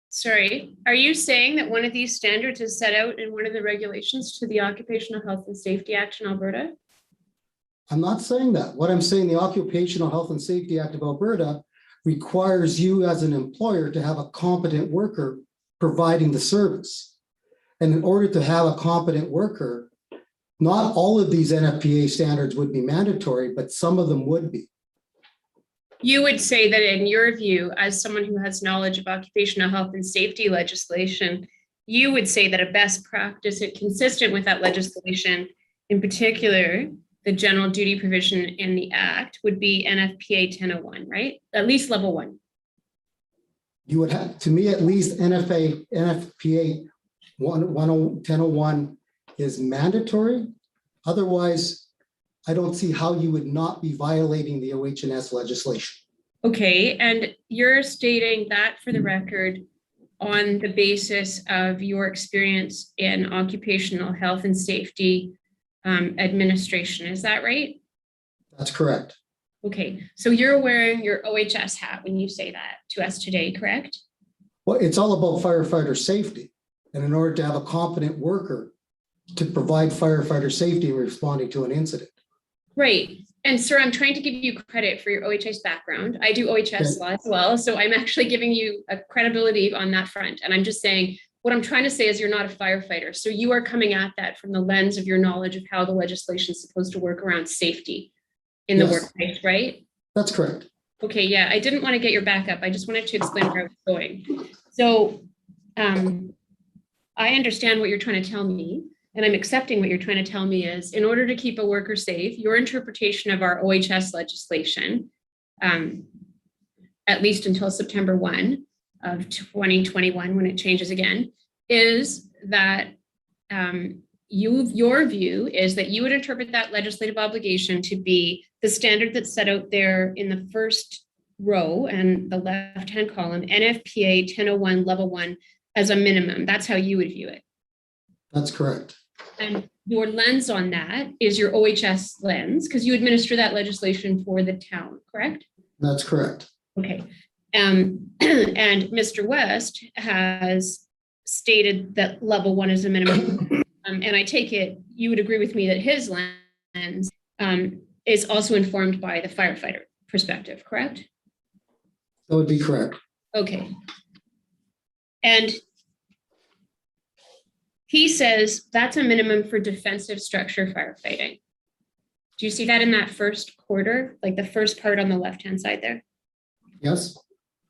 Sorry, are you saying that one of these standards is set out in one of the regulations to the Occupational Health and Safety Act in Alberta? I'm not saying that. What I'm saying, the Occupational Health and Safety Act of Alberta requires you as an employer to have a competent worker providing the service. And in order to have a competent worker, not all of these NFPA standards would be mandatory, but some of them would be. You would say that in your view, as someone who has knowledge of occupational health and safety legislation, you would say that a best practice consistent with that legislation, in particular, the general duty provision in the Act would be NFPA 1001, right? At least level 1. You would have, to me, at least NFPA 1001 is mandatory. Otherwise, I don't see how you would not be violating the OH&S legislation. Okay, and you're stating that for the record on the basis of your experience in occupational health and safety administration, is that right? That's correct. Okay, so you're wearing your OHS hat when you say that to us today, correct? Well, it's all about firefighter safety. And in order to have a competent worker to provide firefighter safety in responding to an incident. Right. And sir, I'm trying to give you credit for your OHS background. I do OHS law as well. So I'm actually giving you a credibility on that front. And I'm just saying, what I'm trying to say is you're not a firefighter. So you are coming at that from the lens of your knowledge of how the legislation is supposed to work around safety in the workplace, right? That's correct. Okay, yeah, I didn't want to get your backup. I just wanted to explain where I was going. So I understand what you're trying to tell me. And I'm accepting what you're trying to tell me is in order to keep a worker safe, your interpretation of our OHS legislation, at least until September 1 of 2021, when it changes again, is that your view is that you would interpret that legislative obligation to be the standard that's set out there in the first row and the left-hand column, NFPA 1001 level 1 as a minimum. That's how you would view it. That's correct. And your lens on that is your OHS lens, because you administer that legislation for the town, correct? That's correct. Okay. And Mr. West has stated that level 1 is a minimum. And I take it you would agree with me that his lens is also informed by the firefighter perspective, correct? That would be correct. Okay. And he says that's a minimum for defensive structure firefighting. Do you see that in that first quarter, like the first part on the left-hand side there? Yes.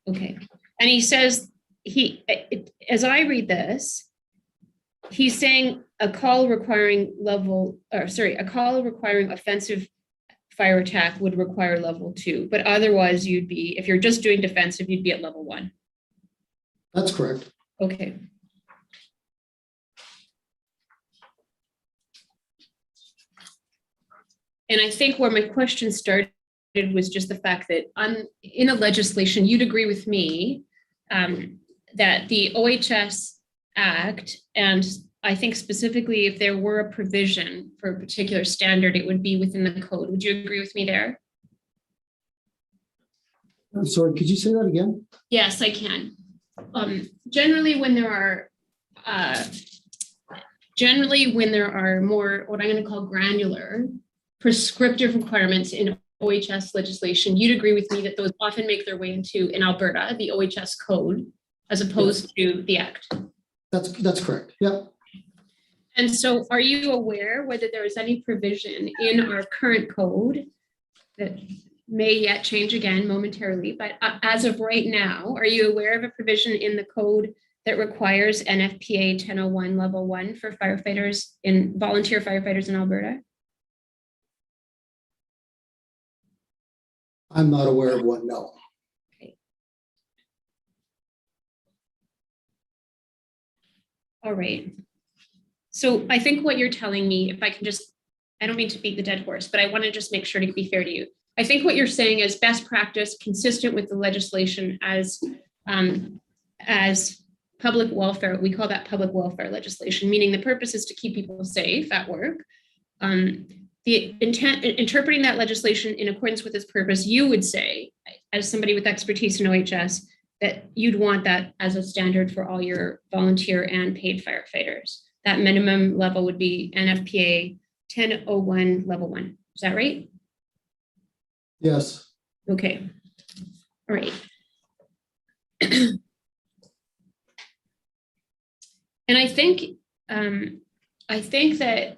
Okay. And he says, as I read this, he's saying a call requiring offensive fire attack would require level 2, but otherwise you'd be, if you're just doing defensive, you'd be at level 1. That's correct. Okay. And I think where my question started was just the fact that in a legislation, you'd agree with me that the OHS Act, and I think specifically if there were a provision for a particular standard, it would be within the code. Would you agree with me there? I'm sorry, could you say that again? Yes, I can. Generally, when there are more, what I'm going to call granular prescriptive requirements in OHS legislation, you'd agree with me that those often make their way into, in Alberta, the OHS code, as opposed to the Act. That's correct. Yep. And so are you aware whether there is any provision in our current code that may yet change again momentarily, but as of right now, are you aware of a provision in the code that requires NFPA 1001 level 1 for firefighters, volunteer firefighters in Alberta? I'm not aware of one, no. Okay. All right. So I think what you're telling me, if I can just, I don't mean to beat the dead horse, but I want to just make sure to be fair to you. I think what you're saying is best practice consistent with the legislation as public welfare. We call that public welfare legislation, meaning the purpose is to keep people safe at work. The intent, interpreting that legislation in accordance with its purpose, you would say, as somebody with expertise in OHS, that you'd want that as a standard for all your volunteer and paid firefighters. That minimum level would be NFPA 1001 level 1. Is that right? Yes. Okay. All right. And I think that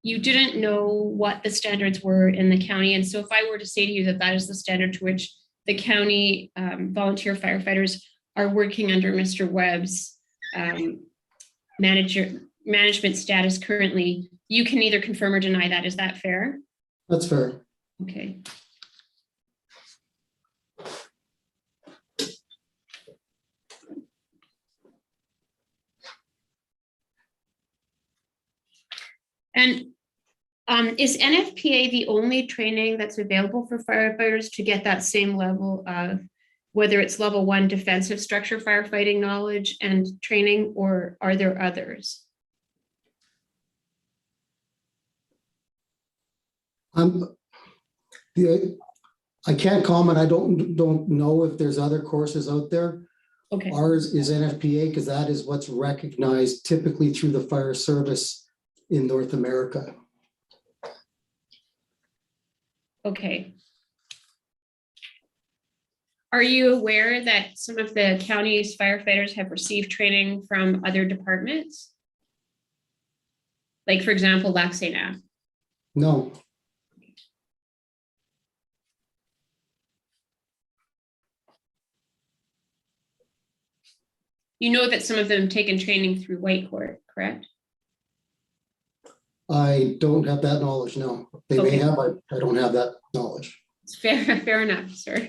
you didn't know what the standards were in the county. And so if I were to say to you that that is the standard to which the county volunteer firefighters are working under Mr. Webb's management status currently, you can either confirm or deny that. Is that fair? That's fair. Okay. And is NFPA the only training that's available for firefighters to get that same level of, whether it's level 1 defensive structure firefighting knowledge and training, or are there others? I can't comment. I don't know if there's other courses out there. Okay. Ours is NFPA because that is what's recognized typically through the fire service in North America. Okay. Are you aware that some of the county's firefighters have received training from other departments? Like, for example, Lac-Saint-Anne? No. You know that some of them have taken training through Whitecourt, correct? I don't have that knowledge, no. They may have, but I don't have that knowledge. It's fair enough, sir.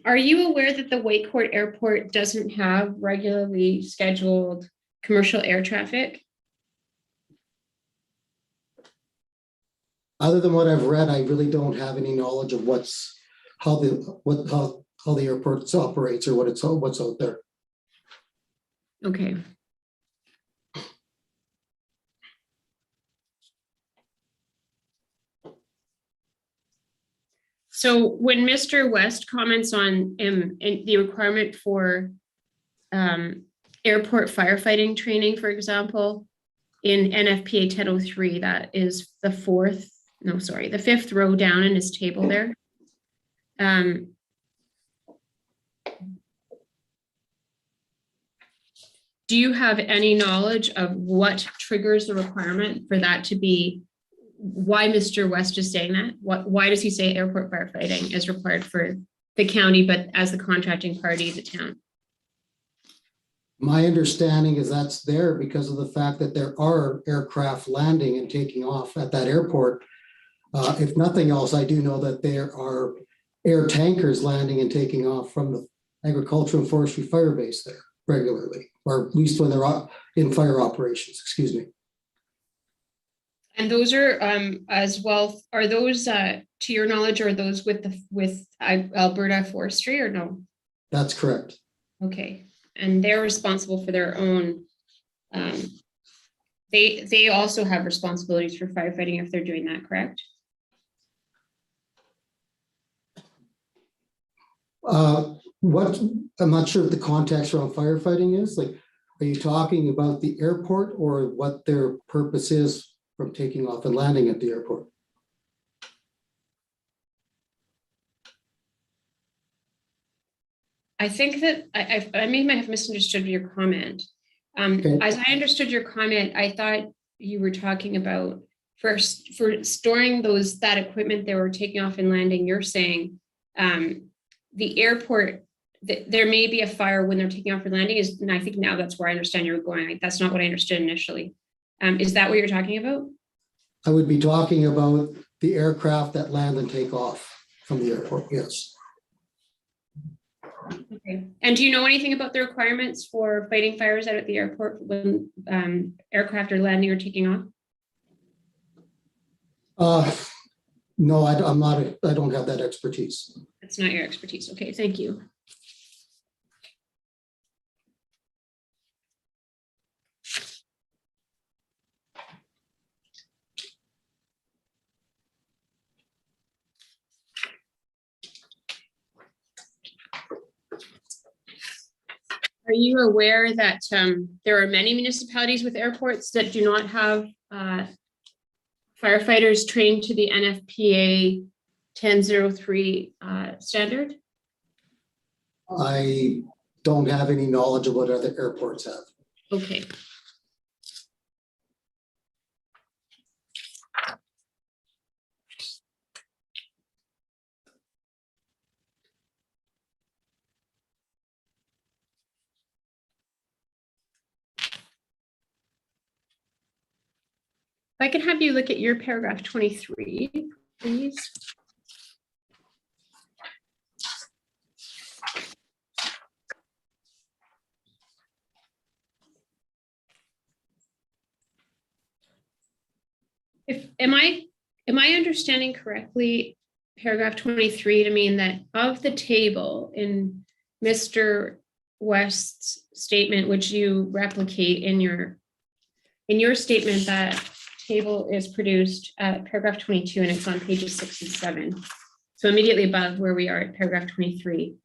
Are you aware that the Whitecourt Airport doesn't have regularly scheduled commercial air traffic? Other than what I've read, I really don't have any knowledge of how how the airport operates or what's out there. Okay. So when Mr. West comments on the requirement for airport firefighting training, for example, in NFPA 1003, that is the fifth row down in his table there. Do you have any knowledge of what triggers the requirement for that to be? Why Mr. West is saying that? Why does he say airport firefighting is required for the county, but as the contracting party, the town? My understanding is that's there because of the fact that there are aircraft landing and taking off at that airport. If nothing else, I do know that there are air tankers landing and taking off from the agricultural and forestry fire base there regularly, or at least when they're in fire operations, excuse me. And those are as well, are those to your knowledge, are those with Alberta Forestry or no? That's correct. Okay, and they're responsible for their own, they also have responsibilities for firefighting if they're doing that, correct? I'm not sure what the context around firefighting is. Like, are you talking about the airport or what their purpose is from taking off and landing at the airport? I think that I might have misunderstood your comment. Okay. As I understood your comment, I thought you were talking about for storing that equipment they were taking off and landing. You're saying the airport, there may be a fire when they're taking off and landing, and I think now that's where I understand you're going. That's not what I understood initially. Is that what you're talking about? I would be talking about the aircraft that land and take off from the airport, yes. Okay. And do you know anything about the requirements for fighting fires out at the airport when aircraft are landing or taking off? No, I don't have that expertise. That's not your expertise. Okay, thank you. Are you aware that there are many municipalities with airports that do not have firefighters trained to the NFPA 1003 standard? I don't have any knowledge of what other airports have. Okay. If I can have you look at your paragraph 23, please. Am I understanding correctly paragraph 23 to mean that of the table in Mr. West's statement, which you replicate in your statement, that table is produced at paragraph 22 and it's on pages 6 and 7. So immediately above where we are at paragraph 23.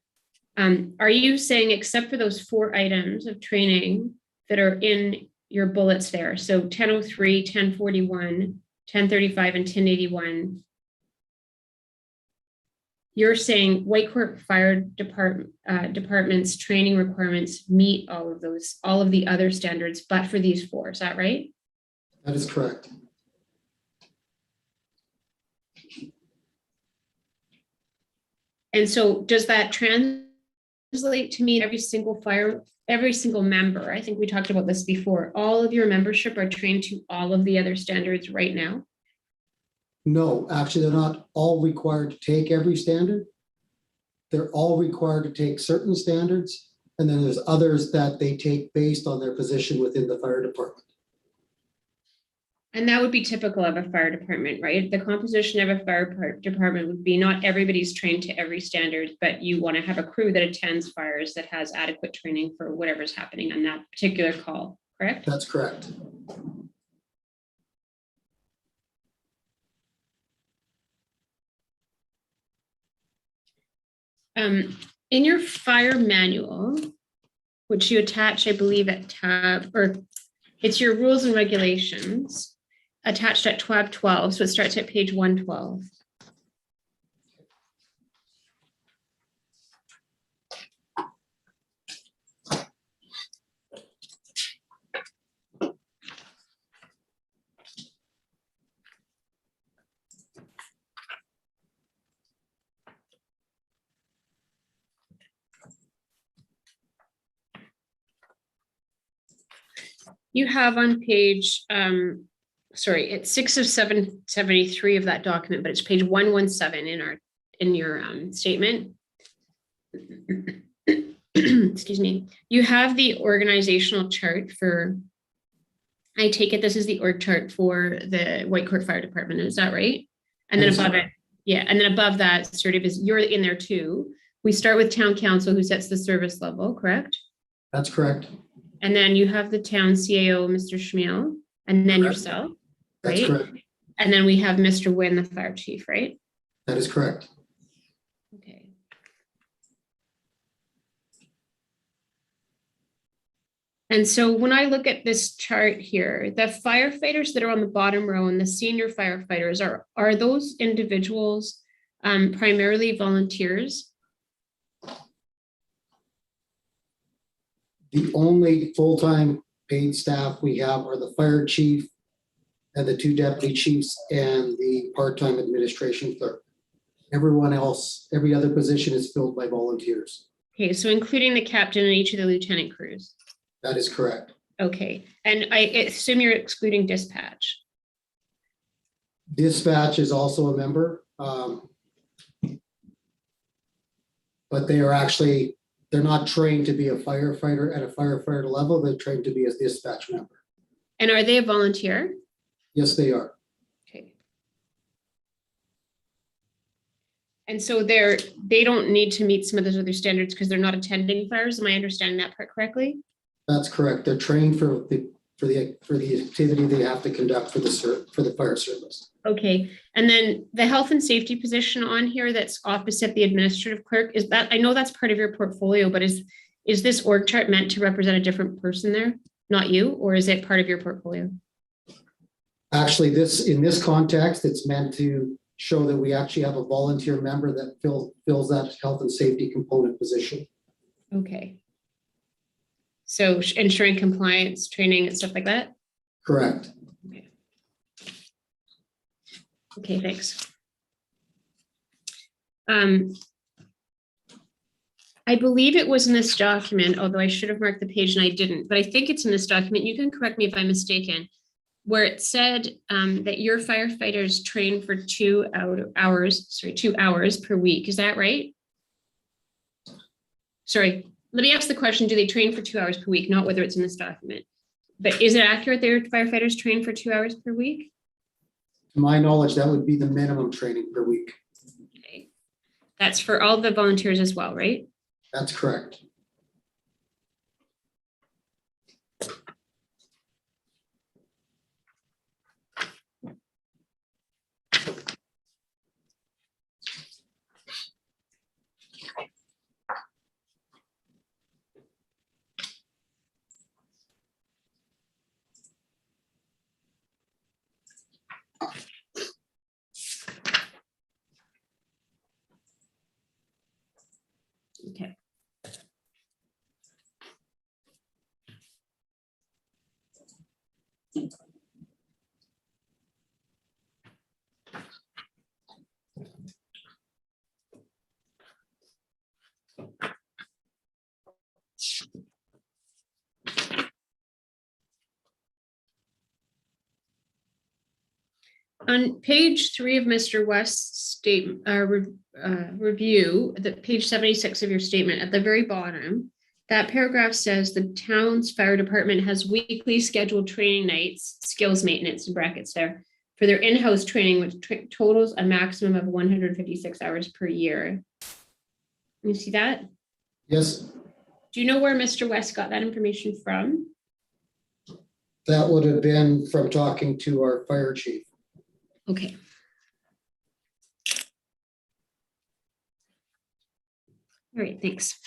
Are you saying except for those 4 items of training that are in your bullets there, so 1003, 1041, 1035, and 1081, you're saying Whitecourt Fire Department's training requirements meet all of those, all of the other standards, but for these 4, is that right? That is correct. And so does that translate to mean every single member, I think we talked about this before, all of your membership are trained to all of the other standards right now? No, actually, they're not all required to take every standard. They're all required to take certain standards, and then there's others that they take based on their position within the fire department. And that would be typical of a fire department, right? The composition of a fire department would be not everybody's trained to every standard, but you want to have a crew that attends fires that has adequate training for whatever's happening on that particular call, correct? That's correct. In your fire manual, which you attach, I believe, at tab, or it's your rules and regulations attached at tab 12. So it starts at page 112. You have on page, sorry, it's 6 of 773 of that document, but it's page 117 in your statement. Excuse me. You have the organizational chart for, I take it this is the org chart for the Whitecourt Fire Department, is that right? And then above it, yeah, and then above that sort of is, you're in there too. We start with town council who sets the service level, correct? That's correct. And then you have the town CAO, Mr. Schmiel, and then Correct. yourself, That's right? correct. And then we have Mr. Wynn, the fire chief, right? That is correct. Okay. And so when I look at this chart here, the firefighters that are on the bottom row and the senior firefighters, are those individuals primarily volunteers? The only full-time paid staff we have are the fire chief and the 2 deputy chiefs and the part-time administration clerk. Everyone else, every other position is filled by volunteers. Okay, so including the captain and each of the lieutenant crews. That is correct. Okay, and I assume you're excluding dispatch. Dispatch is also a member. But they are actually, they're not trained to be a firefighter at a firefighter level. They're trained to be a dispatch member. And are they a volunteer? Yes, they are. Okay. And so they don't need to meet some of those other standards because they're not attending fires. Am I understanding that part correctly? That's correct. They're trained for the activity they have to conduct for the fire service. Okay, and then the health and safety position on here that's opposite the administrative clerk, is that, I know that's part of your portfolio, but is this org chart meant to represent a different person there? Not you, or is it part of your portfolio? Actually, in this context, it's meant to show that we actually have a volunteer member that fills that health and safety component position. Okay. So ensuring compliance, training and stuff like that? Correct. Okay. Okay, thanks. I believe it was in this document, although I should have marked the page and I didn't, but I think it's in this document. You can correct me if I'm mistaken, where it said that your firefighters train for 2 hours per week. Is that right? Sorry, let me ask the question, do they train for 2 hours per week? Not whether it's in this document, but is it accurate that your firefighters train for 2 hours per week? To my knowledge, that would be the minimum training per week. Okay. That's for all the volunteers as well, right? That's correct. Okay. On page 3 of Mr. West's statement review, the page 76 of your statement, at the very bottom, That paragraph says the town's fire department has weekly scheduled training nights, skills maintenance in brackets there, for their in-house training, which totals a maximum of 156 hours per year. You see that? Yes, Do you know where Mr. West got that information from? that would have been from talking to our fire chief. Okay. All right, thanks.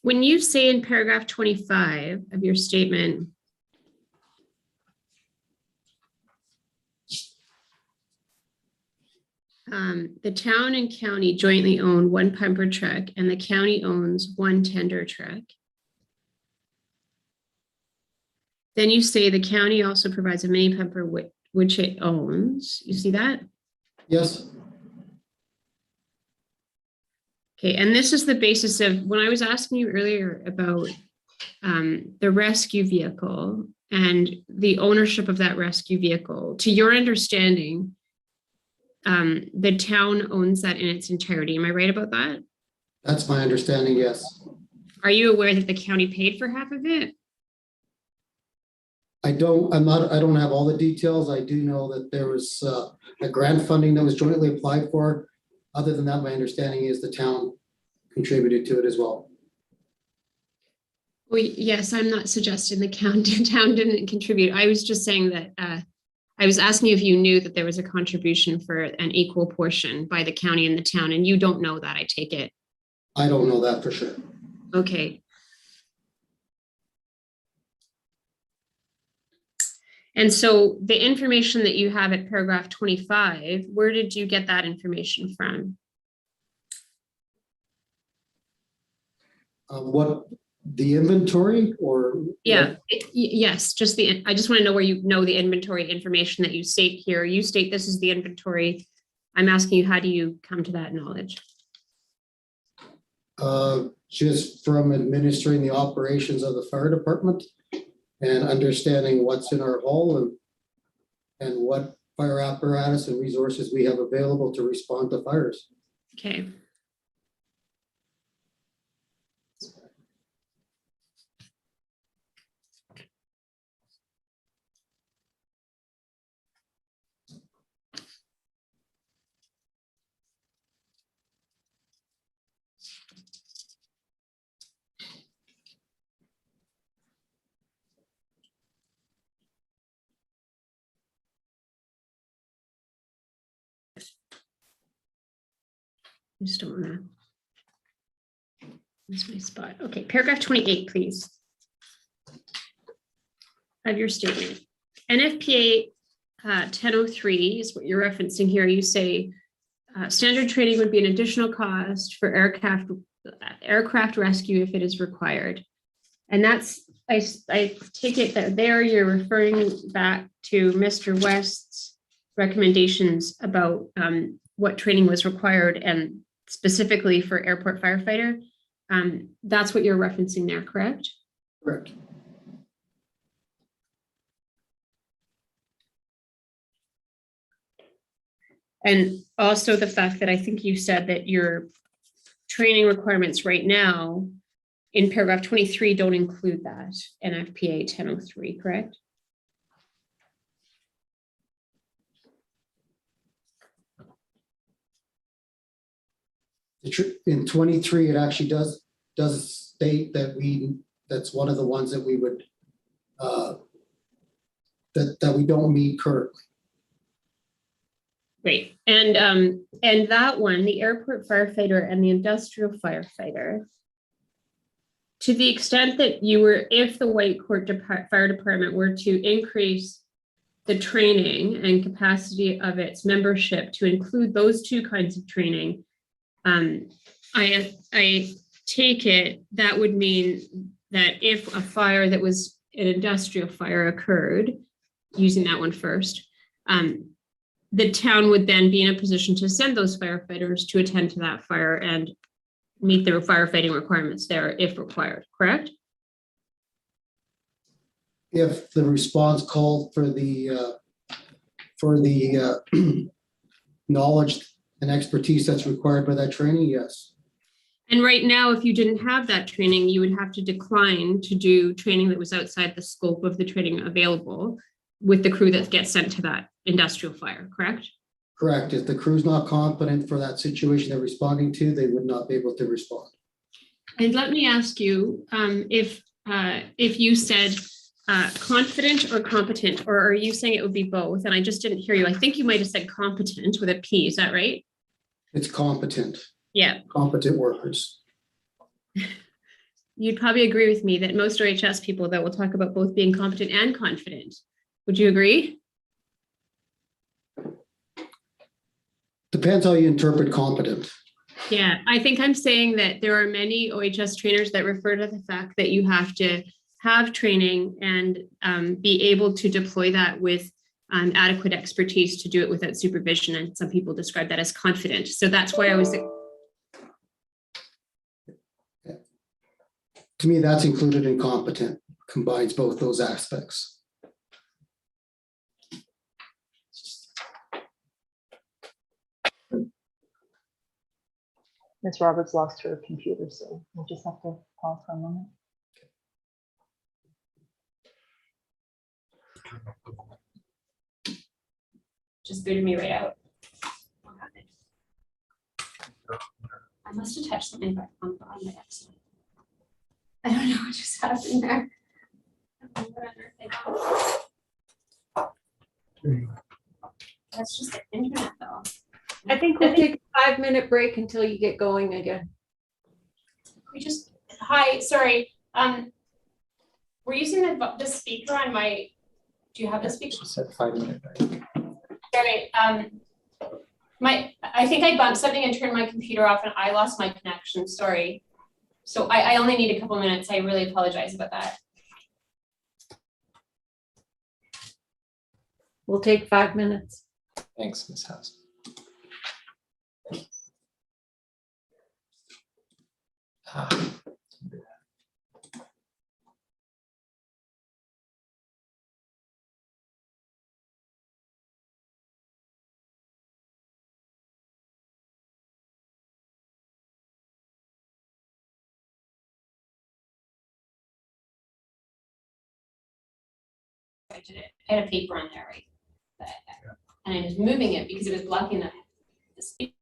When you say in paragraph 25 of your statement, the town and county jointly own one pumper truck and the county owns one tender truck. Then you say the county also provides a mini pumper which it owns. You see that? Yes, Okay, and this is the basis of when I was asking you earlier about the rescue vehicle and the ownership of that rescue vehicle. To your understanding, the town owns that in its entirety. Am I right about that? that's my understanding, yes. Are you aware that the county paid for half of it? I don't have all the details. I do know that there was a grant funding that was jointly applied for. Other than that, my understanding is the town contributed to it as well. Well, yes, I'm not suggesting the town didn't contribute. I was just saying that I was asking you if you knew that there was a contribution for an equal portion by the county and the town, and you don't know that, I take it. I don't know that for sure. Okay. And so the information that you have at paragraph 25, where did you get that information from? What, the inventory or? Yeah, yes, I just want to know where you know the inventory information that you state here. You state this is the inventory. I'm asking you, how do you come to that knowledge? Just from administering the operations of the fire department and understanding what's in our hall and what fire apparatus and resources we have available to respond to fires. Okay. I just don't want to. That's my spot. Okay, paragraph 28, please. Of your statement. NFPA 1003 is what you're referencing here. You say standard training would be an additional cost for aircraft rescue if it is required. And that's, I take it that there you're referring back to Mr. West's recommendations about what training was required and specifically for airport firefighter. That's what you're referencing there, correct? Correct. And also the fact that I think you said that your training requirements right now in paragraph 23 don't include that NFPA 1003, correct? In 23, it actually does state that that's one of the ones that we would that we don't meet currently. Great. And that one, the airport firefighter and the industrial firefighter, to the extent that if the Whitecourt Fire Department were to increase the training and capacity of its membership to include those two kinds of training, I take it that would mean that if a fire that was an industrial fire occurred, using that one first, the town would then be in a position to send those firefighters to attend to that fire and meet the firefighting requirements there if required, correct? If the response called for the knowledge and expertise that's required by that training, yes. And right now, if you didn't have that training, you would have to decline to do training that was outside the scope of the training available with the crew that gets sent to that industrial fire, correct? Correct. If the crew's not competent for that situation they're responding to, they would not be able to respond. And let me ask you, if you said confident or competent, or are you saying it would be both? And I just didn't hear you. I think you might have said competent with a P. Is that right? It's competent. Yeah. Competent workers. You'd probably agree with me that most OHS people that will talk about both being competent and confident. Would you agree? Depends how you interpret competent. Yeah, I think I'm saying that there are many OHS trainers that refer to the fact that you have to have training and be able to deploy that with adequate expertise to do it without supervision. And some people describe that as confident. So that's why I was. To me, that's included in competent, combines both those aspects. Ms. Roberts lost her computer, so we'll just have to pause for a moment. Just booted me right out. I must have touched something back on my accident. I don't know what just happened there. That's just the internet though. I think we'll take a 5-minute break until you get going again. Hi, sorry. We're using the speaker on my, do you have the speaker? Just said 5-minute break. Sorry, I think I bumped something and turned my computer off and I lost my connection, sorry. So I only need a couple minutes. I really apologize about that. We'll take 5 minutes. Thanks, Ms. House. I did it. I had a paper on there, right? And I was moving it because it was blocking the speaker.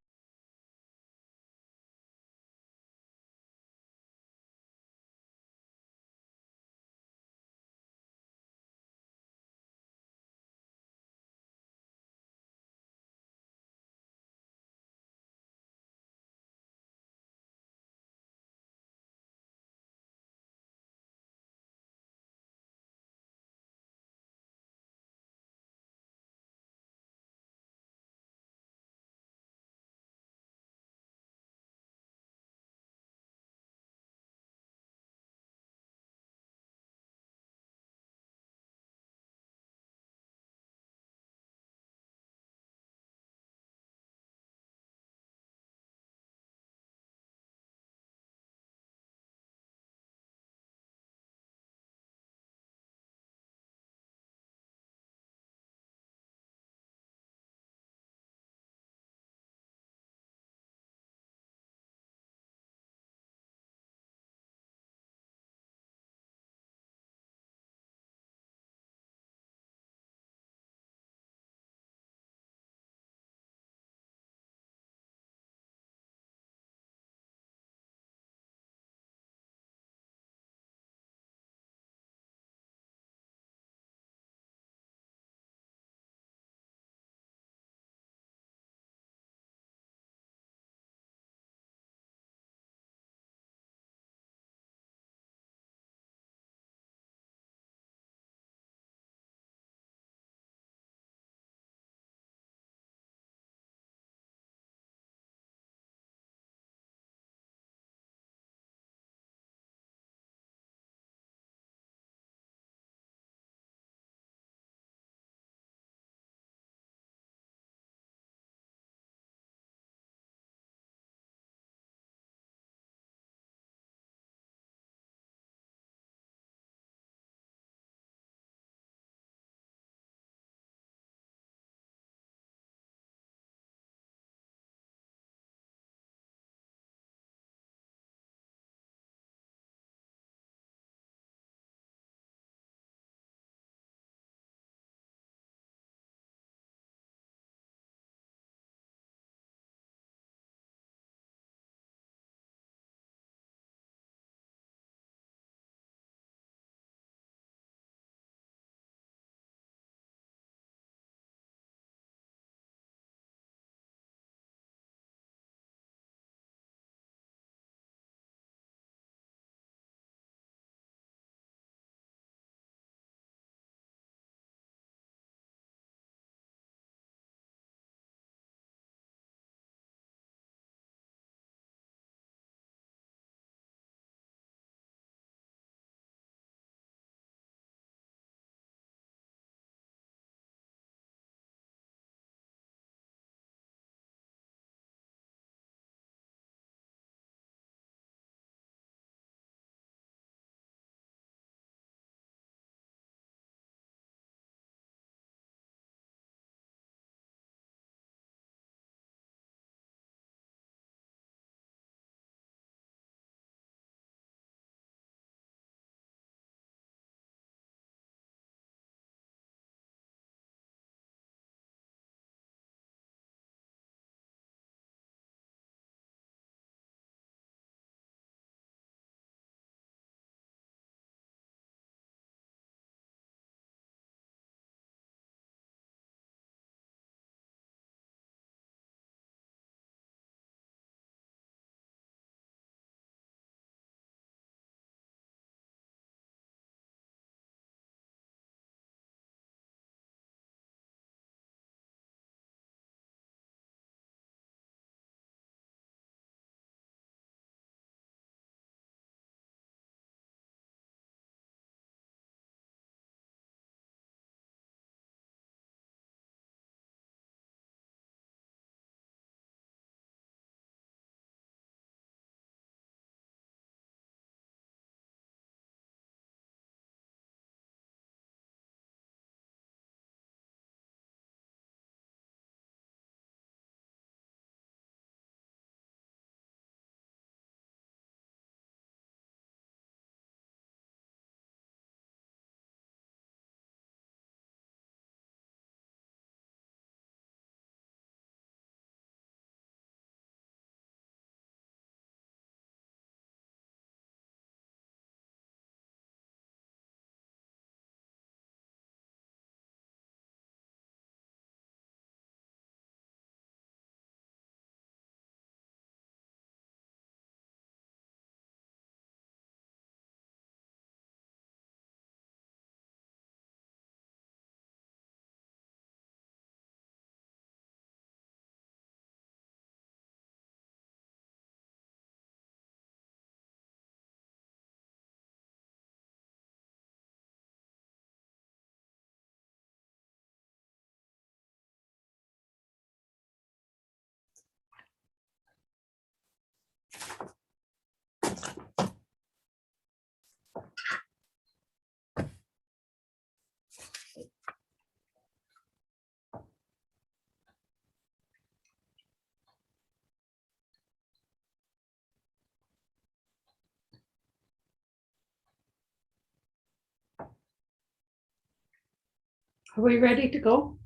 Are we ready to go?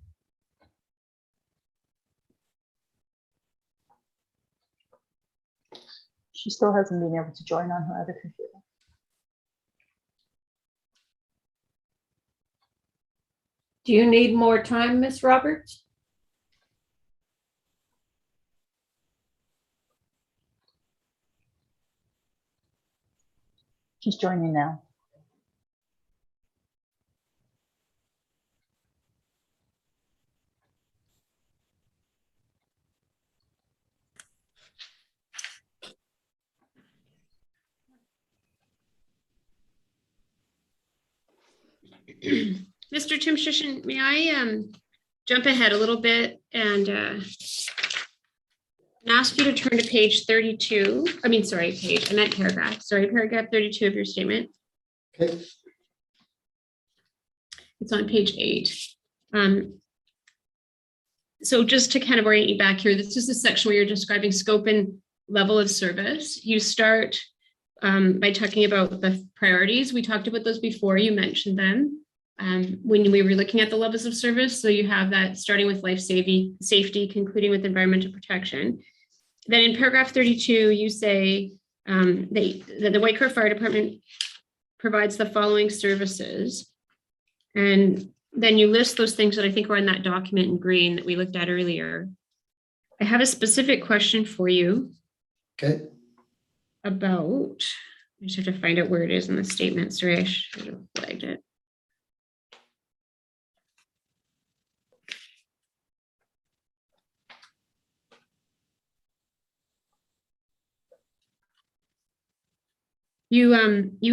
She still hasn't been able to join on her other computer. Do you need more time, Miss Roberts? She's joining now. Mr. Timshishan, may I jump ahead a little bit and ask you to turn to page 32. I mean, sorry, page, I meant paragraph. Sorry, paragraph 32 of your statement. Okay. It's on page 8. So just to kind of orient you back here, this is the section where you're describing scope and level of service. You start by talking about the priorities. We talked about those before, you mentioned them when we were looking at the levels of service. So you have that starting with life safety, concluding with environmental protection. Then in paragraph 32, you say that the Whitecourt Fire Department provides the following services. And then you list those things that I think are in that document in green that we looked at earlier. I have a specific question for you. Okay. About, I just have to find out where it is in the statement. Sorry, I should have flagged it. You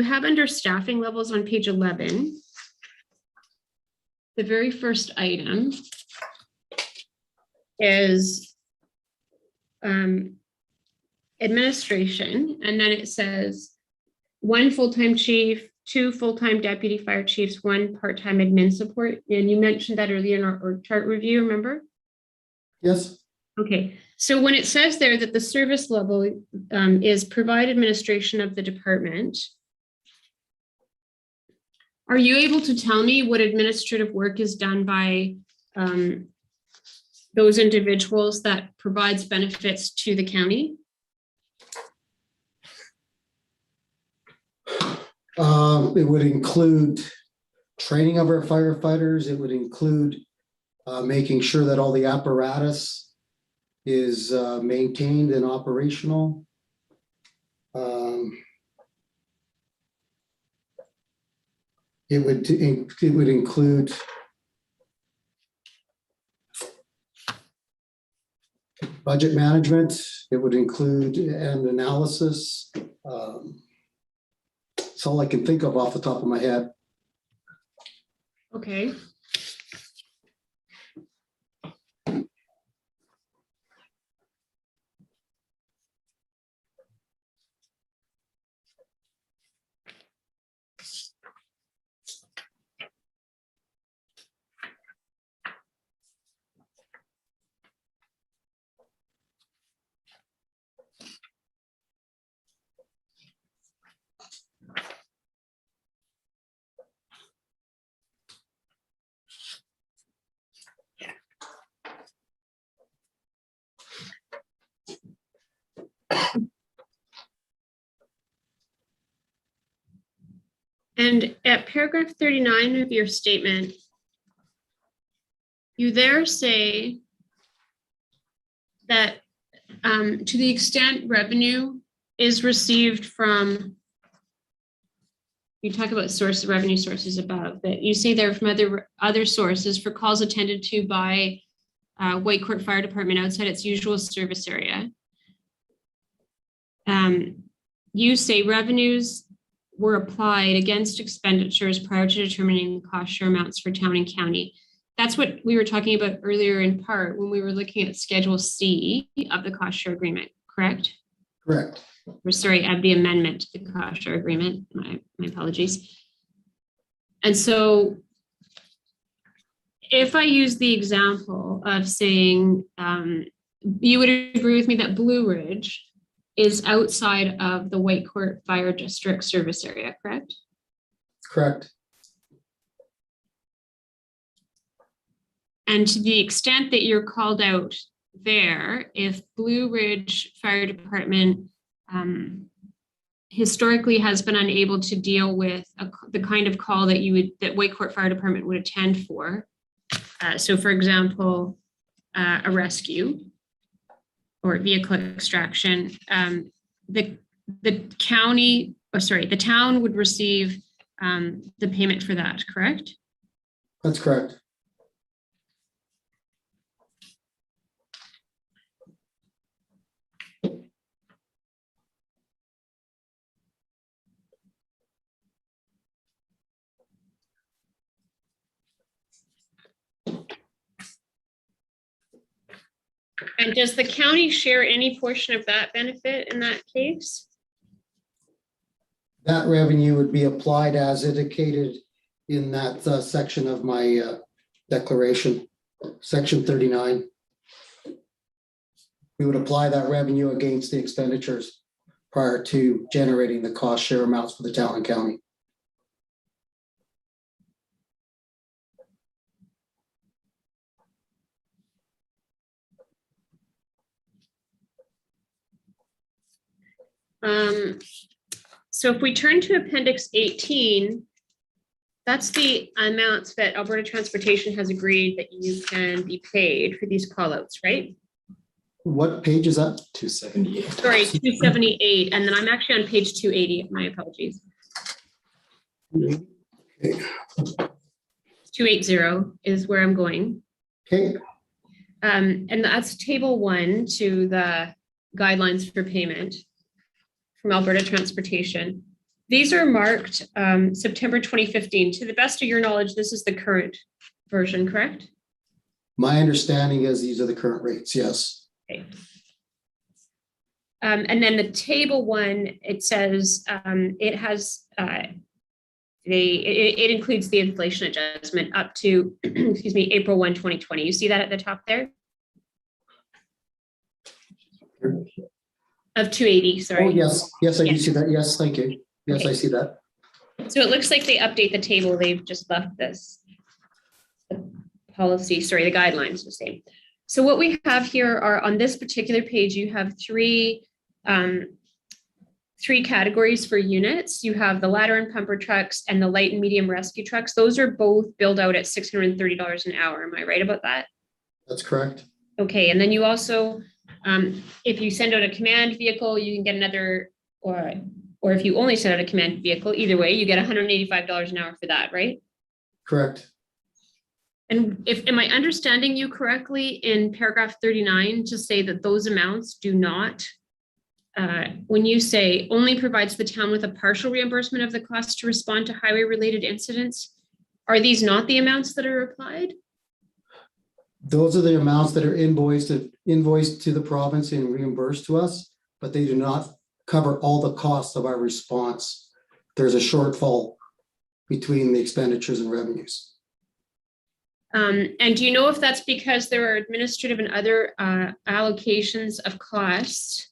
have under staffing levels on page 11. The very first item is administration, and then it says 1 full-time chief, 2 full-time deputy fire chiefs, 1 part-time admin support. And you mentioned that earlier in our org chart review, remember? Yes. Okay, so when it says there that the service level is provide administration of the department, are you able to tell me what administrative work is done by those individuals that provides benefits to the county? It would include training of our firefighters. It would include making sure that all the apparatus is maintained and operational. It would include budget management. It would include an analysis. That's all I can think of off the top of my head. Okay. And at paragraph 39 of your statement, you there say that to the extent revenue is received from, you talk about source of revenue sources above, but you say there from other sources for calls attended to by Whitecourt Fire Department outside its usual service area. You say revenues were applied against expenditures prior to determining the cost share amounts for town and county. That's what we were talking about earlier in part when we were looking at Schedule C of the cost share agreement, correct? Correct. Or sorry, of the amendment to the cost share agreement. My apologies. And so if I use the example of saying, you would agree with me that Blue Ridge is outside of the Whitecourt Fire District service area, correct? Correct. And to the extent that you're called out there, if Blue Ridge Fire Department historically has been unable to deal with the kind of call that that Whitecourt Fire Department would attend for. So for example, a rescue or vehicle extraction, the town would receive the payment for that, correct? That's correct. And does the county share any portion of that benefit in that case? That revenue would be applied as indicated in that section of my declaration, section 39. We would apply that revenue against the expenditures prior to generating the cost share amounts for the town and county. So if we turn to Appendix 18, that's the amounts that Alberta Transportation has agreed that you can be paid for these callouts, right? What page is that? 278. Sorry, 278, and then I'm actually on page 280, my apologies. 280 is where I'm going. Okay. And that's table 1 to the guidelines for payment from Alberta Transportation. These are marked September 2015. To the best of your knowledge, this is the current version, correct? My understanding is these are the current rates, yes. Okay. And then the table 1, it says it has it includes the inflation adjustment up to excuse me, April 1, 2020. You see that at the top there? Of 280, sorry. Oh, yes. Yes, I do see that. Yes, thank you. Yes, Okay. I see that. So it looks like they update the table. They've just left this the policy, sorry, the guidelines the same. So what we have here are on this particular page, you have three categories for units. You have the ladder and pumper trucks and the light and medium rescue trucks. Those are both billed out at $630 an hour. Am I right about that? That's correct. Okay, and then you also, if you send out a command vehicle, you can get another, or if you only send out a command vehicle, either way, you get $185 an hour for that, right? Correct. And am I understanding you correctly in paragraph 39 to say that those amounts do not, when you say only provides the town with a partial reimbursement of the cost to respond to highway related incidents, are these not the amounts that are applied? Those are the amounts that are invoiced to the province and reimbursed to us, but they do not cover all the costs of our response. There's a shortfall between the expenditures and revenues. And do you know if that's because there are administrative and other allocations of costs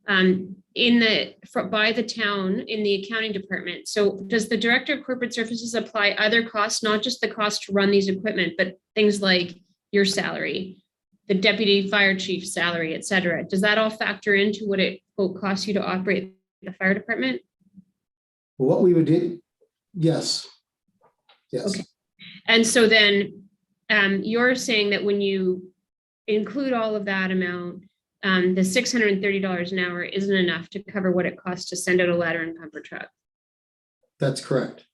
by the town in the accounting department? So does the Director of Corporate Services apply other costs, not just the cost to run these equipment, but things like your salary, the Deputy Fire Chief's salary, et cetera? Does that all factor into what it costs you to operate the fire department? What we would do, yes. Yes. Okay. And so then you're saying that when you include all of that amount, the $630 an hour isn't enough to cover what it costs to send out a ladder and pumper truck. That's correct.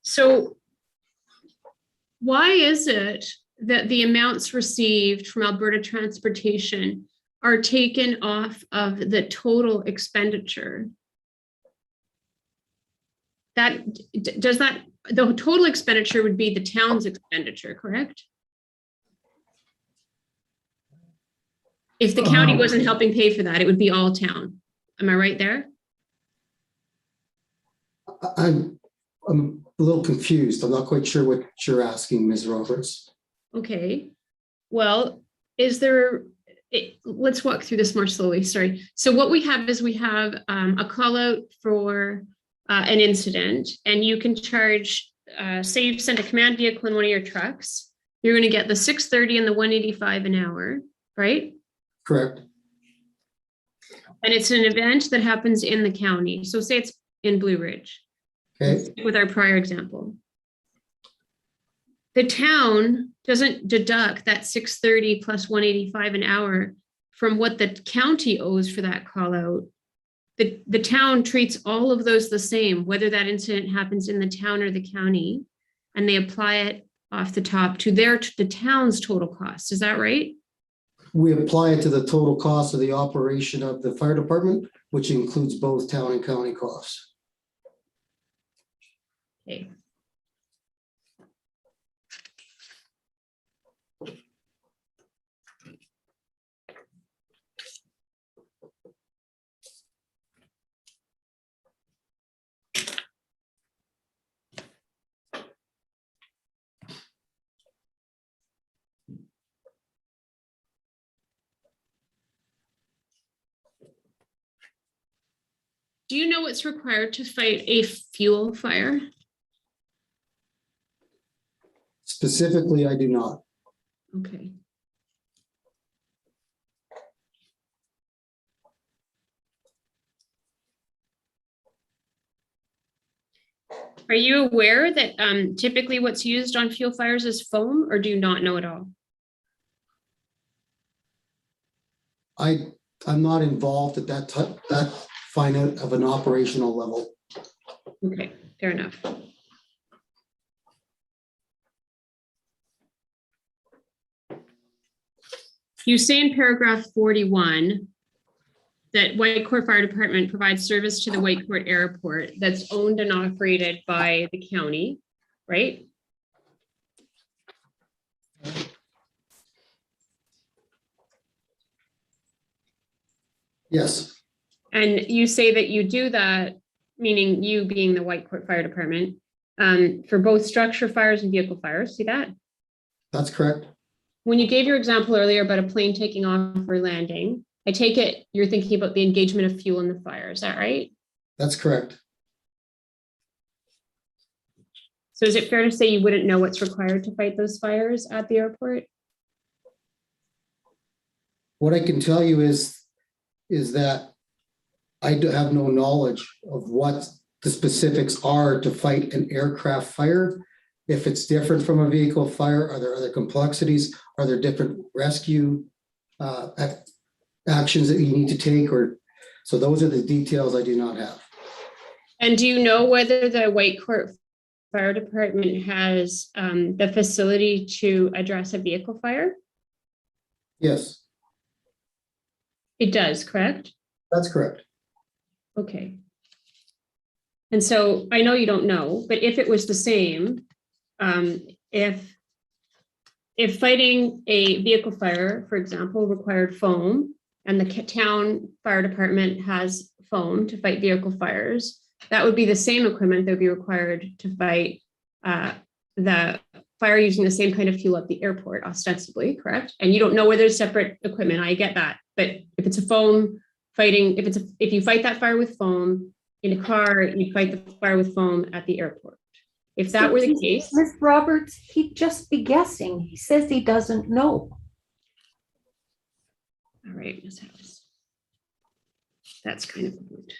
So why is it that the amounts received from Alberta Transportation are taken off of the total expenditure? The total expenditure would be the town's expenditure, correct? If the county wasn't helping pay for that, it would be all town. Am I right there? I'm a little confused. I'm not quite sure what you're asking, Ms. Roberts. Okay. Well, let's walk through this more slowly. Sorry. So what we have is we have a call out for an incident, and you can charge, say you've sent a command vehicle in one of your trucks, you're going to get the 630 and the 185 an hour, right? Correct. And it's an event that happens in the county. So say it's in Blue Ridge. Okay. With our prior example. The town doesn't deduct that 630 plus 185 an hour from what the county owes for that call out. The town treats all of those the same, whether that incident happens in the town or the county, and they apply it off the top to the town's total cost. Is that right? We apply it to the total cost of the operation of the fire department, which includes both town and county costs. Okay. Do you know what's required to fight a fuel fire? Specifically, I do not. Okay. Are you aware that typically what's used on fuel fires is foam, or do you not know at all? I'm not involved at that fine of an operational level. Okay, fair enough. You say in paragraph 41 that Whitecourt Fire Department provides service to the Whitecourt Airport that's owned and operated by the county, right? Yes, And you say that you do that, meaning you being the Whitecourt Fire Department, for both structure fires and vehicle fires. See that? that's correct. When you gave your example earlier about a plane taking off or landing, I take it you're thinking about the engagement of fuel in the fire. Is that right? That's correct. So is it fair to say you wouldn't know what's required to fight those fires at the airport? What I can tell you is that I have no knowledge of what the specifics are to fight an aircraft fire. If it's different from a vehicle fire, are there other complexities? Are there different rescue actions that you need to take? So those are the details I do not have. And do you know whether the Whitecourt Fire Department has the facility to address a vehicle fire? Yes, It does, correct? that's correct. Okay. And so I know you don't know, but if it was the same, if fighting a vehicle fire, for example, required foam, and the town fire department has foam to fight vehicle fires, that would be the same equipment that would be required to fight the fire using the same kind of fuel at the airport, ostensibly, correct? And you don't know whether it's separate equipment. I get that, but if it's a foam fighting, if you fight that fire with foam in a car, you fight the fire with foam at the airport. If that were the case, Ms. Roberts, he'd just be guessing. He says he doesn't know. all right, Ms. House. That's kind of good.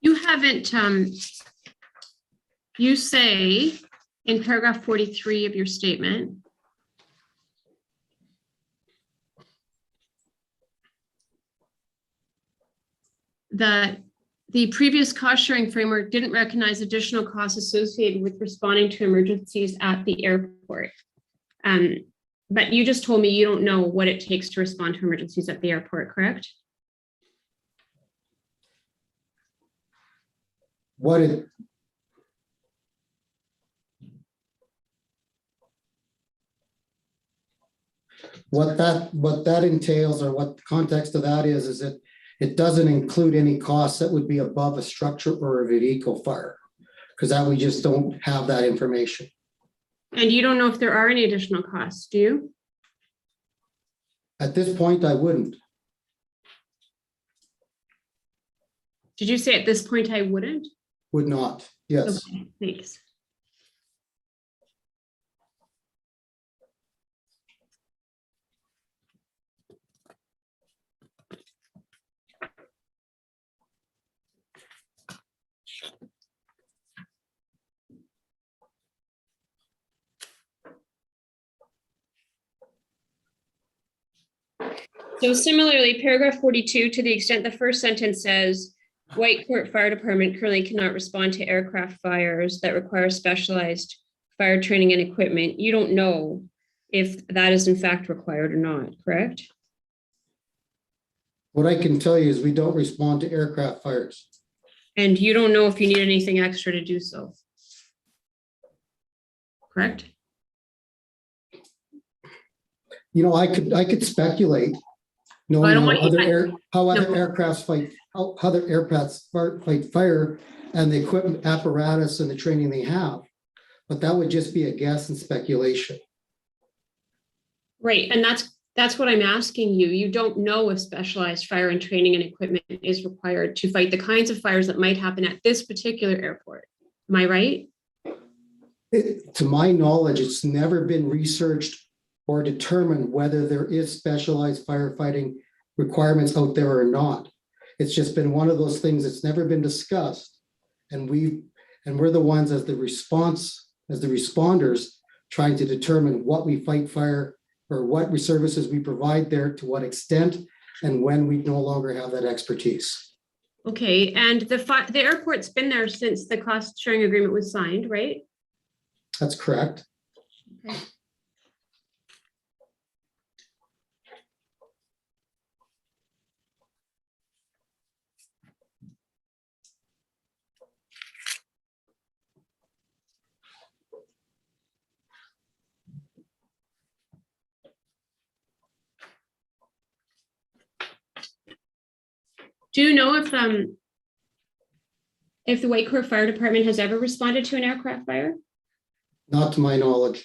You haven't, you say in paragraph 43 of your statement, that the previous cost sharing framework didn't recognize additional costs associated with responding to emergencies at the airport. But you just told me you don't know what it takes to respond to emergencies at the airport, correct? What that entails, or what the context of that is that It doesn't include any costs that would be above a structure or a vehicle fire, because that we just don't have that information. And you don't know if there are any additional costs, do you? At this point, I wouldn't. Did you say at this point I wouldn't? Would not, yes. Okay, thanks. So similarly, paragraph 42, to the extent the first sentence says, Whitecourt Fire Department currently cannot respond to aircraft fires that require specialized fire training and equipment. You don't know if that is in fact required or not, correct? What I can tell you is we don't respond to aircraft fires. And you don't know if you need anything extra to do so, correct? You know, I could speculate. I Knowing don't how want you- other aircrafts fight, how other aircrafts fight fire and the equipment apparatus and the training they have. But that would just be a guess and speculation. Right, and that's what I'm asking you. You don't know if specialized fire and training and equipment is required to fight the kinds of fires that might happen at this particular airport. Am I right? To my knowledge, it's never been researched or determined whether there is specialized firefighting requirements out there or not. It's just been one of those things that's never been discussed. And we're the ones as the responders trying to determine what we fight fire or what services we provide there, to what extent, and when we no longer have that expertise. Okay, and the airport's been there since the cost sharing agreement was signed, right? That's correct. Okay. Do you know if the Whitecourt Fire Department has ever responded to an aircraft fire? Not to my knowledge.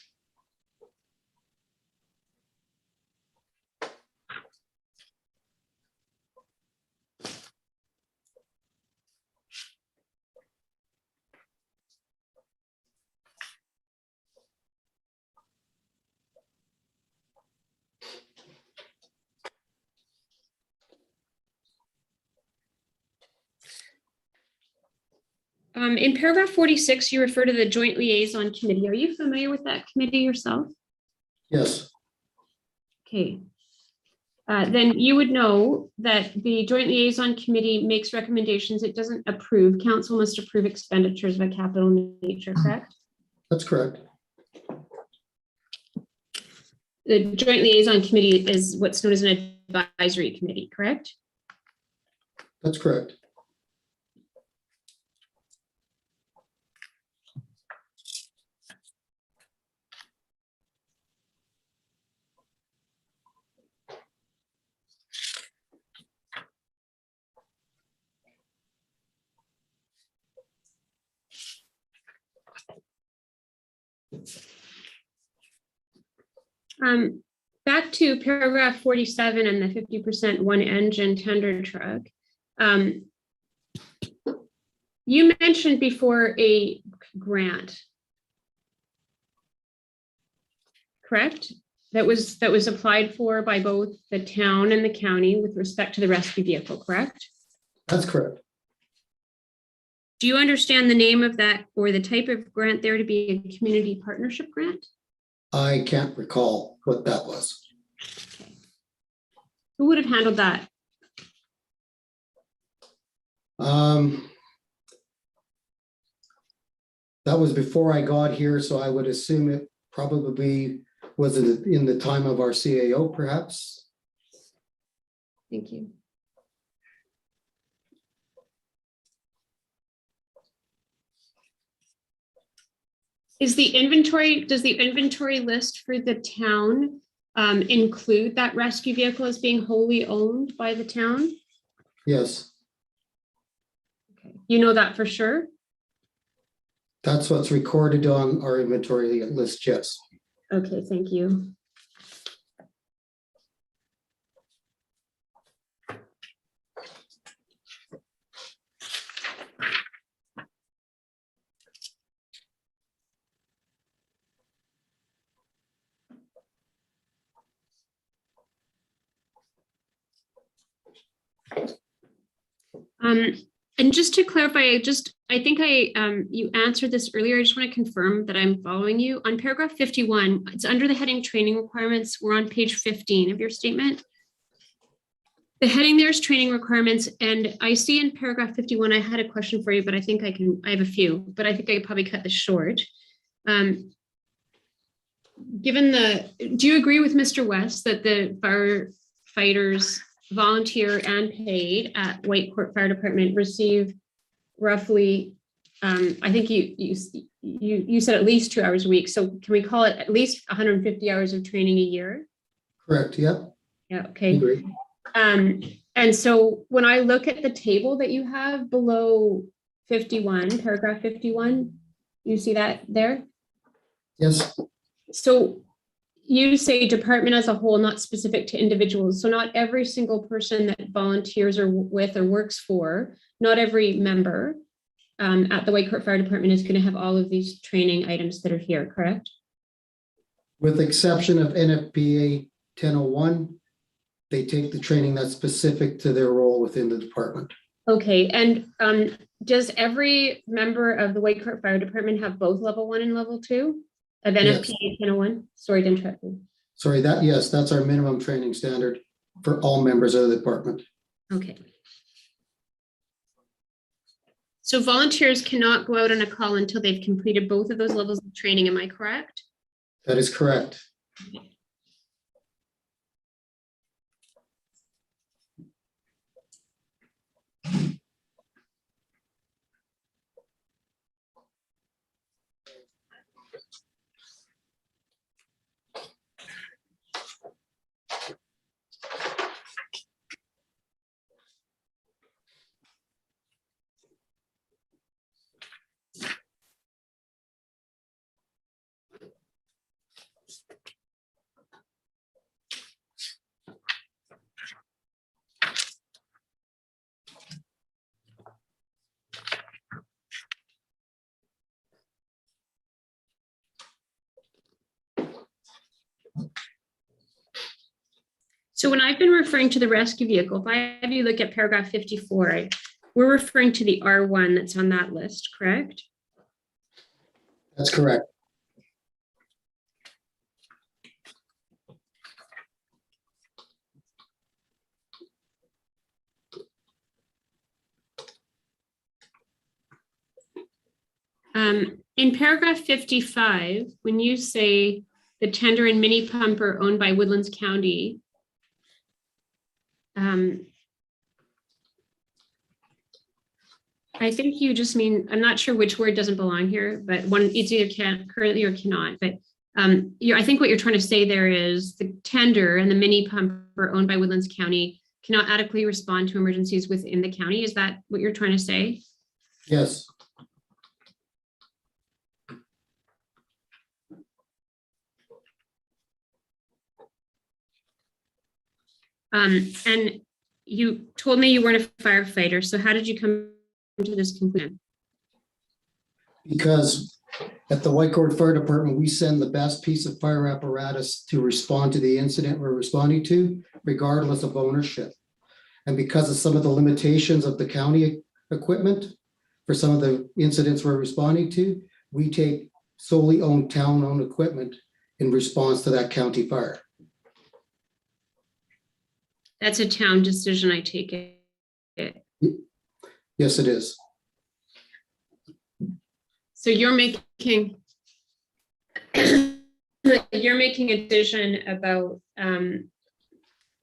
In paragraph 46, you refer to the Joint Liaison Committee. Are you familiar with that committee yourself? Yes, Okay. Then you would know that the Joint Liaison Committee makes recommendations. It doesn't approve. Council must approve expenditures of a capital nature, correct? that's correct. The Joint Liaison Committee is what's known as an advisory committee, correct? That's correct. Back to paragraph 47 and the 50% one engine tender truck. You mentioned before a grant, correct? That was applied for by both the town and the county with respect to the rescue vehicle, correct? That's correct. Do you understand the name of that or the type of grant there to be a community partnership grant? I can't recall what that was. Okay. Who would have handled that? That was before I got here, so I would assume it probably was in the time of our CAO, perhaps. Thank you. Does the inventory list for the town include that rescue vehicle as being wholly owned by the town? Yes, Okay. You know that for sure? that's what's recorded on our inventory list, yes. Okay, thank you. And just to clarify, I think you answered this earlier. I just want to confirm that I'm following you. On paragraph 51, it's under the heading training requirements. We're on page 15 of your statement. The heading there is training requirements. And I see in paragraph 51, I had a question for you, but I think I have a few, but I think I could probably cut this short. Do you agree with Mr. West that the firefighters volunteer and paid at Whitecourt Fire Department receive roughly, I think you said at least 2 hours a week. So can we call it at least 150 hours of training a year? Correct, yep. Yeah, okay. Agree. And so when I look at the table that you have below 51, paragraph 51, you see that there? Yes, So you say department as a whole, not specific to individuals. So not every single person that volunteers or with or works for, not every member at the Whitecourt Fire Department is going to have all of these training items that are here, correct? with the exception of NFPA 1001, they take the training that's specific to their role within the department. Okay, and does every member of the Whitecourt Fire Department have both level 1 and level 2 of NFPA 1001? Sorry to interrupt you. Sorry, yes, that's our minimum training standard for all members of the department. Okay. So volunteers cannot go out on a call until they've completed both of those levels of training, am I correct? That is correct. So when I've been referring to the rescue vehicle, if I have you look at paragraph 54, we're referring to the R1 that's on that list, correct? That's correct. In paragraph 55, when you say the tender and mini pump are owned by Woodlands County, I think you just mean, I'm not sure which word doesn't belong here, but one, it's either can currently or cannot, but I think what you're trying to say there is the tender and the mini pump are owned by Woodlands County cannot adequately respond to emergencies within the county. Is that what you're trying to say? Yes, And you told me you weren't a firefighter, so how did you come to this conclusion? because at the Whitecourt Fire Department, we send the best piece of fire apparatus to respond to the incident we're responding to, regardless of ownership. And because of some of the limitations of the county equipment, for some of the incidents we're responding to, we take solely owned town-owned equipment in response to that county fire. That's a town decision, I take it. Yes, it is. So you're making a decision about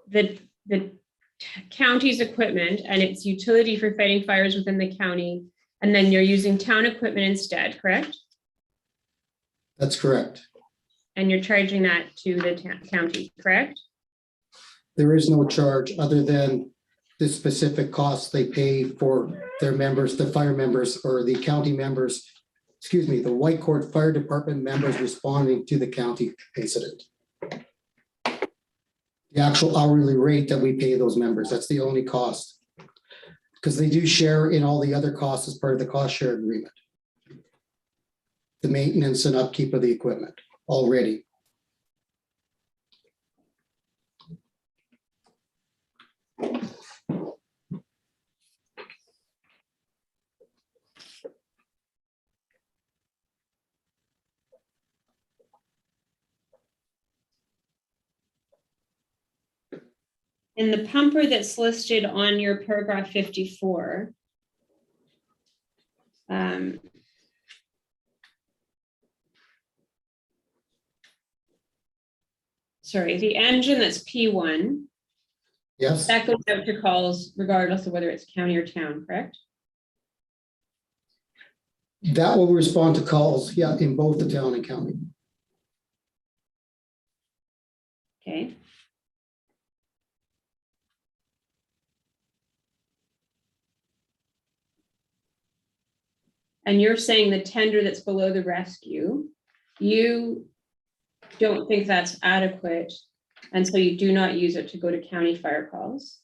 the county's equipment and its utility for fighting fires within the county, and then you're using town equipment instead, correct? That's correct. And you're charging that to the county, correct? There is no charge other than the specific costs they pay for their members, the fire members or the county members, excuse me, the Whitecourt Fire Department members responding to the county incident. The actual hourly rate that we pay those members, that's the only cost. Because they do share in all the other costs as part of the cost share agreement. The maintenance and upkeep of the equipment already. And the pumper that's listed on your paragraph 54. Sorry, the engine that's P1, Yes, that goes out to calls regardless of whether it's county or town, correct? that will respond to calls, yeah, in both the town and county. Okay. And you're saying the tender that's below the rescue, you don't think that's adequate, and so you do not use it to go to county fire calls?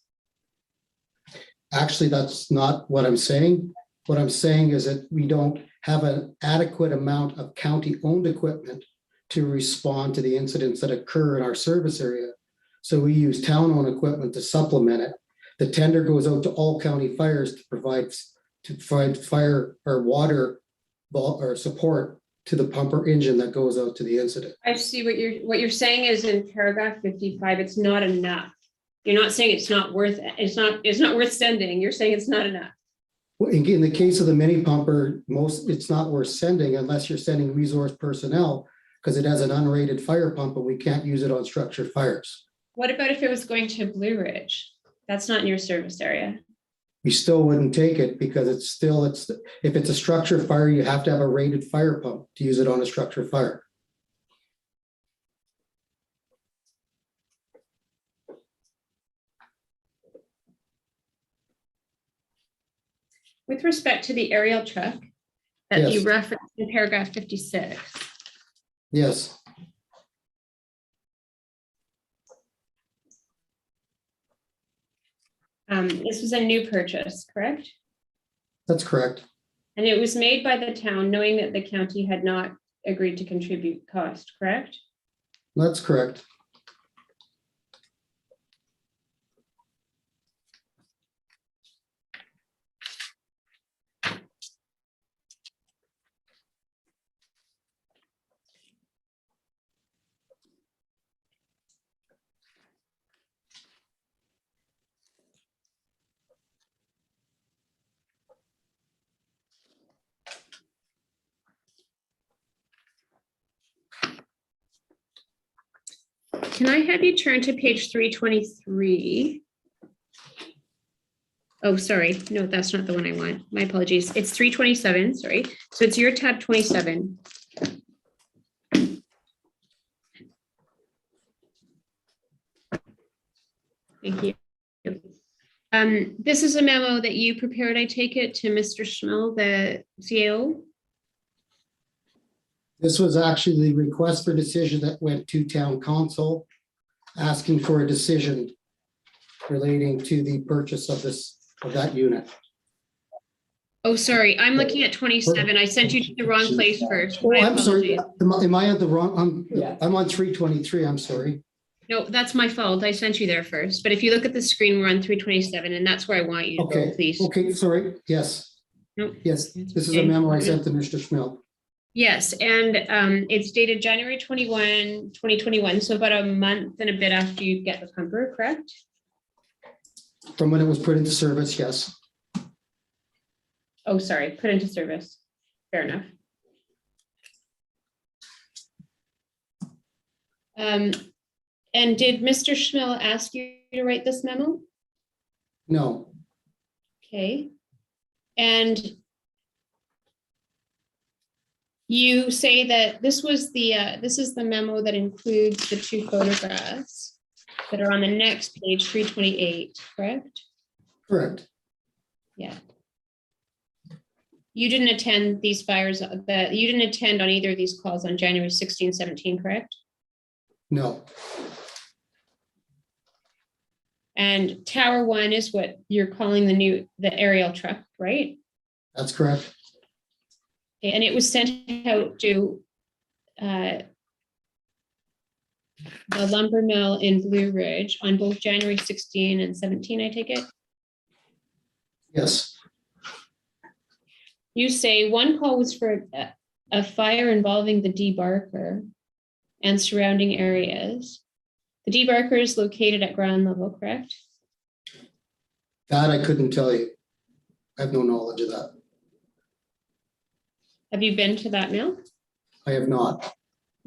Actually, that's not what I'm saying. What I'm saying is that we don't have an adequate amount of county-owned equipment to respond to the incidents that occur in our service area. So we use town-owned equipment to supplement it. The tender goes out to all county fires to provide fire or water or support to the pumper engine that goes out to the incident. I see what you're saying is in paragraph 55, it's not enough. You're not saying it's not worth sending. You're saying it's not enough. Well, in the case of the mini pumper, it's not worth sending unless you're sending resource personnel because it has an unrated fire pump and we can't use it on structured fires. What about if it was going to Blue Ridge? That's not in your service area. We still wouldn't take it because if it's a structure fire, you have to have a rated fire pump to use it on a structure fire. With respect to the aerial truck that Yes. you referenced in paragraph 56, Yes, this was a new purchase, correct? that's correct. And it was made by the town knowing that the county had not agreed to contribute cost, correct? That's correct. Can I have you turn to page 323? Oh, sorry. No, that's not the one I want. My apologies. It's 327, sorry. So it's your tab 27. Thank you. This is a memo that you prepared, I take it, to Mr. Schmill, the CAO? This was actually the request for decision that went to town council, asking for a decision relating to the purchase of that unit. Oh, sorry. I'm looking at 27. I sent you to the wrong place first. Oh, My I'm sorry. apologies. Am I at the wrong? Yeah. I'm on 323. I'm sorry. No, that's my fault. I sent you there first. But if you look at the screen, we're on 327, and that's where I want you to Okay. go, please. Okay, sorry. Yes. Nope. Yes, this is a memo I sent to Mr. Schmill. Yes, and it's dated January 21, 2021, so about a month and a bit after you get the pumper, correct? From when it was put into service, yes. Oh, sorry, put into service. Fair enough. And did Mr. Schmill ask you to write this memo? No, Okay. And you say that this is the memo that includes the two photographs that are on the next page, 328, correct? Correct. Yeah. You didn't attend these fires, you didn't attend on either of these calls on January 16, 17, correct? No, And Tower 1 is what you're calling the aerial truck, right? that's correct. And it was sent out to the lumber mill in Blue Ridge on both January 16 and 17, I take it? Yes, You say one call was for a fire involving the debarker and surrounding areas. The debarker is located at ground level, correct? that I couldn't tell you. I have no knowledge of that. Have you been to that mill? I have not.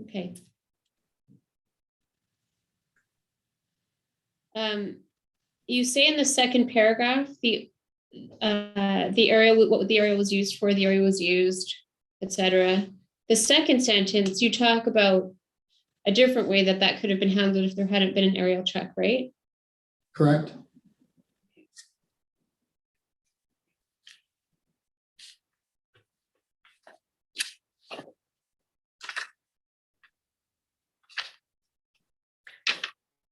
Okay. You say in the second paragraph, the area, what the area was used for, the area was used, etc. The second sentence, you talk about a different way that could have been handled if there hadn't been an aerial truck, right? Correct.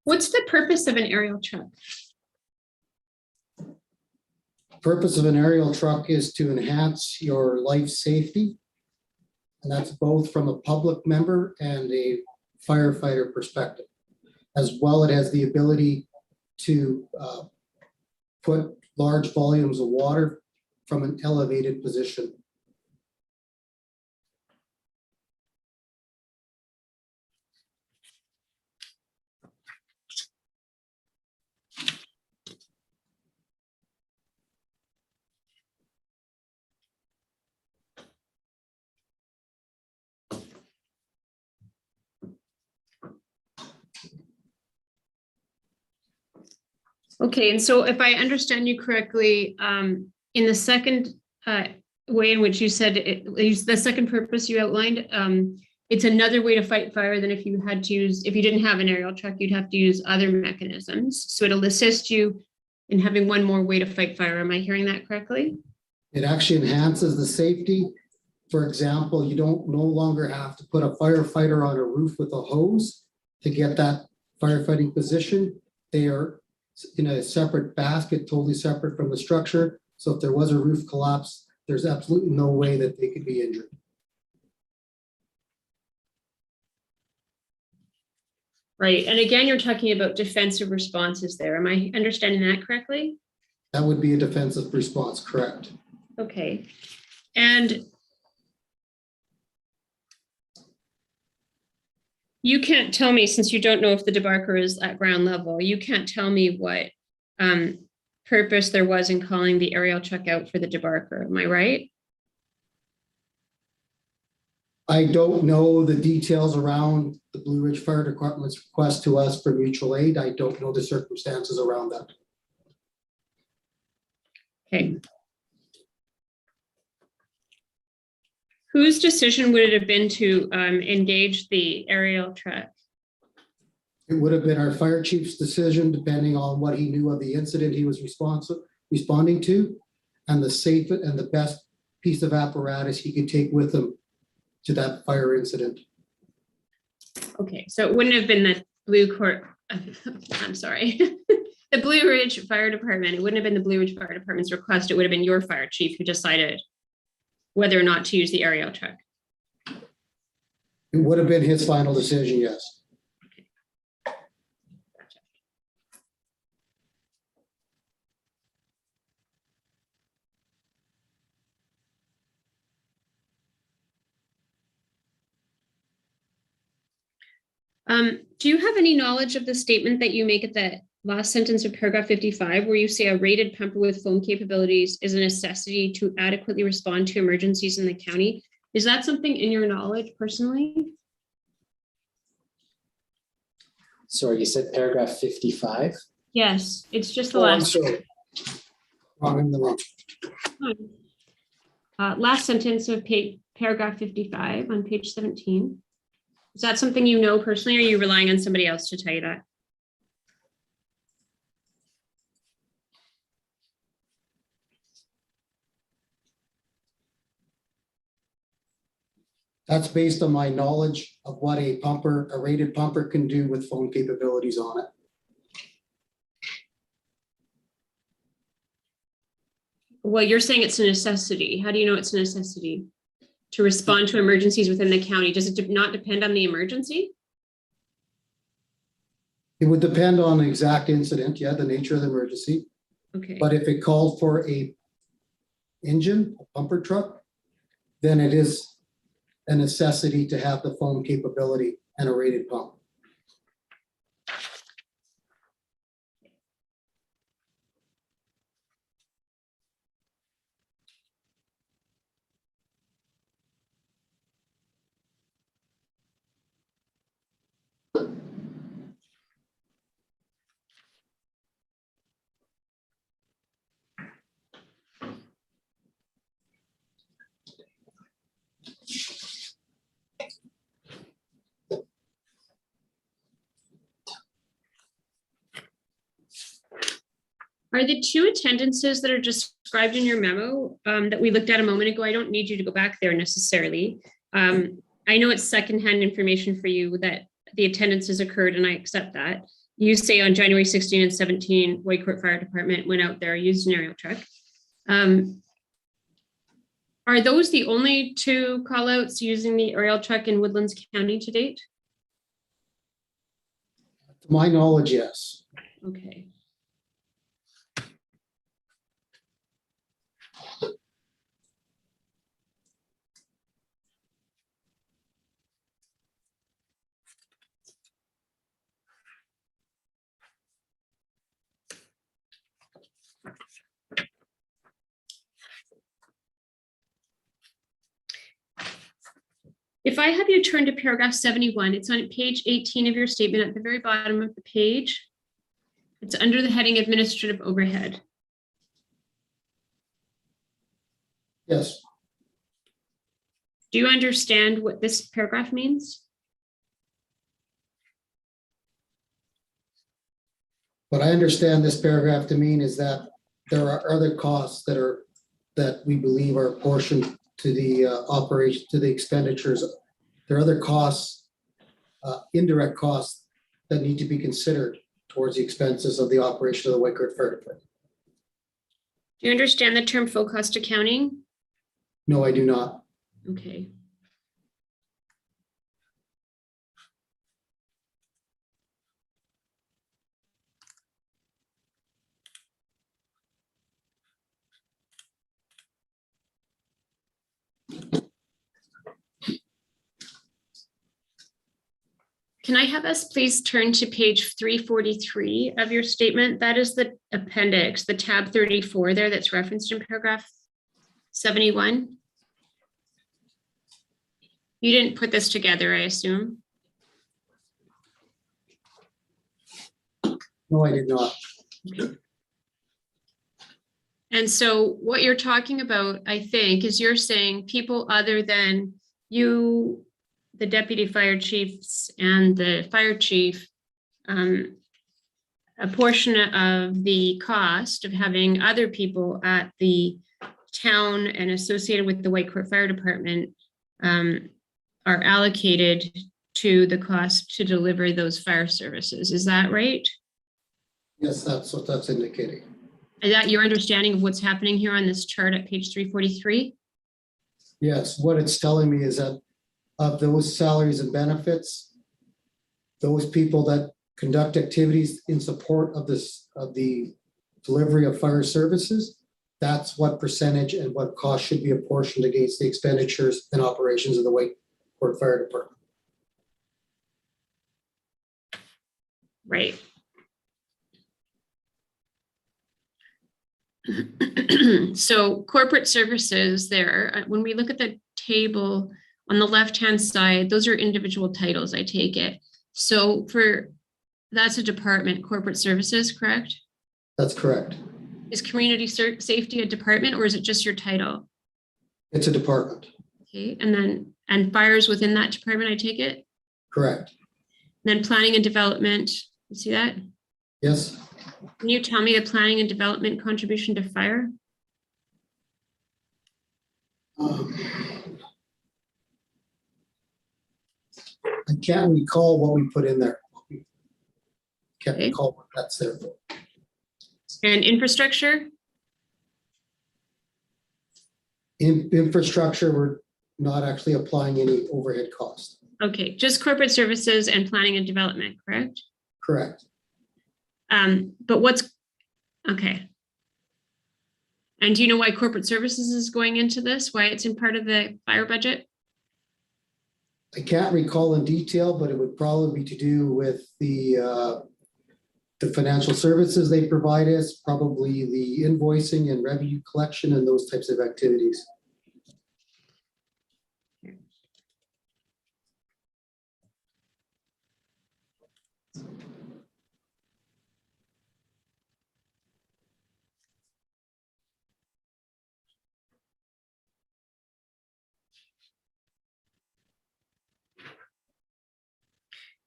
What's the purpose of an aerial truck? Purpose of an aerial truck is to enhance your life safety. And that's both from a public member and a firefighter perspective. As well, it has the ability to put large volumes of water from an elevated position. Okay, and so if I understand you correctly, in the second way in which you said the second purpose you outlined, it's another way to fight fire than if you had to use, if you didn't have an aerial truck, you'd have to use other mechanisms. So it'll assist you in having one more way to fight fire. Am I hearing that correctly? It actually enhances the safety. For example, you don't no longer have to put a firefighter on a roof with a hose to get that firefighting position. They are in a separate basket, totally separate from the structure. So if there was a roof collapse, there's absolutely no way that they could be injured. Right, and again, you're talking about defensive responses there. Am I understanding that correctly? That would be a defensive response, correct? Okay, and you can't tell me, since you don't know if the debarker is at ground level, you can't tell me what purpose there was in calling the aerial truck out for the debarker. Am I right? I don't know the details around the Blue Ridge Fire Department's request to us for mutual aid. I don't know the circumstances around that. Okay. Whose decision would it have been to engage the aerial truck? It would have been our fire chief's decision, depending on what he knew of the incident he was responding to, and the safe and the best piece of apparatus he could take with him to that fire incident. Okay, so it wouldn't have been the I'm sorry, the Blue Ridge Fire Department. It wouldn't have been the Blue Ridge Fire Department's request. It would have been your fire chief who decided whether or not to use the aerial truck. It would have been his final decision, yes. Gotcha. Do you have any knowledge of the statement that you make at the last sentence of paragraph 55, where you say a rated pumper with foam capabilities is a necessity to adequately respond to emergencies in the county? Is that something in your knowledge personally? Sorry, you said paragraph 55? Yes, it's just the Oh, I'm last. sorry. Wrong in the wrong. Last sentence of paragraph 55 on page 17. Is that something you know personally, or are you relying on somebody else to tell you that? That's based on my knowledge of what a rated pumper can do with phone capabilities on it. Well, you're saying it's a necessity. How do you know it's a necessity? To respond to emergencies within the county? Does it not depend on the emergency? It would depend on the exact incident, yeah, the nature of the emergency. Okay. But if it called for a engine, a pumper truck, then it is a necessity to have the phone capability and a rated pump. Are the two attendances that are described in your memo that we looked at a moment ago? I don't need you to go back there necessarily. I know it's secondhand information for you that the attendances occurred, and I accept that. You say on January 16 and 17, Whitecourt Fire Department went out there, used an aerial truck. Are those the only two callouts using the aerial truck in Woodlands County to date? To my knowledge, yes. Okay. If I have you turn to paragraph 71, it's on page 18 of your statement at the very bottom of the page. It's under the heading Administrative Overhead. Yes. Do you understand what this paragraph means? What I understand this paragraph to mean is that there are other costs that we believe are apportioned to the operation, to the expenditures. There are other costs, indirect costs that need to be considered towards the expenses of the operation of the Whitecourt Fire Department. Do you understand the term full cost accounting? No, I do not. Okay. Can I have us please turn to page 343 of your statement? That is the appendix, the tab 34 there that's referenced in paragraph 71. You didn't put this together, I assume? No, I did not. And so what you're talking about, I think, is you're saying people other than you, the deputy fire chiefs and the fire chief, a portion of the cost of having other people at the town and associated with the Whitecourt Fire Department are allocated to the cost to deliver those fire services. Is that right? Yes, that's what that's indicating. Is that your understanding of what's happening here on this chart at page 343? Yes, what it's telling me is that of those salaries and benefits, those people that conduct activities in support of this, of the delivery of fire services, that's what percentage and what cost should be apportioned against the expenditures and operations of the Whitecourt Fire Department. Right. So corporate services there, when we look at the table on the left-hand side, those are individual titles, I take it. So that's a department, corporate services, correct? That's correct. Is community safety a department or is it just your title? It's a department. Okay, and fires within that department, I take it? Correct. And then planning and development, you see that? Yes. Can you tell me the planning and development contribution to fire? I can't recall what we put in there. Can't Okay. recall what that's there for. And infrastructure? Infrastructure, we're not actually applying any overhead cost. Okay, just corporate services and planning and development, correct? Correct. But what's, okay. And do you know why corporate services is going into this? Why it's in part of the fire budget? I can't recall in detail, but it would probably be to do with the financial services they provide us, probably the invoicing and revenue collection and those types of activities.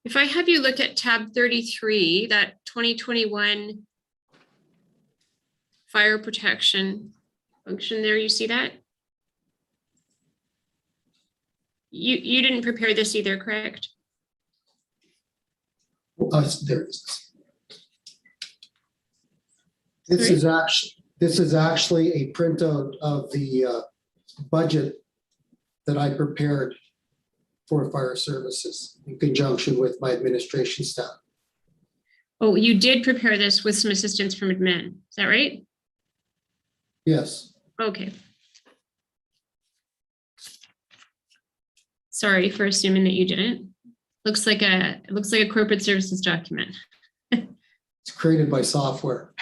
If I have you look at tab 33, that 2021 fire protection function there, you see that? You didn't prepare this either, correct? There it is. This is actually a printout of the budget that I prepared for fire services in conjunction with my administration staff. Oh, you did prepare this with some assistance from admin, is that right? Yes. Okay. Sorry for assuming that you didn't. Looks like a corporate services document. It's created by software.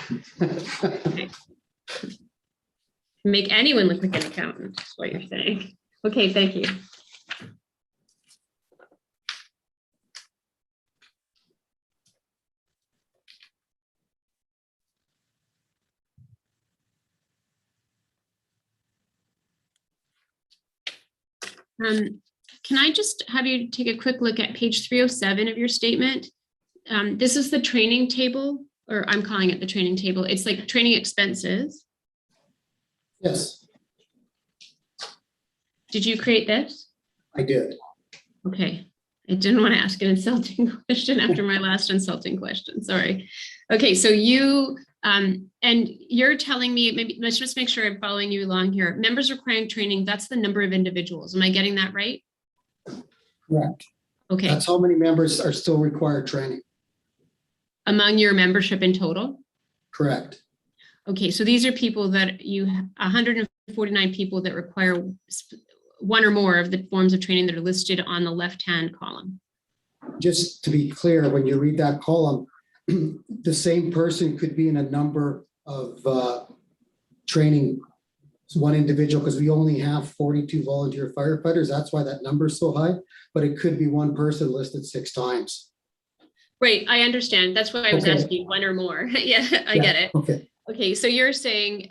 Make anyone look like an accountant, is what you're saying. Okay, thank you. Can I just have you take a quick look at page 307 of your statement? This is the training table, or I'm calling it the training table. It's like training expenses. Yes, Did you create this? I did. Okay. I didn't want to ask an insulting question after my last insulting question. Sorry. Okay, so you, and you're telling me, maybe let's just make sure I'm following you along here. Members requiring training, that's the number of individuals. Am I getting that right? Correct. Okay. That's how many members are still required training. Among your membership in total? Correct. Okay, so these are people that you, 149 people that require one or more of the forms of training that are listed on the left-hand column. Just to be clear, when you read that column, the same person could be in a number of training, one individual, because we only have 42 volunteer firefighters. That's why that number is so high, but it could be one person listed 6 times. Right, I understand. That's why I was Okay. asking one or more. Yeah, I get it. Okay. Okay, so you're saying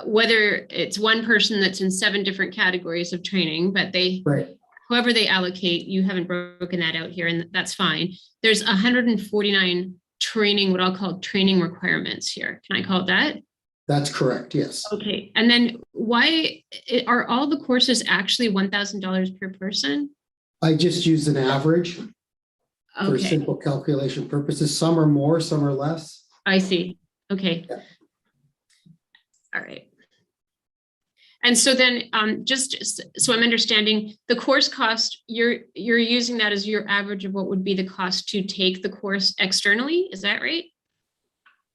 whether it's one person that's in 7 different categories of training, but they, Right. whoever they allocate, you haven't broken that out here, and that's fine. There's 149 training, what I'll call training requirements here. Can I call it that? That's correct. Yes. Okay, and then why are all the courses actually $1,000 per person? I just used an average for Okay, simple calculation purposes. Some are more, some are less. I see. Okay. Yeah. All right. And so then, just so I'm understanding, the course cost, you're using that as your average of what would be the cost to take the course externally, is that right?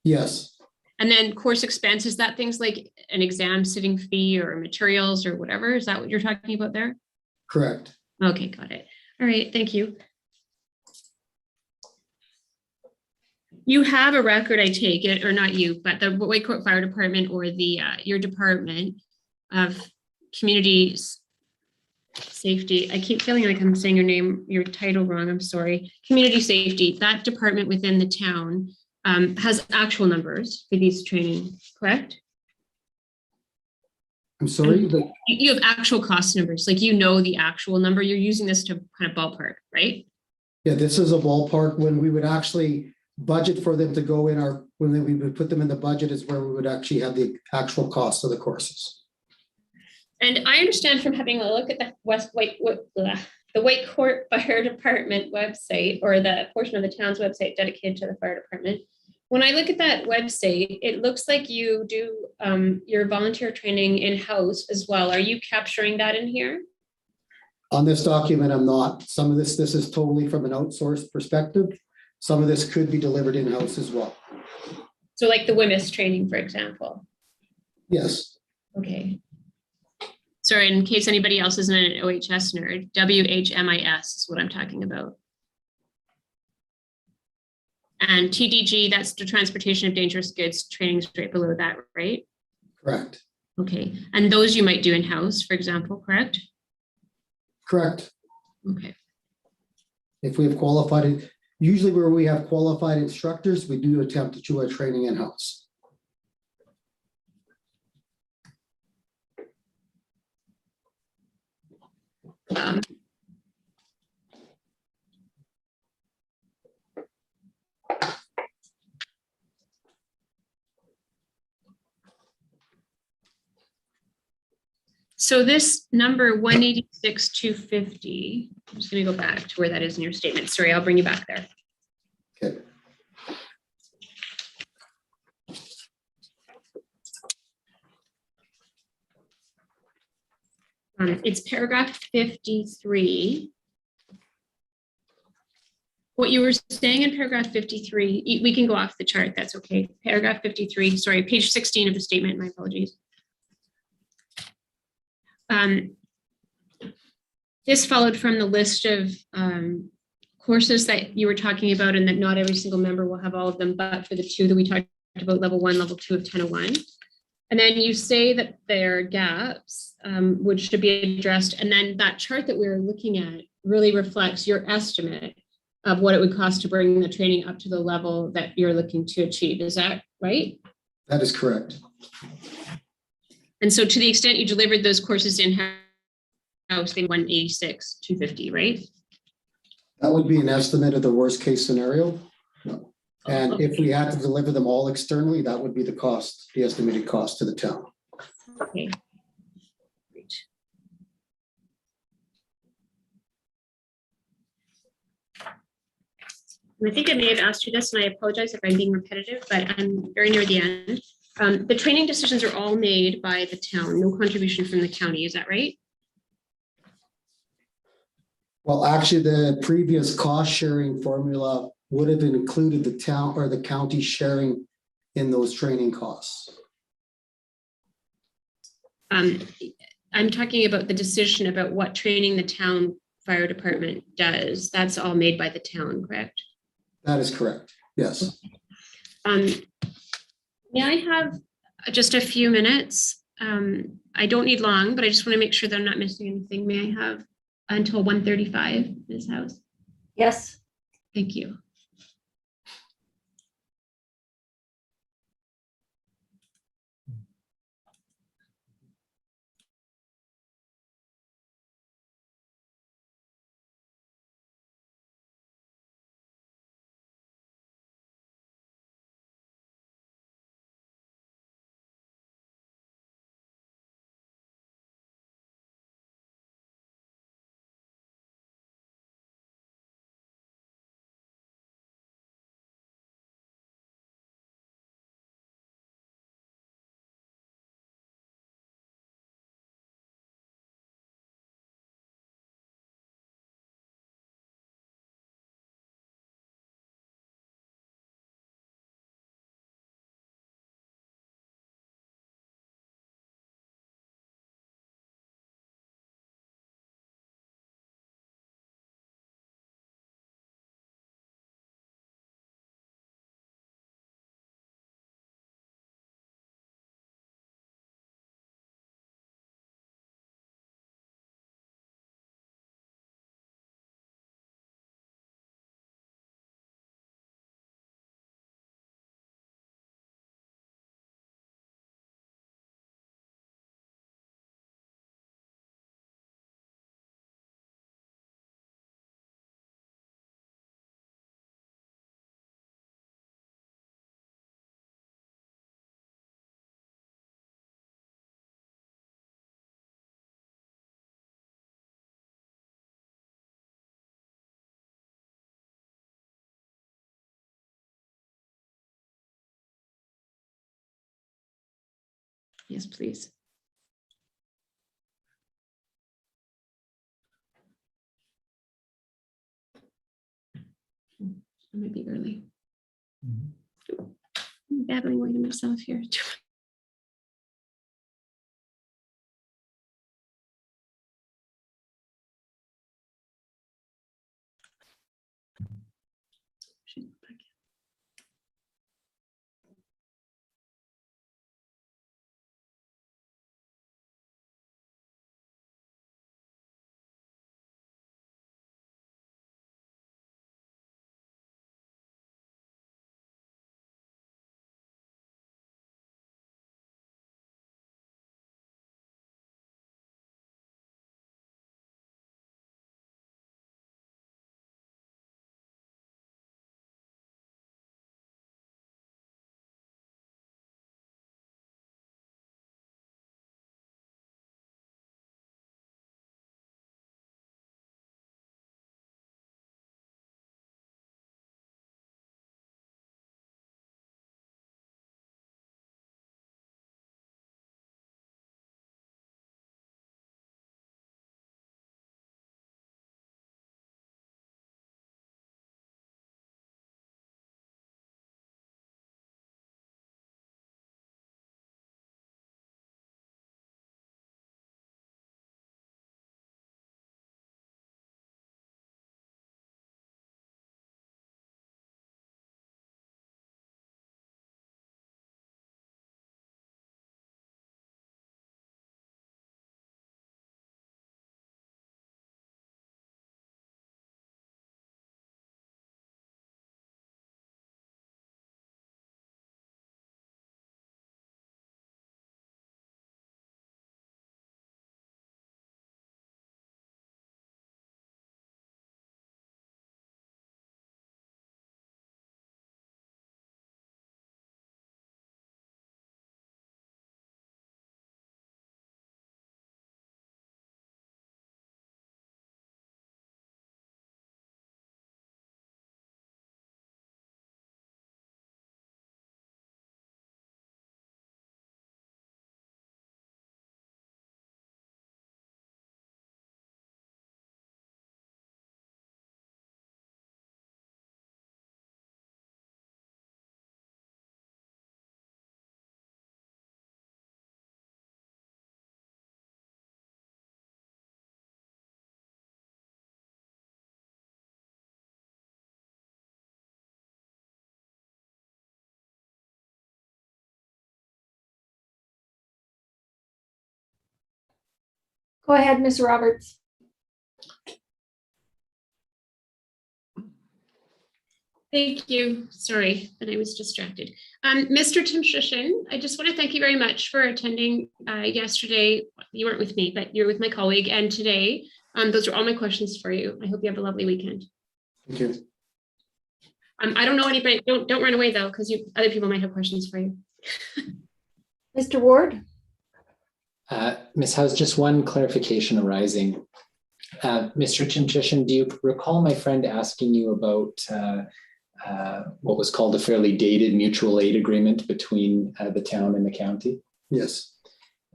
Yes. And then course expense, is that things like an exam sitting fee or materials or whatever? Is that what you're talking about there? Correct. Okay, got it. All right, thank you. You have a record, I take it, or not you, but the Whitecourt Fire Department or the your department of community safety. I keep feeling like I'm saying your title wrong. I'm sorry. Community safety. That department within the town has actual numbers for these training, correct? I'm sorry. You have actual cost numbers, like you know the actual number. You're using this to kind of ballpark, right? Yeah, this is a ballpark. When we would actually budget for them to go in when we would put them in the budget is where we would actually have the actual cost of the courses. And I understand from having a look at the the Whitecourt Fire Department website, or the portion of the town's website dedicated to the fire department. When I look at that website, it looks like you do your volunteer training in-house as well. Are you capturing that in here? On this document, I'm not. Some of this is totally from an outsourced perspective. Some of this could be delivered in-house as well. So like the WMIS training, for example. Yes, Okay. Sorry, in case anybody else isn't an OHS nerd, WHMIS is what I'm talking about. And TDG, that's the transportation of dangerous goods training straight below that, right? correct. Okay. And those you might do in-house, for example, correct? Correct. Okay. If we have qualified, usually where we have qualified instructors, we do attempt to do our training in-house. So this number 186,250, I'm just going to go back to where that is in your statement. Sorry, I'll bring you back there. Okay. It's paragraph 53. What you were saying in paragraph 53, we can go off the chart, that's okay. Paragraph 53, sorry, page 16 of the statement, my apologies. This followed from the list of courses that you were talking about, and that not every single member will have all of them, but for the two that we talked about, level 1, level 2 of 1001. And then you say that there are gaps which should be addressed. And then that chart that we were looking at really reflects your estimate of what it would cost to bring the training up to the level that you're looking to achieve. Is that right? That is correct. And so to the extent you delivered those courses in-house, they 186,250, right? That would be an estimate of the worst case scenario. And Okay. if we had to deliver them all externally, that would be the cost, the estimated cost to the town. Okay. Great. And I think I may have asked you this, and I apologize if I'm being repetitive, but I'm very near the end. The training decisions are all made by the town, no contribution from the county, is that right? Well, actually, the previous cost sharing formula would have included the town or the county sharing in those training costs. I'm talking about the decision about what training the town fire department does. That's all made by the town, correct? That is correct. Yes. May I have just a few minutes? I don't need long, but I just want to make sure that I'm not missing anything. May I have until 1:35, Ms. House? Yes. Thank you. Yes, please. I might be early. I'm babbling away to myself here. Go ahead, Ms. Roberts. Thank you. Sorry that I was distracted. Mr. Timshishin, I just want to thank you very much for attending yesterday. You weren't with me, but you were with my colleague, and today. Those are all my questions for you. I hope you have a lovely weekend. Thank you. I don't know anybody. Don't run away though, because other people might have questions for you. Mr. Ward? Ms. House, just one clarification arising. Mr. Timshishin, do you recall my friend asking you about what was called a fairly dated mutual aid agreement between the town and the county? Yes.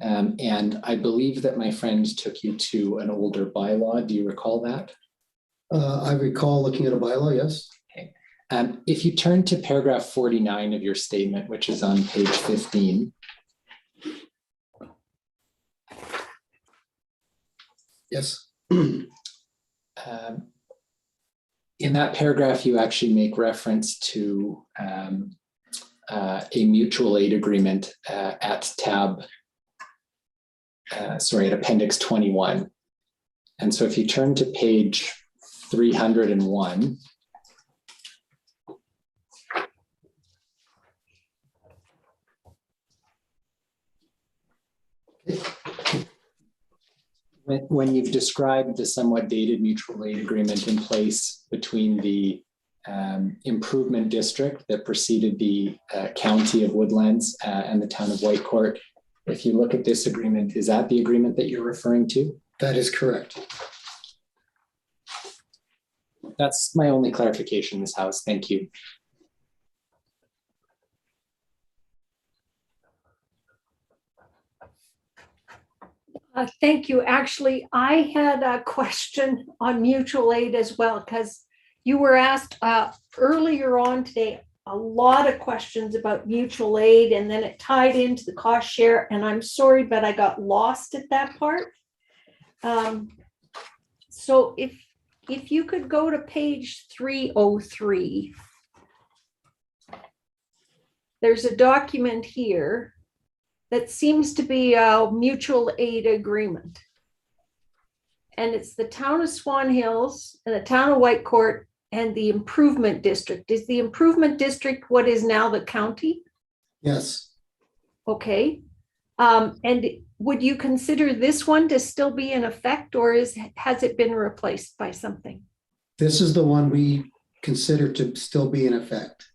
And I believe that my friend took you to an older bylaw. Do you recall that? I recall looking at a bylaw, yes. Okay. If you turn to paragraph 49 of your statement, which is on page 15. Yes. In that paragraph, you actually make reference to a mutual aid agreement at appendix 21. And so if you turn to page 301, when you've described the somewhat dated mutual aid agreement in place between the improvement district that preceded the county of Woodlands and the town of Whitecourt, if you look at this agreement, is that the agreement that you're referring to? That is correct. That's my only clarification, Ms. House. Thank you. Thank you. Actually, I had a question on mutual aid as well, because you were asked earlier on today a lot of questions about mutual aid, and then it tied into the cost share. And I'm sorry, but I got lost at that part. So if you could go to page 303, there's a document here that seems to be a mutual aid agreement. And it's the town of Swan Hills and the town of Whitecourt and the improvement district. Is the improvement district what is now the county? Yes, Okay. And would you consider this one to still be in effect, or has it been replaced by something? this is the one we consider to still be in effect.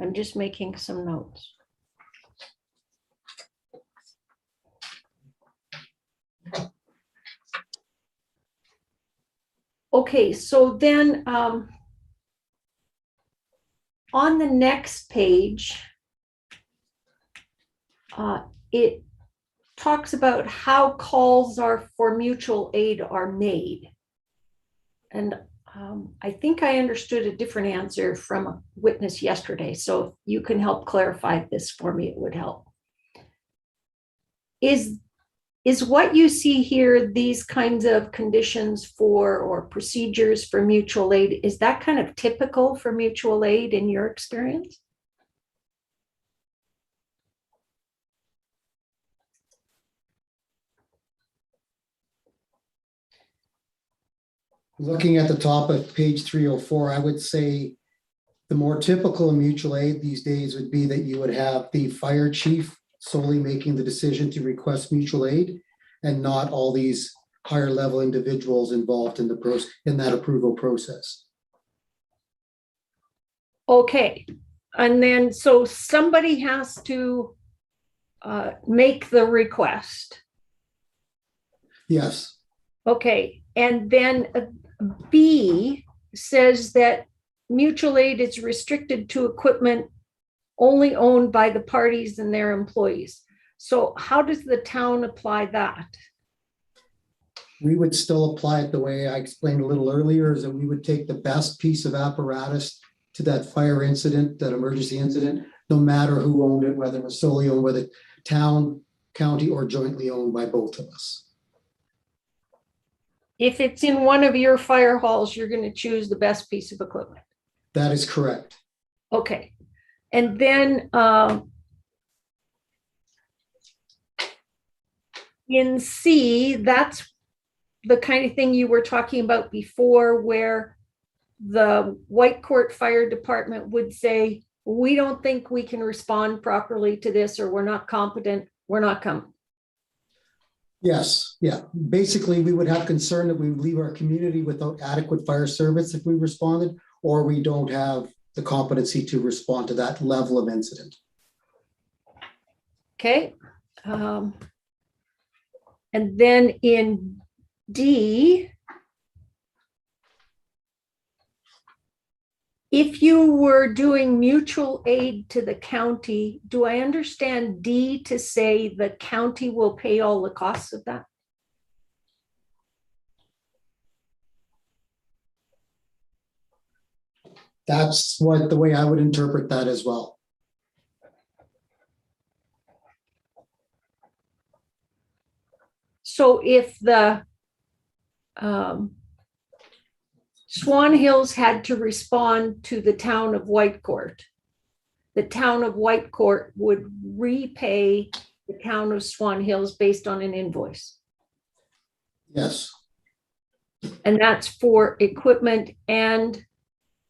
I'm just making some notes. Okay, so then on the next page, it talks about how calls for mutual aid are made. And I think I understood a different answer from a witness yesterday. So if you can help clarify this for me, it would help. Is what you see here, these kinds of conditions for or procedures for mutual aid, is that kind of typical for mutual aid in your experience? Looking at the top of page 304, I would say the more typical mutual aid these days would be that you would have the fire chief solely making the decision to request mutual aid and not all these higher level individuals involved in that approval process. Okay, and then so somebody has to make the request. Yes, Okay, and then B says that mutual aid is restricted to equipment only owned by the parties and their employees. So how does the town apply that? we would still apply it the way I explained a little earlier, is that we would take the best piece of apparatus to that fire incident, that emergency incident, no matter who owned it, whether it was solely owned by the town, county, or jointly owned by both of us. If it's in one of your fire halls, you're going to choose the best piece of equipment. That is correct. Okay. And then in C, that's the kind of thing you were talking about before, where the Whitecourt Fire Department would say, we don't think we can respond properly to this, or we're not competent, we're not coming. Yes, yeah. Basically, we would have concern that we would leave our community without adequate fire service if we responded, or we don't have the competency to respond to that level of incident. Okay. And then in D, if you were doing mutual aid to the county, do I understand D to say the county will pay all the costs of that? That's the way I would interpret that as well. So if the Swan Hills had to respond to the town of Whitecourt, the town of Whitecourt would repay the town of Swan Hills based on an invoice. Yes, And that's for equipment and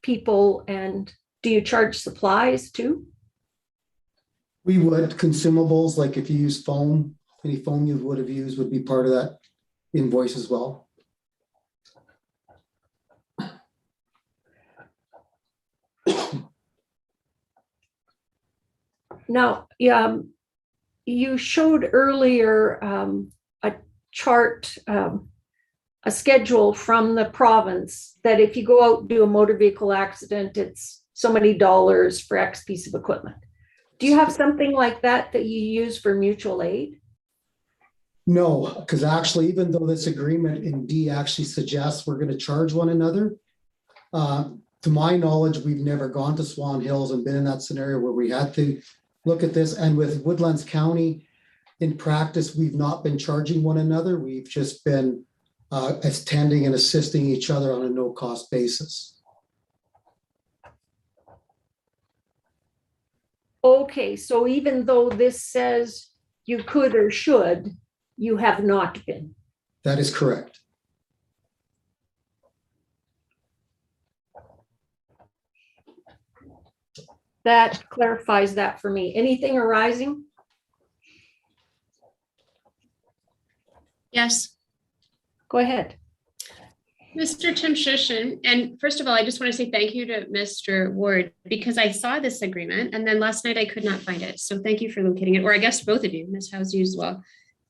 people. And do you charge supplies too? we would. Consumables, like if you use foam, any foam you would have used would be part of that invoice as well. Now, you showed earlier a chart, a schedule from the province that if you go out and do a motor vehicle accident, it's so many dollars for X piece of equipment. Do you have something like that that you use for mutual aid? No, because actually, even though this agreement in D actually suggests we're going to charge one another, to my knowledge, we've never gone to Swan Hills and been in that scenario where we had to look at this. And with Woodlands County, in practice, we've not been charging one another. We've just been attending and assisting each other on a no-cost basis. Okay, so even though this says you could or should, you have not been. That is correct. That clarifies that for me. Anything arising? Yes. Go ahead. Mr. Tim Shushin, and first of all, I just want to say thank you to Mr. Ward because I saw this agreement and then last night I could not find it. So thank you for locating it, or I guess both of you, Ms. House, you as well.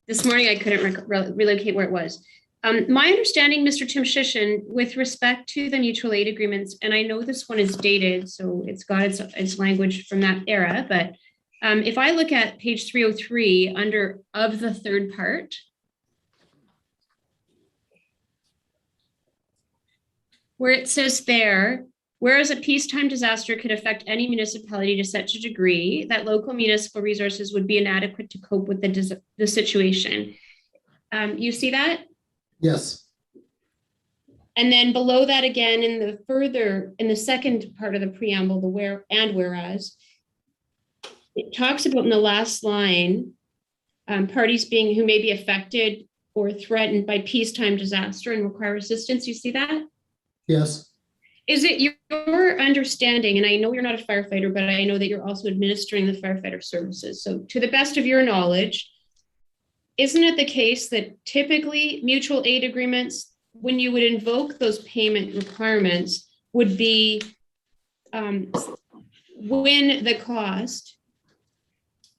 This morning I couldn't relocate where it was. My understanding, Mr. Tim Shushin, with respect to the mutual aid agreements, and I know this one is dated, so it's got its language from that era, but if I look at page 303 under of the third part, where it says there, whereas a peacetime disaster could affect any municipality to such a degree that local municipal resources would be inadequate to cope with the situation. You see that? Yes. And then below that again, in the second part of the preamble, the where and whereas, it talks about in the last line, parties being who may be affected or threatened by peacetime disaster and require assistance. You see that? Yes. Is it your understanding, and I know you're not a firefighter, but I know that you're also administering the firefighter services. So to the best of your knowledge, isn't it the case that typically mutual aid agreements, when you would invoke those payment requirements, would be when the cost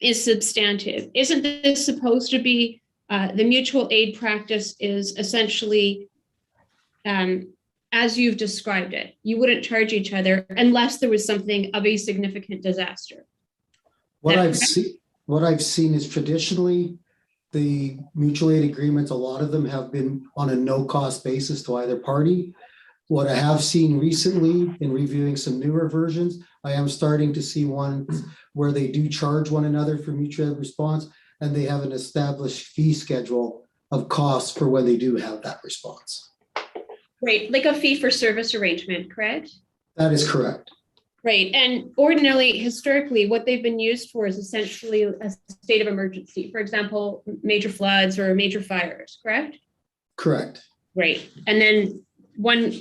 is substantive? Isn't this supposed to be the mutual aid practice is essentially as you've described it? You wouldn't charge each other unless there was something of a significant disaster. What I've seen is traditionally the mutual aid agreements, a lot of them have been on a no-cost basis to either party. What I have seen recently in reviewing some newer versions, I am starting to see ones where they do charge one another for mutual aid response, and they have an established fee schedule of costs for when they do have that response. Right, like a fee for service arrangement, correct? That is correct. Right, and ordinarily, historically, what they've been used for is essentially a state of emergency. For example, major floods or major fires, correct? Correct. Right, and then one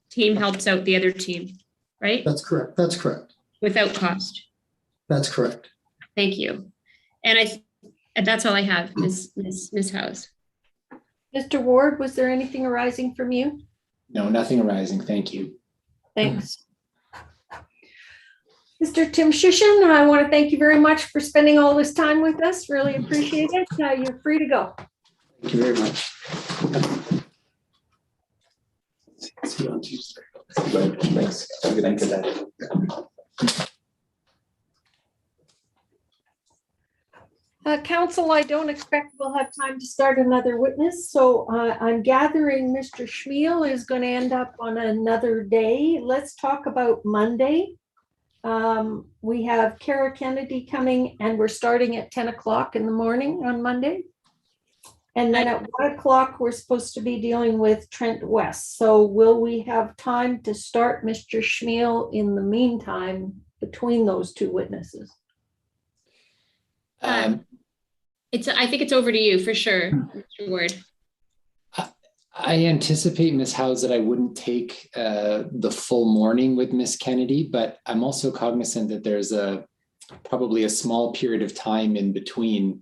team helps out the other team, right? That's correct. That's correct. Without cost. That's correct. Thank you. And that's all I have, Ms. House. Mr. Ward, was there anything arising from you? No, nothing arising. Thank you. Thanks. Mr. Tim Shushin, I want to thank you very much for spending all this time with us. Really appreciate it. You're free to go. Thank you very much. See you on Tuesday. Thanks. Have a good night. Council, I don't expect we'll have time to start another witness, so I'm gathering Mr. Schmiel is going to end up on another day. Let's talk about Monday. We have Kara Kennedy coming, and we're starting at 10 o'clock in the morning on Monday. And then at 1 o'clock, we're supposed to be dealing with Trent West. So will we have time to start Mr. Schmiel in the meantime between those two witnesses? I think it's over to you for sure, Mr. Ward. I anticipate, Ms. Howes, that I wouldn't take the full morning with Ms. Kennedy, but I'm also cognizant that there's probably a small period of time in between.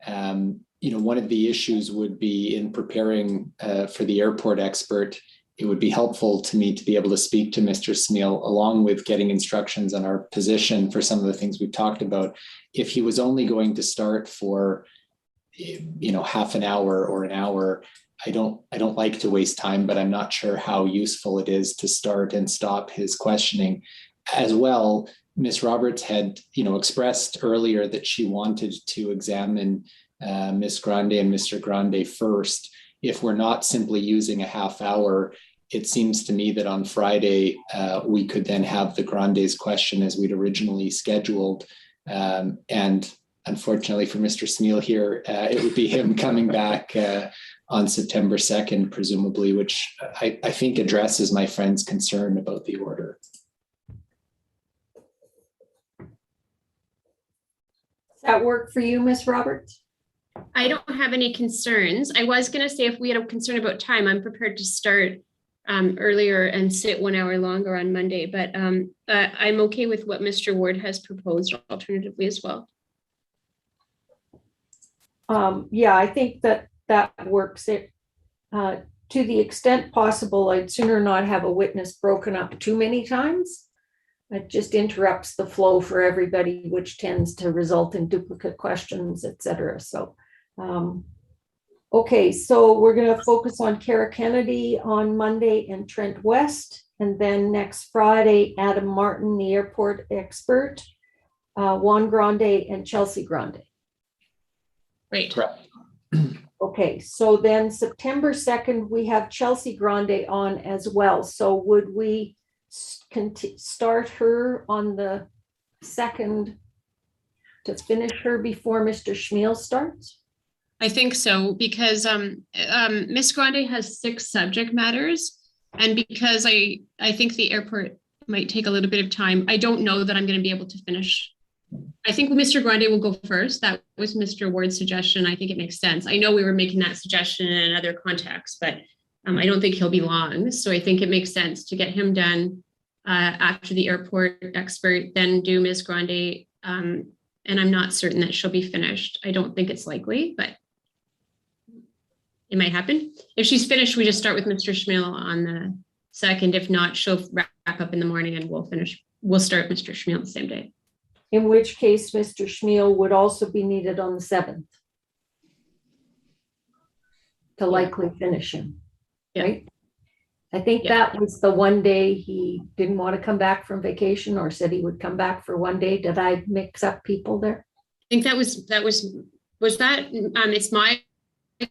One of the issues would be in preparing for the airport expert. It would be helpful to me to be able to speak to Mr. Schmiel, along with getting instructions on our position for some of the things we've talked about. If he was only going to start for, half an hour or an hour, I don't like to waste time, but I'm not sure how useful it is to start and stop his questioning. As well, Ms. Roberts had, expressed earlier that she wanted to examine Ms. Grande and Mr. Grande first. If we're not simply using a half hour, it seems to me that on Friday, we could then have the Grande's question as we'd originally scheduled. And unfortunately for Mr. Smeal here, it would be him coming back on September 2nd, presumably, which I think addresses my friend's concern about the order. Does that work for you, Ms. Roberts? I don't have any concerns. I was going to say if we had a concern about time, I'm prepared to start earlier and sit 1 hour longer on Monday, but I'm okay with what Mr. Ward has proposed alternatively as well. Yeah, I think that works. To the extent possible, I'd sooner not have a witness broken up too many times. It just interrupts the flow for everybody, which tends to result in duplicate questions, et cetera. So, okay, so we're going to focus on Kara Kennedy on Monday and Trent West. And then next Friday, Adam Martin, the airport expert, Juan Grande and Chelsea Grande. Right. Correct. Okay, so then September 2nd, we have Chelsea Grande on as well. So would we start her on the 2nd to finish her before Mr. Schmiel starts? I think so, because Ms. Grande has 6 subject matters. And because I think the airport might take a little bit of time, I don't know that I'm going to be able to finish. I think Mr. Grande will go first. That was Mr. Ward's suggestion. I think it makes sense. I know we were making that suggestion in another context, but I don't think he'll be long. So I think it makes sense to get him done after the airport expert, then do Ms. Grande. And I'm not certain that she'll be finished. I don't think it's likely, but it might happen. If she's finished, we just start with Mr. Schmiel on the 2nd. If not, she'll wrap up in the morning and we'll start Mr. Schmiel the same day. In which case, Mr. Schmiel would also be needed on the 7th to likely finish him, right? I think that was the one day he didn't want to come back from vacation or said he would come back for one day. Did I mix up people there? I think that was it's my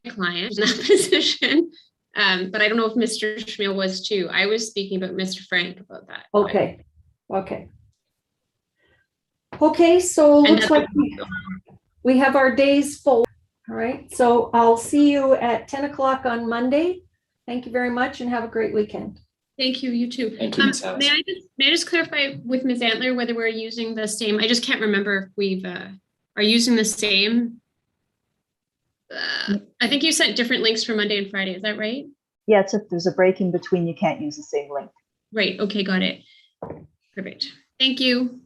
client in that position. But I don't know if Mr. Schmiel was too. I was speaking about Mr. Frank about that. Okay. Okay, so looks like we have our days full. All right, so I'll see you at 10 o'clock on Monday. Thank you very much and have a great weekend. Thank you, you too. Thank you, Ms. House. May I just clarify with Ms. Antler whether we're using the same, I just can't remember if we've are using the same. I think you sent different links for Monday and Friday, is that right? Yeah, it's if there's a break in between, you can't use the same link. Right, okay, got it. Perfect. Thank you.